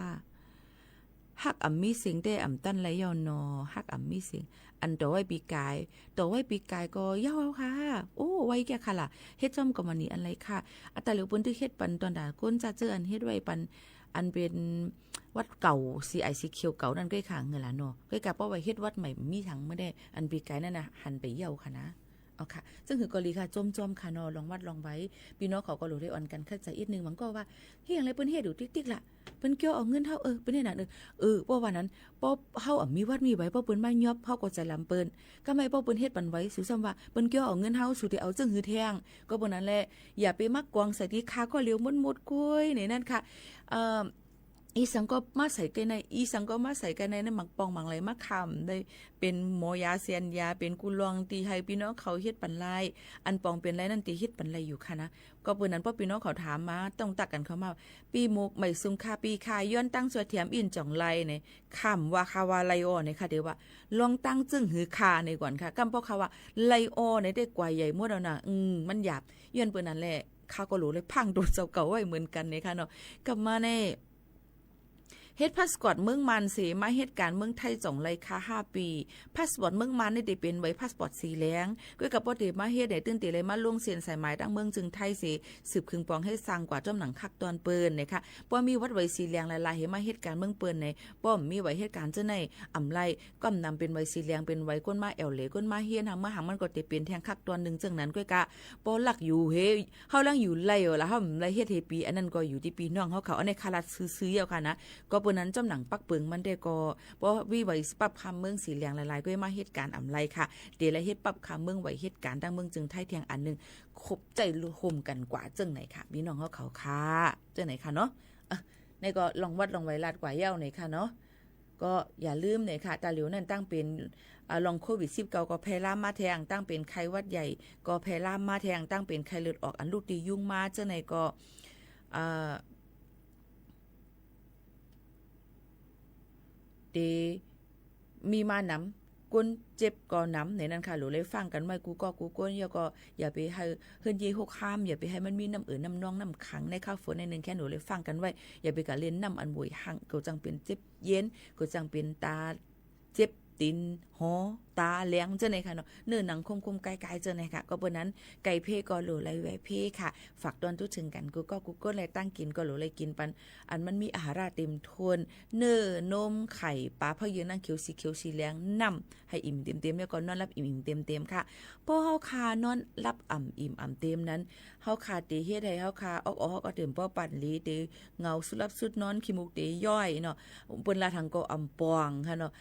ฮักอ่ำมีเสียงได้อ่ำตั้นไรยอนอฮักอ่ำมีเสียงอันต่อไว้ปีกายก็ยาวค่ะโอ้ไว้แก่ค่ะล่ะเฮ็ดจอมก็มานี่อันไรค่ะอัตราเหลียวเปิ้นที่เฮ็ดปันตอนดาก้นจะเจออันเฮ็ดไว้ปันอันเป็นวัดเก่า CICQ เก่านั่นก็ค่ะเงินล่ะเนาะก็กะป้อไว้เฮ็ดวัดใหม่มีทั้งไม่ได้อันปีกายนั่นน่ะหันไปเยี่ยวค่ะนะเอาค่ะซึ่งคือกอลีค่ะจมๆค่ะเนาะลองวัดลองไว้พี่น้องเขาก็รู้ได้อ่อนกันเข้าใจอีกนึงมันก็ว่าเฮ็ดหยังไรเปิ้นเฮ็ดอยู่ติ๊กๆล่ะเปิ้นเกี่ยวเอาเงินเฮาเปิ้นเฮ็ดน่ะเพราะว่านั้นป้อเฮามีวัดมีไว้ป้อเปิ้นมายอบเฮาก็ใจลำเปิ้นก็ไม่ป้อเปิ้นเฮ็ดปันไว้สิซ้ำว่าเปิ้นเกี่ยวเอาเงินเฮาสู่ที่เอาจึงหือแทงก็บ่นั้นแหละอย่าไปมักกวางใส่ที่ค้าก็เลี้ยวมดๆกุ้ยนี่นั่นค่ะอีสังก็มาใส่กันในในหมักปองหมังไหลมะขามได้เป็นหมอยาเซียนยาเป็นกุลองตีให้พี่น้องเขาเฮ็ดปันไลอันปองเป็นไรนั่นตีเฮ็ดปันไลอยู่ค่ะนะก็เปิ้นนั้นพอพี่น้องเขาถามมาต้องตักกันเข้ามาปีมุกไม่ซุงคาปีคาย้อนตั้งสวเทียมอินจ่องไลในคำว่าคาวาไลโอในค่ะเดี๋ยวว่าลองตั้งจึงหือคาในก่อนค่ะกำเพราะคาว่าไลโอในได้กว่าใหญ่หมดแล้วนะมันหยาบย้อนเปิ้นนั้นแหละข้าก็รู้เลยพังโดนเจ้าเก่าไว้เหมือนกันในค่ะเนาะกลับมาในเฮ็ดพาสปอร์ตเมืองมันเสมาเฮ็ดการเมืองไทยจ่องไรค่า5ปีพาสปอร์ตเมืองมันได้เป็นไว้พาสปอร์ตสีแดงก็กับบ่ได้มาเฮ็ดได้ตื่นเตเลยมาลงเซ็นสายหมายตั้งเมืองจึงไทยเสสืบคึงปองให้สร้างกว่าจ้อมหนังคักตอนเปิ้นนะคะบ่มีวัดไว้สีแดงหลายๆเฮ็ดมาเฮ็ดการเมืองเปิ้นในบ่มีไว้เฮ็ดการเจ้าในอำไลก้มนำเป็นไว้สีแดงเป็นไว้ก้นมาแอวเหลก้นมาเฮียนหางมาหังมันก็ได้เป็นแทงคักตอนนึงจังนั้นก็กะบ่ลักอยู่เฮเฮาลังอยู่ไล่ล่ะเฮาไล่เฮ็ดเฮปีอันนั้นก็อยู่ที่ปีน้องเฮาเขาอันในคารัดซื้อๆเอาค่ะนะก็เปิ้นนั้นจ้อมหนังปักเปิงมันได้ก็เพราะวิไว้ปรับคำเมืองสีเหลืองหลายๆก็มาเหตุการณ์อำไลค่ะเดี๋ยวละเฮ็ดปรับคำเมืองไว้เหตุการณ์ดังเมืองจึงไทยเทียงอันนึงคบใจห่มกันกว่าจังไหนค่ะพี่น้องเขาค่ะจังไหนค่ะเนาะในก็ลองวัดลองไว้ลาดกว่าเย้าหน่อยค่ะเนาะก็อย่าลืมหน่อยค่ะตาเหลียวนั่นตั้งเป็นลองโควิด19ก็แพร่ล่ามมาแทงตั้งเป็นไข้หวัดใหญ่ก็แพร่ล่ามมาแทงตั้งเป็นไข้เลือดออกอันลูกตียุ่งมาจังไหนก็เดมีมานำก้นเจ็บก่อนำในนั้นค่ะหรือเลยฟังกันไว้กูก้นอย่าไปให้เฮิรนเย่หกข้ามอย่าไปให้มันมีน้ำน้ำนองน้ำขังในข้าวฝนในนึงแค่หนูเลยฟังกันไว้อย่าไปกะเล่นน้ำอันบวยหังก็จังเป็นเจ็บเย็นก็จังเป็นตาเจ็บตินหอตาแหลงเจ้าไหนค่ะเนาะเนื้อหนังคมๆไกลๆเจ้าไหนค่ะก็เพราะนั้นไก่เพ่ก็หลูไรแวเพ่ค่ะฝากตอนทุกถึงกันกูก็เลยตั้งกินก็หลูไรกินปันอันมันมีอาหารเต็มทวนเนื้อนมไข่ปลาพะเยอะนั่งเขียวสีแหลงน้ำให้อิ่มเต็มแล้วก็นอนรับอิ่มเต็มค่ะพอเฮาคานอนรับอิ่มเต็มนั้นเฮาคาเตเฮ็ดให้เฮาคาออกก็เต็มป้อปั่นลีเตเงาสุรับสุดนอนขี้มุกเตย่อยเนาะเปิ้นลาทางก็ปองค่ะเนาะ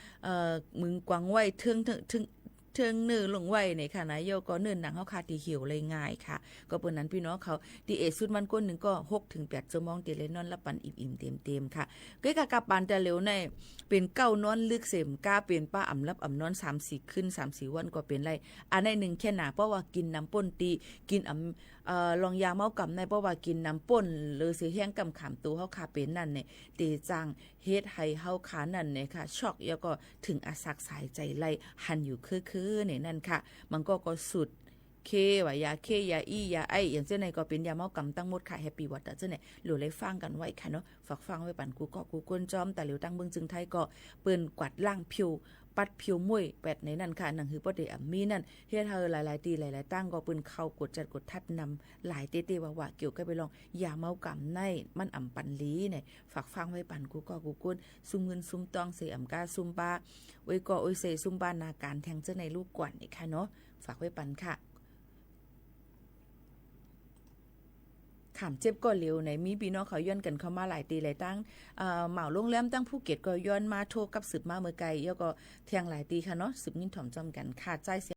มึงกวางไว้เทิงเนื้อลงไว้ในค่ะนะโยก็เนื้อหนังเฮาคาตีเหี่ยวเลยง่ายค่ะก็เปิ้นนั้นพี่น้องเขาตีสุดมันก้นนึงก็6 ถึง 8 ชั่วโมงตีเลยนอนรับปันอิ่มเต็มค่ะก็กะปานแต่เร็วในเป็นเก้านอนลึกเสมกาเป็นป้าอ่ำรับอ่ำนอน3-4ขึ้น 3-4 วันก็เป็นไรอันในนึงแค่หนาเพราะว่ากินน้ำป่นตีกินลองยาเมากำในเพราะว่ากินน้ำป่นหรือสิแห้งกำขามตัวเฮาคาเป็นนั่นเนี่ยตีจังเฮ็ดให้เฮาขานั่นเนี่ยค่ะช็อกแล้วก็ถึงอาสักสายใจไล่หันอยู่คือเนี่ยนั่นค่ะมันก็สุดเคว่ายาเคยาอียาไออย่างเช่นไหนก็เป็นยาเมากำตั้งหมดค่ะแฮปปี้วัดเจ้าไหนหรือเลยฟังกันไว้ค่ะเนาะฝากฟังไว้ปั่นกูก้นจอมแต่เหลียวตั้งเบิ่งจึงไทยก็เปิ้นกวาดล่างผิวปัดผิวมุ้ยแปดในนั่นค่ะหนังหือบ่ได้มีนั่นเฮ็ดให้หลายๆตีหลายๆตั้งก็เปิ้นเข้ากดจัดกดทัดนำหลายเตๆว่าเกี่ยวกับไปลองยาเมากำในมันอ่ำปันลีเนี่ยฝากฟังไว้ปั่นกูก้นซุมเงินซุมตองเสอ่ำกาซุมบาไว้ก็โอยเสซุมบานาการแทงเจ้าในลูกกวนนี่ค่ะเนาะฝากไว้ปั่นค่ะ ขามเจ็บก็เร็วไหนมีพี่น้องเขาย้อนกันเข้ามาหลายตีหลายตั้งเหมาโรงแรมตั้งภูเก็ตก็ย้อนมาโทรกับสืบมาเมื่อไกลแล้วก็เที่ยงหลายตีค่ะเนาะสืบยินถ่อมจอมกันขาดใจเสีย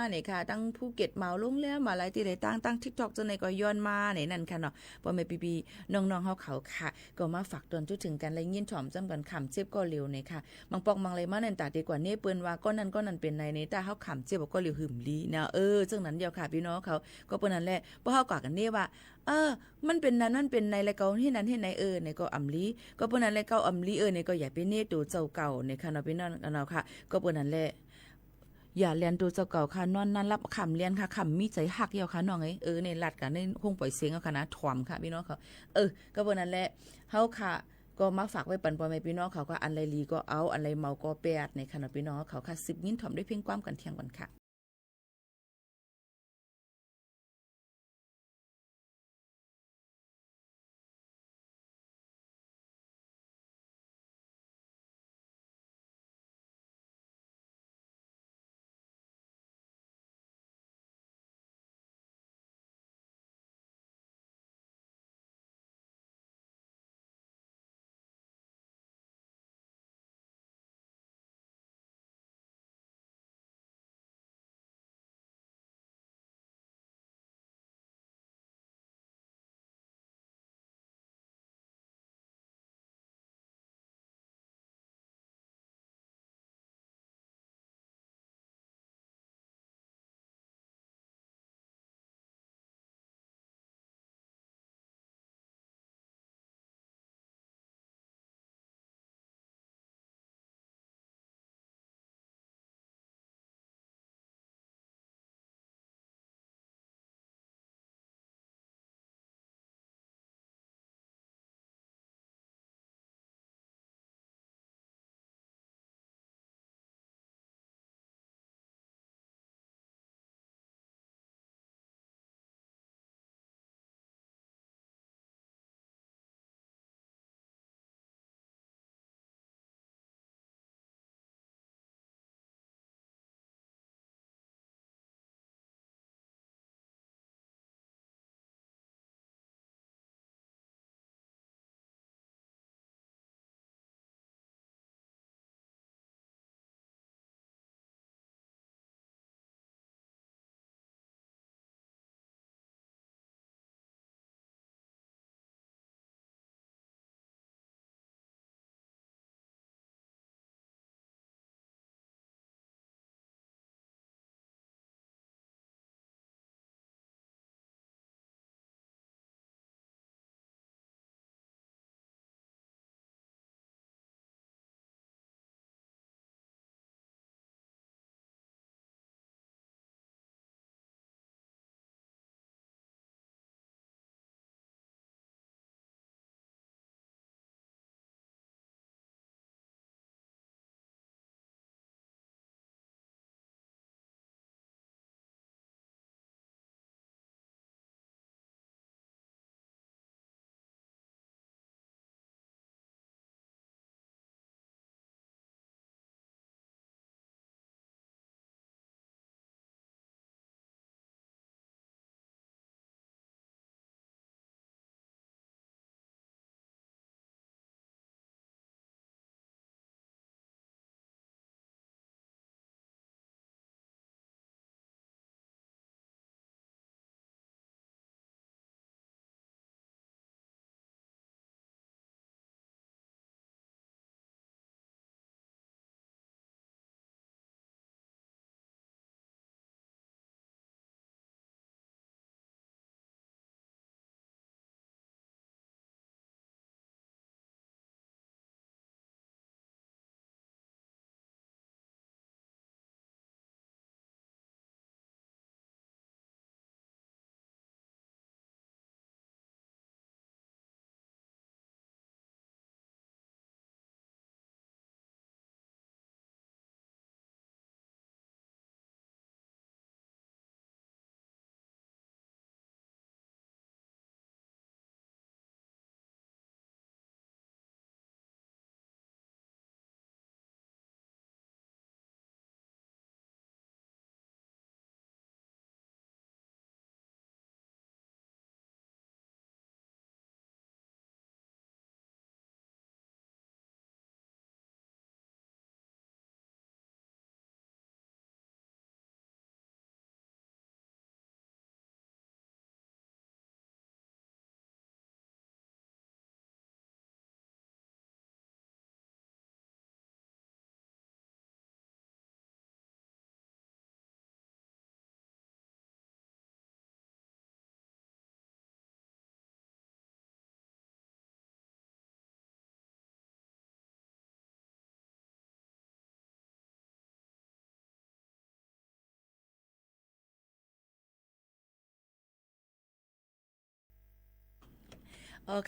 เนี่ยค่ะตั้งภูเก็ตเมาลงแล้วมาหลายตีหลายตั้ง TikTok จังไหนก็ย้อนมาเนี่ยนั่นค่ะเนาะบ่แม่ปีๆน้องๆเฮาเขาค่ะก็มาฝากตนจุดถึงกันและยินถ่อมจำกันขำเจ็บก็เร็วเนี่ยค่ะบางปอกบางเลยมานั่นตาดีกว่าเน่เปิ้นว่าก้อนนั้นเป็นในนี่แต่เฮาขำเจ็บก็เร็วหึมลีนะจังนั้นเดียวค่ะพี่น้องเขาก็เปิ้นนั่นแหละบ่เฮากว่ากันเน่ว่ามันเป็นนั้นมันเป็นในแล้วก็ที่นั้นที่ไหนเนี่ยก็อำลีก็เปิ้นนั่นแหละเก่าอำลีเนี่ยก็อย่าไปเน่ตัวเจ้าเก่าเนี่ยค่ะเนาะพี่น้องเนาะค่ะก็เปิ้นนั่นแหละอย่าเรียนตัวเจ้าเก่าค่ะนอนนั่นรับคำเรียนค่ะคำมีใจหักเดียวค่ะน้องในลัดกันในห้องปล่อยเสียงเอาค่ะนะถ่อมค่ะพี่น้องเขาก็เปิ้นนั่นแหละเฮาค่ะก็มาฝากไว้ปันพ่อแม่พี่น้องเขาก็อันไรลีก็เอาอันไรเมาก็แปดในขณะพี่น้องเขาค่ะ10ยินถ่อมด้วยเพียงความกันเที่ยงกันค่ะ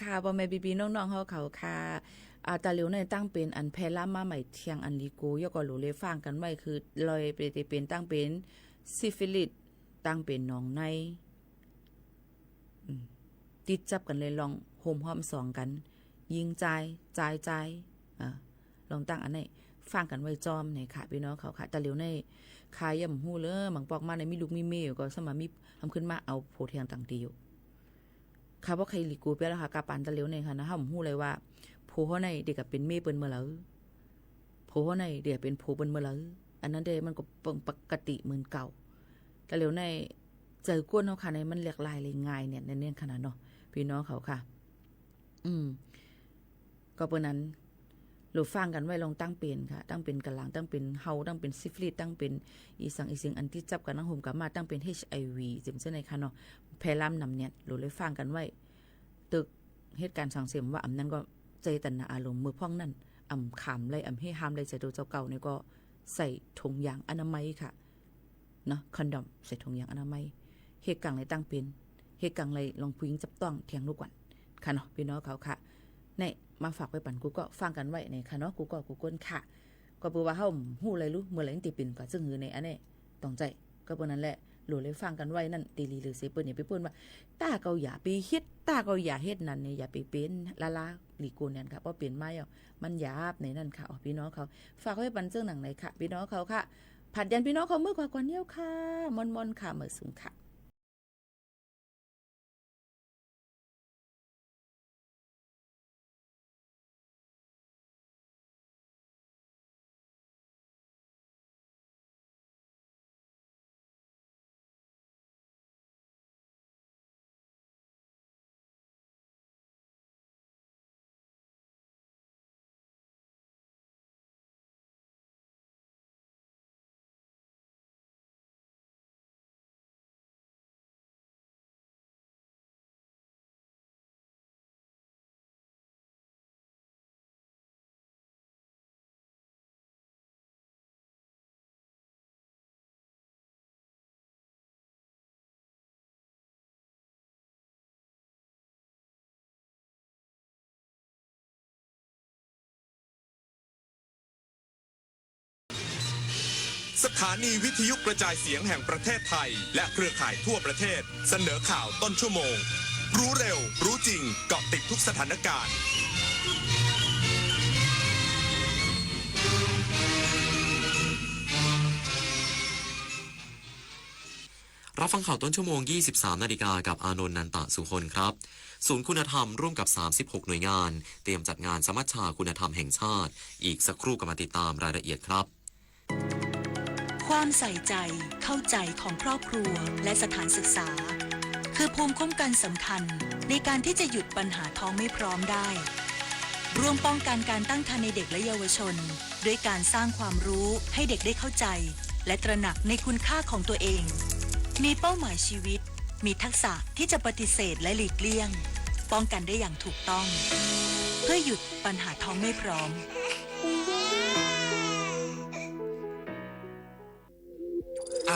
ค่ะบ่แม่บีๆน้องๆเฮาเขาค่ะตาเหลียวในตั้งเป็นอันแพร่มาใหม่เทียงอันลีโกยก็หลูเลยฟังกันไว้คือลอยไปเป็นตั้งเป็นซิฟิลิสตั้งเป็นหนองในติดจับกันเลยลองโฮมห้อมสองกันยิงใจลองตั้งอันนี้ฟังกันไว้จอมเนี่ยค่ะพี่น้องเขาค่ะตาเหลียวในคายย่ำหู้เลยบางปอกมาในมีลูกมีเมยก็สมามีทำขึ้นมาเอาโพเทียงต่างเดียวค่ะว่าใครลีกูเปียแล้วค่ะกาปานตะเหลียวในค่ะนะห้ามหู้เลยว่าโพเขาในเด็กกับเป็นเมย์เปิ้นเมื่อแล้วโพเขาในเด็กเป็นโพเปิ้นเมื่อแล้วอันนั้นเดมันก็ปกติเหมือนเก่าตะเหลียวในเจอกวนเขาค่ะในมันเรียกลายเลยง่ายเนี่ยเน้นขนาดเนาะพี่น้องเขาค่ะก็เปิ้นนั้นหรือฟังกันไว้ลองตั้งเป็นค่ะตั้งเป็นกะหลังตั้งเป็นเฮาตั้งเป็นซิฟิลิสตั้งเป็นอีสังอีสิงอันที่จับกันนั่งห่มกับมาตั้งเป็น HIV จิมเส้นในค่ะเนาะแพร่ล่ำนำเนี่ยหรือเลยฟังกันไว้ตึกเหตุการณ์สังเสียมว่าอำนั้นก็ใจตันนาอารมณ์มือพ่องนั่นอำขำเลยอำให้ห้ามเลยใจตัวเจ้าเก่าเนี่ยก็ใส่ถุงยางอนามัยค่ะเนาะคอนดอมใส่ถุงยางอนามัยเหตุการณ์เลยตั้งเป็นเหตุการณ์เลยลองผู้หญิงจับต้องเทียงลูกวันค่ะเนาะพี่น้องเขาค่ะในมาฝากไว้ปั่นกูก็ฟังกันไว้ในค่ะเนาะกูก้นค่ะก็เปื่อว่าเฮาฮู้อะไรรู้เมื่อไหร่ติปิ่นก็ซึ่งหือในอันนี้ต้องใจก็เปิ้นนั่นแหละหลูเลยฟังกันไว้นั่นตีลีหรือเสเปิ้นอย่าไปเปิ้นว่าตาเกาอย่าไปเฮ็ดตาเกาอย่าเฮ็ดนั่นเนี่ยอย่าไปเป็นลาหลีกูนั่นค่ะเพราะเปลี่ยนมาอ่ะมันหยาบในนั่นค่ะพี่น้องเขาฝากไว้ปั่นเจ้าหนังไหนค่ะพี่น้องเขาค่ะผัดยันพี่น้องเขาเมื่อกว่าเนี้ยค่ะมอนๆค่ะเมื่อสูงค่ะสถานีวิทยุกระจายเสียงแห่งประเทศไทยและเครือข่ายทั่วประเทศเสนอข่าวต้นชั่วโมงรู้เร็วรู้จริงเกาะติดทุกสถานการณ์รับฟังข่าวต้นชั่วโมง 23 นาฬิกากับอานนท์นันตะสุคนครับศูนย์คุณธรรมร่วมกับ36หน่วยงานเตรียมจัดงานสมัชชาคุณธรรมแห่งชาติอีกสักครู่ก็มาติดตามรายละเอียดครับความใส่ใจเข้าใจของครอบครัวและสถานศึกษาคือภูมิคุ้มกันสำคัญในการที่จะหยุดปัญหาท้องไม่พร้อมได้ร่วมป้องกันการตั้งครรภ์ในเด็กและเยาวชนด้วยการสร้างความรู้ให้เด็กได้เข้าใจและตระหนักในคุณค่าของตัวเองมีเป้าหมายชีวิตมีทักษะที่จะปฏิเสธและหลีกเลี่ยงป้องกันได้อย่างถูกต้องเพื่อหยุดปัญหาท้องไม่พร้อม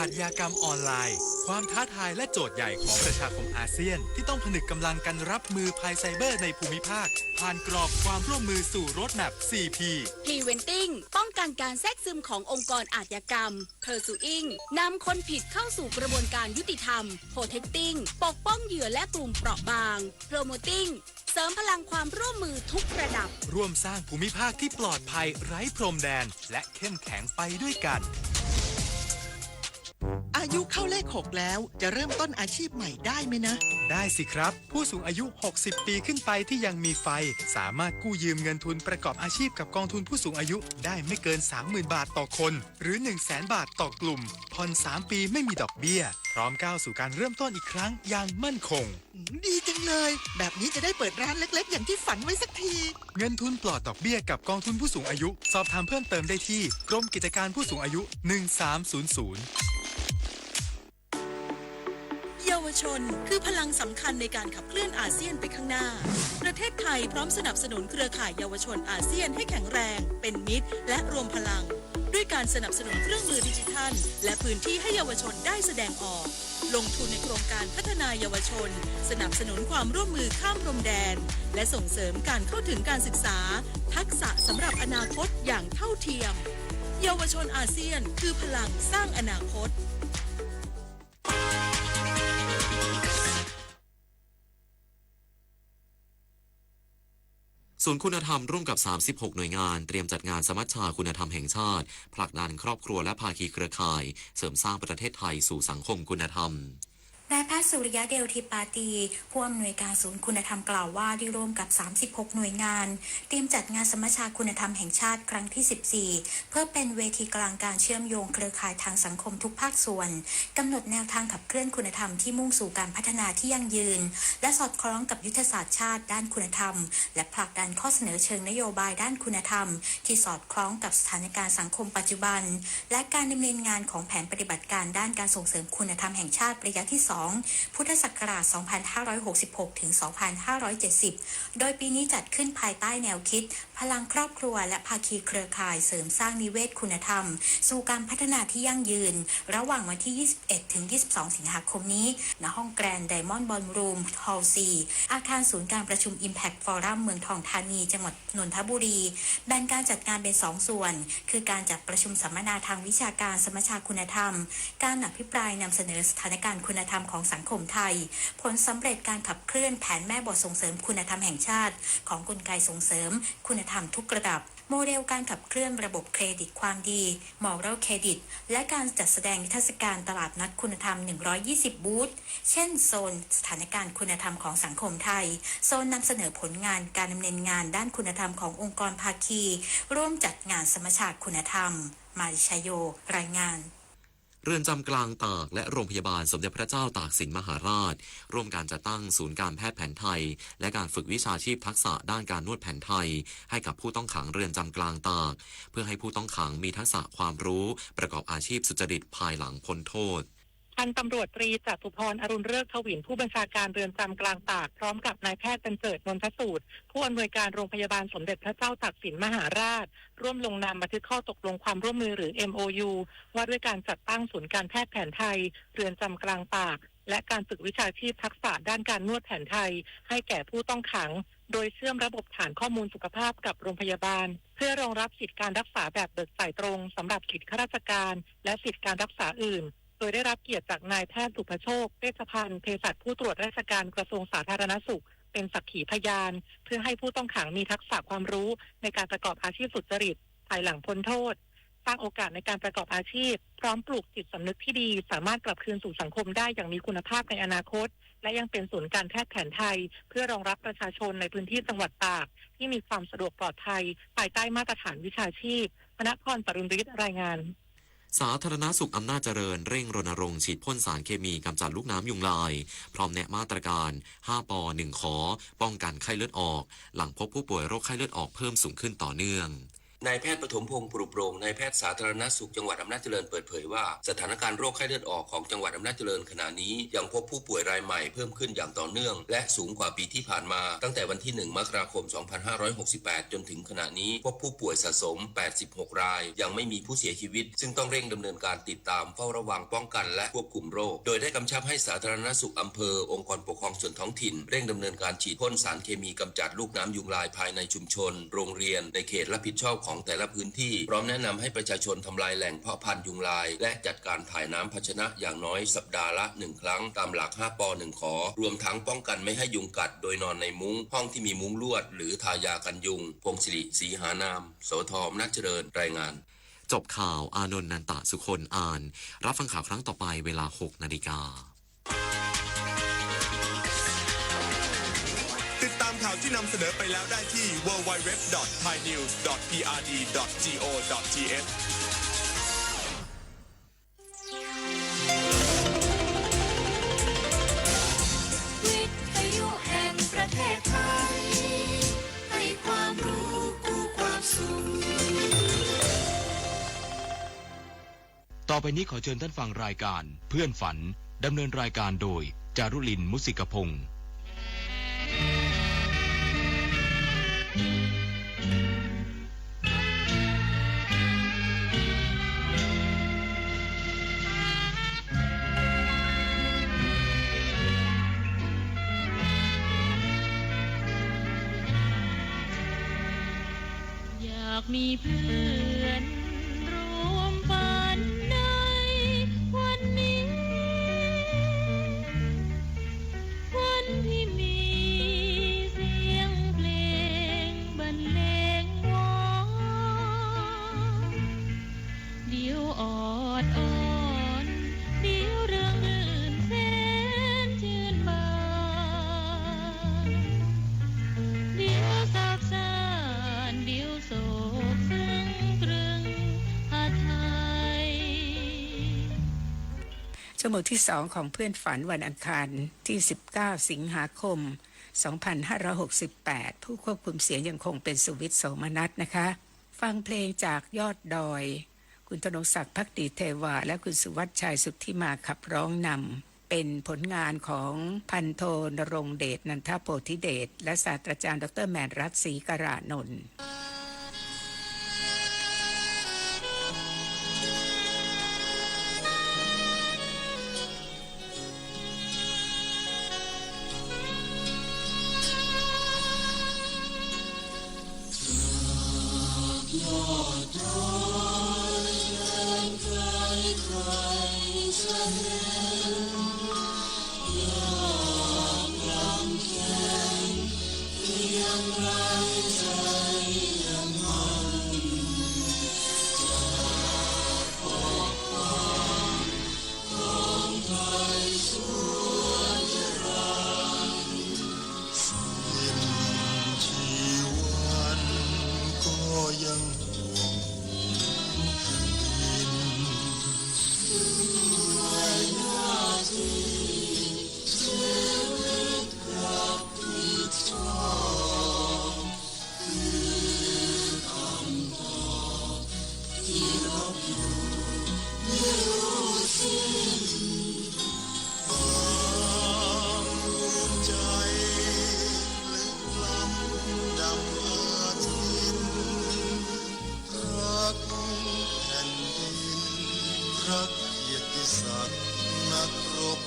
อาชญากรรมออนไลน์ความท้าทายและโจทย์ใหญ่ของประชาคมอาเซียนที่ต้องผนึกกำลังกันรับมือภัยไซเบอร์ในภูมิภาคผ่านกรอบความร่วมมือสู่โรดแมพ 4P Preventing ป้องกันการแทรกซึมขององค์กรอาชญากรรม Pursuing นำคนผิดเข้าสู่กระบวนการยุติธรรม Protecting ปกป้องเหยื่อและกลุ่มเปราะบาง Promoting เสริมพลังความร่วมมือทุกระดับร่วมสร้างภูมิภาคที่ปลอดภัยไร้พรมแดนและเข้มแข็งไปด้วยกันอายุเข้าเลข 6 แล้วจะเริ่มต้นอาชีพใหม่ได้ไหมนะได้สิครับผู้สูงอายุ60 ปีขึ้นไปที่ยังมีไฟสามารถกู้ยืมเงินทุนประกอบอาชีพกับกองทุนผู้สูงอายุได้ไม่เกิน 30,000 บาทต่อคนหรือ 100,000 บาทต่อกลุ่มผ่อน3 ปีไม่มีดอกเบี้ยพร้อมก้าวสู่การเริ่มต้นอีกครั้งอย่างมั่นคงดีจังเลยแบบนี้จะได้เปิดร้านเล็กๆอย่างที่ฝันไว้สักทีเงินทุนปลอดดอกเบี้ยกับกองทุนผู้สูงอายุสอบถามเพิ่มเติมได้ที่กรมกิจการผู้สูงอายุ1300เยาวชนคือพลังสำคัญในการขับเคลื่อนอาเซียนไปข้างหน้าประเทศไทยพร้อมสนับสนุนเครือข่ายเยาวชนอาเซียนให้แข็งแรงเป็นมิตรและรวมพลังด้วยการสนับสนุนเครื่องมือดิจิทัลและพื้นที่ให้เยาวชนได้แสดงออก ลงทุนในโครงการพัฒนาเยาวชนสนับสนุนความร่วมมือข้ามพรมแดนและส่งเสริมการเข้าถึงการศึกษาทักษะสำหรับอนาคตอย่างเท่าเทียมเยาวชนอาเซียนคือพลังสร้างอนาคตศูนย์คุณธรรมร่วมกับ 36 หน่วยงานเตรียมจัดงานสมัชชาคุณธรรมแห่งชาติผลักดันครอบครัวและภาคีเครือข่ายเสริมสร้างประเทศไทยสู่สังคมคุณธรรมนายแพทย์สุริยะเดลทิปาตีผู้อำนวยการศูนย์คุณธรรมกล่าวว่าได้ร่วมกับ 36 หน่วยงานเตรียมจัดงานสมัชชาคุณธรรมแห่งชาติครั้งที่ 14เพื่อเป็นเวทีกลางการเชื่อมโยงเครือข่ายทางสังคมทุกภาคส่วนกำหนดแนวทางขับเคลื่อนคุณธรรมที่มุ่งสู่การพัฒนาที่ยั่งยืนและสอดคล้องกับยุทธศาสตร์ชาติด้านคุณธรรมและผลักดันข้อเสนอเชิงนโยบายด้านคุณธรรมที่สอดคล้องกับสถานการณ์สังคมปัจจุบันและการดำเนินงานของแผนปฏิบัติการด้านการส่งเสริมคุณธรรมแห่งชาติระยะที่ 2พุทธศักราช 2566 ถึง 2570 โดยปีนี้จัดขึ้นภายใต้แนวคิดพลังครอบครัวและภาคีเครือข่ายเสริมสร้างนิเวศคุณธรรมสู่การพัฒนาที่ยั่งยืนระหว่างวันที่ 21 ถึง 22 สิงหาคมนี้ณห้องแกรนด์ไดมอนด์บอลรูมฮอลล์ 4 อาคารศูนย์การประชุม Impact Forum เมืองทองธานีจังหวัดนนทบุรีแบ่งการจัดงานเป็น 2 ส่วนคือการจัดประชุมสัมมนาทางวิชาการสมัชชาคุณธรรมการอภิปรายนำเสนอสถานการณ์คุณธรรมของสังคมไทยผลสำเร็จการขับเคลื่อนแผนแม่บทส่งเสริมคุณธรรมแห่งชาติของกลไกส่งเสริมคุณธรรมทุกระดับโมเดลการขับเคลื่อนระบบเครดิตความดี Moral Credit และการจัดแสดงนิทรรศการตลาดนัดคุณธรรม120บูธเช่นโซนสถานการณ์คุณธรรมของสังคมไทยโซนนำเสนอผลงานการดำเนินงานด้านคุณธรรมขององค์กรภาคีร่วมจัดงานสมัชชาคุณธรรมมาริชโยรายงานเรือนจำกลางตากและโรงพยาบาลสมเด็จพระเจ้าตากสินมหาราชร่วมการจัดตั้งศูนย์การแพทย์แผนไทยและการฝึกวิชาชีพทักษะด้านการนวดแผนไทยให้กับผู้ต้องขังเรือนจำกลางตากเพื่อให้ผู้ต้องขังมีทักษะความรู้ประกอบอาชีพสุจริตภายหลังพ้นโทษพันตำรวจตรีจตุพรอรุณฤกษ์ทวินผู้บัญชาการเรือนจำกลางตากพร้อมกับนายแพทย์บรรเจิดนนทสูตรผู้อำนวยการโรงพยาบาลสมเด็จพระเจ้าตากสินมหาราชร่วมลงนามบันทึกข้อตกลงความร่วมมือหรือ MOU ว่าด้วยการจัดตั้งศูนย์การแพทย์แผนไทยเรือนจำกลางตากและการฝึกวิชาชีพทักษะด้านการนวดแผนไทยให้แก่ผู้ต้องขังโดยเชื่อมระบบฐานข้อมูลสุขภาพกับโรงพยาบาลเพื่อรองรับสิทธิการรักษาแบบเบิกจ่ายตรงสำหรับสิทธิข้าราชการและสิทธิการรักษาอื่นโดยได้รับเกียรติจากนายแพทย์สุภโชคเวชพันธ์เภสัชผู้ตรวจราชการกระทรวงสาธารณสุขเป็นสักขีพยานเพื่อให้ผู้ต้องขังมีทักษะความรู้ในการประกอบอาชีพสุจริตภายหลังพ้นโทษสร้างโอกาสในการประกอบอาชีพพร้อมปลูกจิตสำนึกที่ดีสามารถกลับคืนสู่สังคมได้อย่างมีคุณภาพในอนาคตและยังเป็นศูนย์การแพทย์แผนไทยเพื่อรองรับประชาชนในพื้นที่จังหวัดตากที่มีความสะดวกปลอดภัยภายใต้มาตรฐานวิชาชีพพนพร ปรุณฤทธิ์รายงานสาธารณสุขอำนาจเจริญเร่งรณรงค์ฉีดพ่นสารเคมีกำจัดลูกน้ำยุงลายพร้อมแนะมาตรการ5 ป 1 ขอป้องกันไข้เลือดออกหลังพบผู้ป่วยโรคไข้เลือดออกเพิ่มสูงขึ้นต่อเนื่องนายแพทย์ปฐมพงศ์ปรุโปร่งนายแพทย์สาธารณสุขจังหวัดอำนาจเจริญเปิดเผยว่าสถานการณ์โรคไข้เลือดออกของจังหวัดอำนาจเจริญขณะนี้ยังพบผู้ป่วยรายใหม่เพิ่มขึ้นอย่างต่อเนื่องและสูงกว่าปีที่ผ่านมาตั้งแต่วันที่1 มกราคม 2568 จนถึงขณะนี้พบผู้ป่วยสะสม86 รายยังไม่มีผู้เสียชีวิตซึ่งต้องเร่งดำเนินการติดตามเฝ้าระวังป้องกันและควบคุมโรคโดยได้กำชับให้สาธารณสุขอำเภอองค์กรปกครองส่วนท้องถิ่นเร่งดำเนินการฉีดพ่นสารเคมีกำจัดลูกน้ำยุงลายภายในชุมชนโรงเรียนในเขตรับผิดชอบของแต่ละพื้นที่พร้อมแนะนำให้ประชาชนทำลายแหล่งเพาะพันธุ์ยุงลายและจัดการถ่ายน้ำภาชนะอย่างน้อยสัปดาห์ละ1 ครั้งตามหลัก5 ป 1 ขอรวมทั้งป้องกันไม่ให้ยุงกัดโดยนอนในมุ้งห้องที่มีมุ้งลวดหรือทายากันยุงพงศิริศรีหานามโสธรอำนาจเจริญรายงานจบข่าวอานนท์นันตะสุคนอ่านรับฟังข่าวครั้งต่อไปเวลา 6 นาฬิกาติดตามข่าวที่นำเสนอไปแล้วได้ที่ www.thainews.prd.go.th วิทยุแห่งประเทศไทยให้ความรู้กู้ความสุขต่อไปนี้ขอเชิญท่านฟังรายการเพื่อนฝันดำเนินรายการโดยจารุลินมุสิกพงศ์ มีเพื่อนร่วมฝันในวันนี้วันที่มีเสียงเพลงบรรเลงวอนเดี๋ยวออดอ้อนเดี๋ยวเรื่องอื่นแสนชื่นบานเดี๋ยวสักสานเดี๋ยวโศกซึ้งตรึงหาไทย ชั่วโมงที่ 2 ของเพื่อนฝันวันอังคารที่ 19 สิงหาคม 2568 ผู้ควบคุมเสียงยังคงเป็นสุวิทย์โสมนัสนะคะ ฟังเพลงจากยอดดอย คุณธนงศักดิ์ภักดีเทวาและคุณสุวัชชัยสุทธิมาขับร้องนำเป็นผลงานของพันโทนรงค์เดชนันทโพธิเดชและศาสตราจารย์ดรแมนรัตน์ศรีกรานนท์รักเกียรติศักดิ์นักรบ